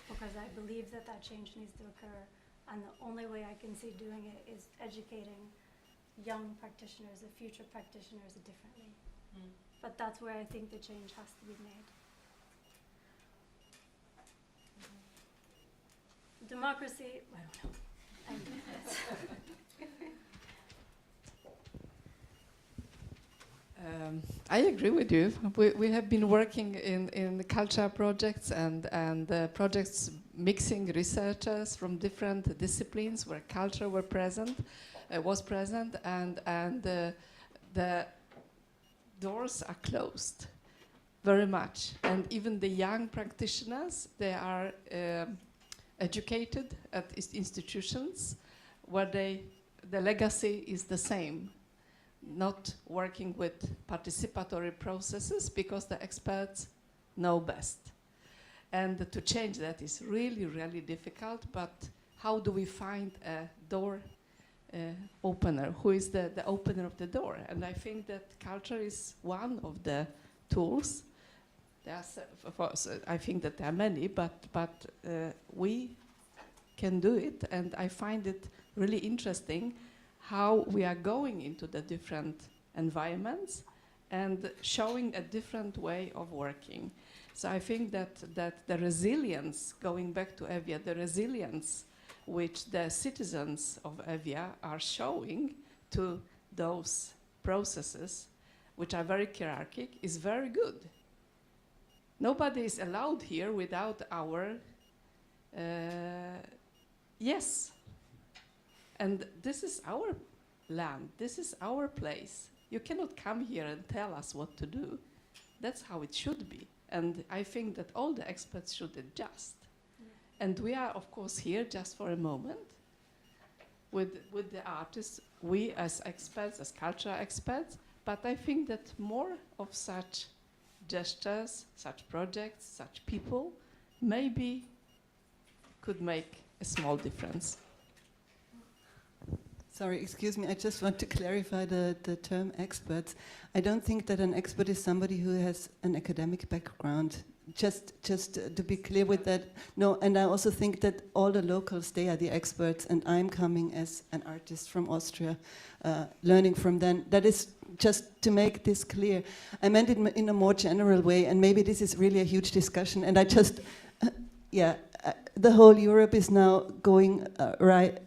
Because I believe that change needs to occur, and the only way I can see doing it is educating young practitioners, the future practitioners, differently. But that's where I think the change has to be made. Democracy, I don't know. I agree with you. We have been working in the culture projects and projects mixing researchers from different disciplines where culture was present, and the doors are closed very much. And even the young practitioners, they are educated at institutions where the legacy is the same. Not working with participatory processes because the experts know best. And to change that is really, really difficult, but how do we find a door opener? Who is the opener of the door? And I think that culture is one of the tools. I think that there are many, but we can do it, and I find it really interesting how we are going into the different environments and showing a different way of working. So I think that the resilience, going back to Evia, the resilience which the citizens of Evia are showing to those processes, which are very hierarchic, is very good. Nobody is allowed here without our yes. And this is our land, this is our place. You cannot come here and tell us what to do. That's how it should be. And I think that all the experts should adjust. Yeah. And we are, of course, here just for a moment with the artists, we as experts, as cultural experts, but I think that more of such gestures, such projects, such people, maybe could make a small difference. Sorry, excuse me, I just want to clarify the term experts. I don't think that an expert is somebody who has an academic background. Just to be clear with that. No, and I also think that all the locals, they are the experts, and I'm coming as an artist from Austria, learning from them. That is just to make this clear. I meant it in a more general way, and maybe this is really a huge discussion, and I just, the whole Europe is now going right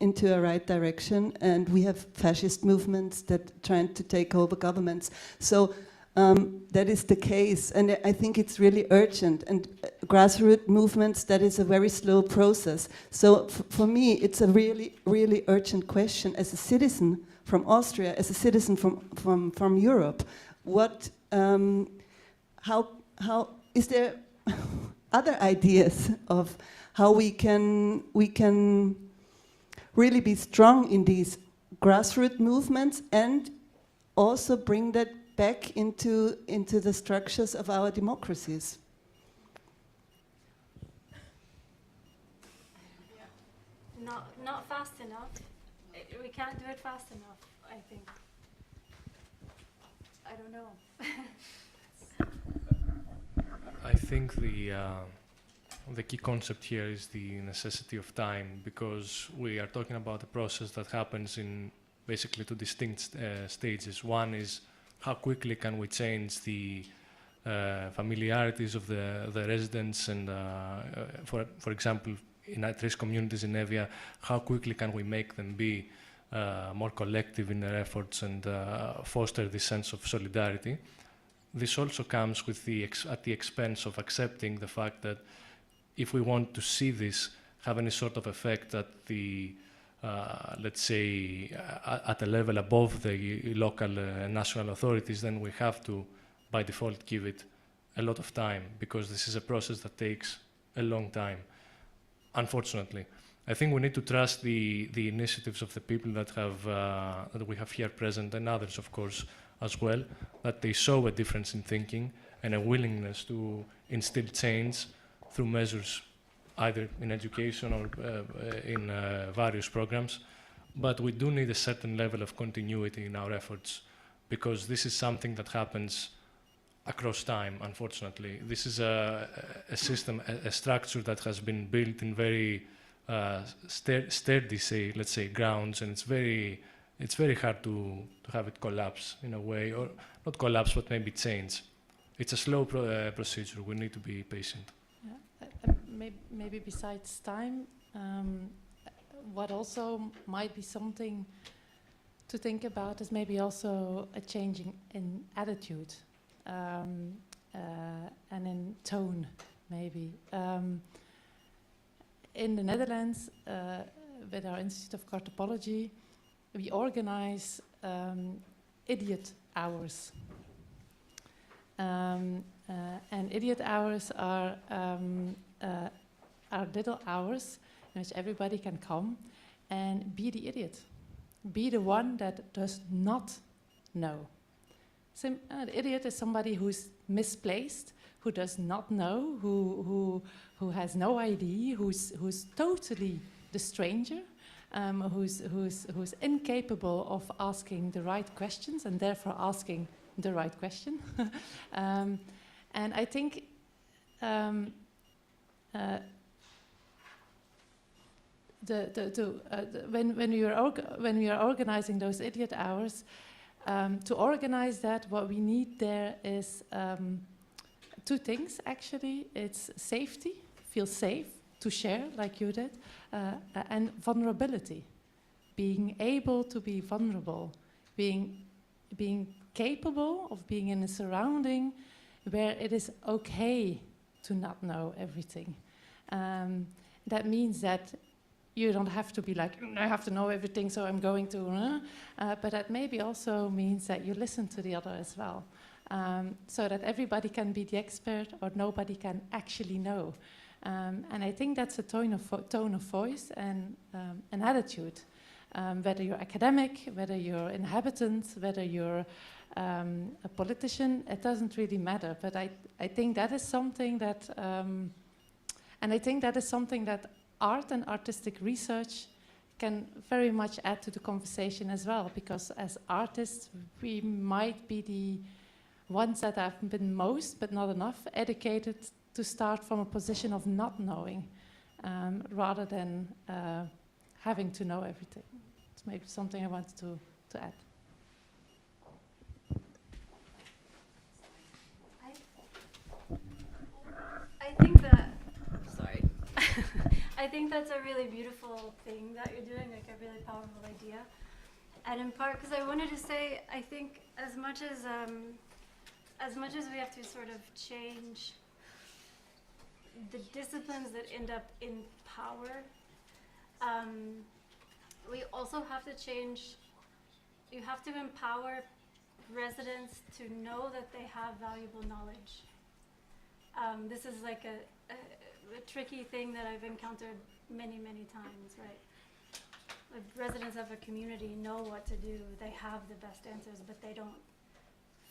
into a right direction, and we have fascist movements that trying to take over governments. So that is the case, and I think it's really urgent. And grassroots movements, that is a very slow process. So for me, it's a really, really urgent question as a citizen from Austria, as a citizen from Europe. What, how is there other ideas of how we can really be strong in these grassroots movements and also bring that back into the structures of our democracies? Not fast enough. We can't do it fast enough, I think. I don't know. I think the key concept here is the necessity of time, because we are talking about a process that happens in basically two distinct stages. One is how quickly can we change the familiarities of the residents, and for example, in at-risk communities in Evia, how quickly can we make them be more collective in their efforts and foster this sense of solidarity. This also comes with at the expense of accepting the fact that if we want to see this have any sort of effect at the, let's say, at a level above the local national authorities, then we have to, by default, give it a lot of time, because this is a process that takes a long time, unfortunately. I think we need to trust the initiatives of the people that we have here present, and others, of course, as well, that they show a difference in thinking and a willingness to instill change through measures either in education or in various programs. But we do need a certain level of continuity in our efforts, because this is something that happens across time, unfortunately. This is a system, a structure that has been built in very sturdy, let's say, grounds, and it's very hard to have it collapse in a way, or not collapse, but maybe change. It's a slow procedure. We need to be patient. Yeah. Maybe besides time, what also might be something to think about is maybe also a changing in attitude and in tone, maybe. In the Netherlands, with our Institute of Cartopology, we organize idiot hours. And idiot hours are little hours in which everybody can come and be the idiot. Be the one that does not know. The idiot is somebody who's misplaced, who does not know, who has no idea, who's totally the stranger, who's incapable of asking the right questions and therefore asking the right question. And I think when we are organizing those idiot hours, to organize that, what we need there is two things, actually. It's safety, feel safe to share, like you did, and vulnerability, being able to be vulnerable, being capable of being in a surrounding where it is okay to not know everything. That means that you don't have to be like, I have to know everything, so I'm going to, but that maybe also means that you listen to the other as well, so that everybody can be the expert or nobody can actually know. And I think that's a tone of voice and an attitude, whether you're academic, whether you're inhabitant, whether you're a politician, it doesn't really matter. But I think that is something that, and I think that is something that art and artistic research can very much add to the conversation as well, because as artists, we might be the ones that have been most, but not enough, educated to start from a position of not knowing, rather than having to know everything. It's maybe something I wanted to add. I think that, sorry, I think that's a really beautiful thing that you're doing, like a really powerful idea. And in part, because I wanted to say, I think as much as we have to sort of change the disciplines that end up in power, we also have to change, you have to empower residents to know that they have valuable knowledge. This is like a tricky thing that I've encountered many, many times, right? Like residents of a community know what to do, they have the best answers, but they don't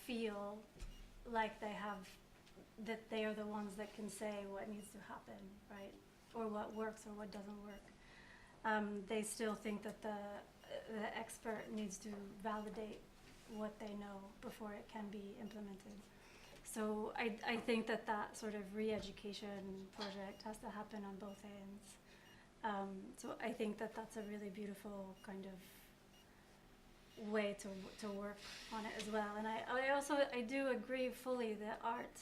feel like they have, that they are the ones that can say what needs to happen, right? Or what works or what doesn't work. They still think that the expert needs to validate what they know before it can be implemented. So I think that that sort of re-education project has to happen on both ends. So I think that that's a really beautiful kind of way to work on it as well. And I do agree fully that art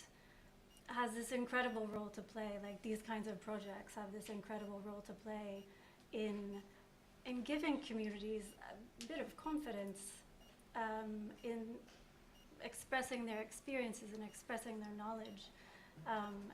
has this incredible role to play. Like these kinds of projects have this incredible role to play in giving communities a bit of confidence in expressing their experiences and expressing their knowledge,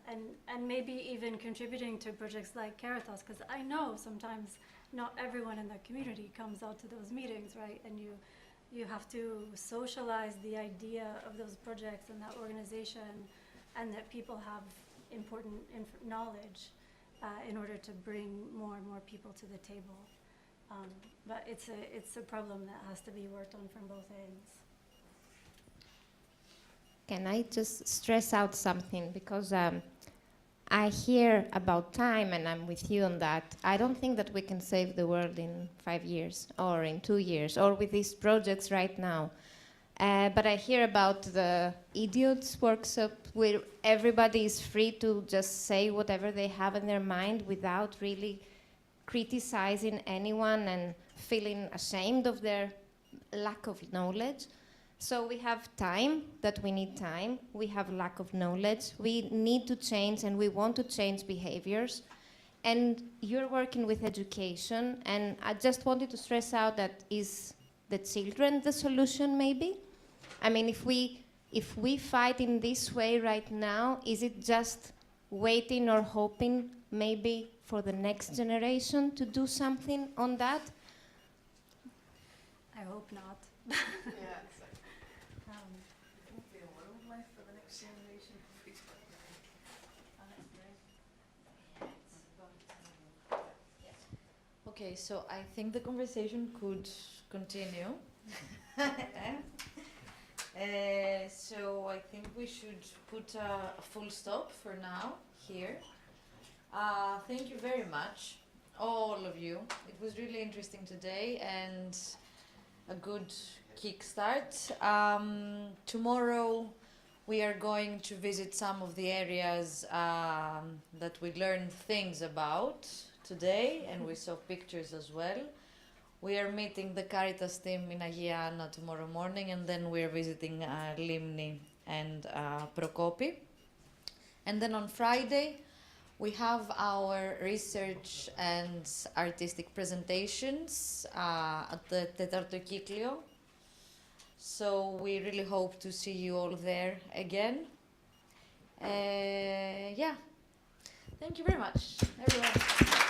and maybe even contributing to projects like Caritas, because I know sometimes not everyone in the community comes out to those meetings, right? And you have to socialize the idea of those projects and that organization, and that people have important knowledge in order to bring more and more people to the table. But it's a problem that has to be worked on from both ends. Can I just stress out something? Because I hear about time, and I'm with you on that. I don't think that we can save the world in 5 years, or in 2 years, or with these projects right now. But I hear about the Idiots workshop, where everybody is free to just say whatever they have in their mind without really criticizing anyone and feeling ashamed of their lack of knowledge. So we have time, that we need time. We have lack of knowledge. We need to change, and we want to change behaviors. And you're working with education, and I just wanted to stress out that is the children the solution, maybe? I mean, if we fight in this way right now, is it just waiting or hoping maybe for the next generation to do something on that? I hope not. Yeah, exactly. Won't be a world life for the next generation. Okay, so I think the conversation could continue. So I think we should put a full stop for now here. Thank you very much, all of you. It was really interesting today and a good kickstart. Tomorrow we are going to visit some of the areas that we learned things about today, and we saw pictures as well. We are meeting the Caritas team in Agia Anna tomorrow morning, and then we're visiting Limni and Prokopi. And then on Friday, we have our research and artistic presentations at the Tetarto Kiklio. So we really hope to see you all there again. Yeah, thank you very much, everyone.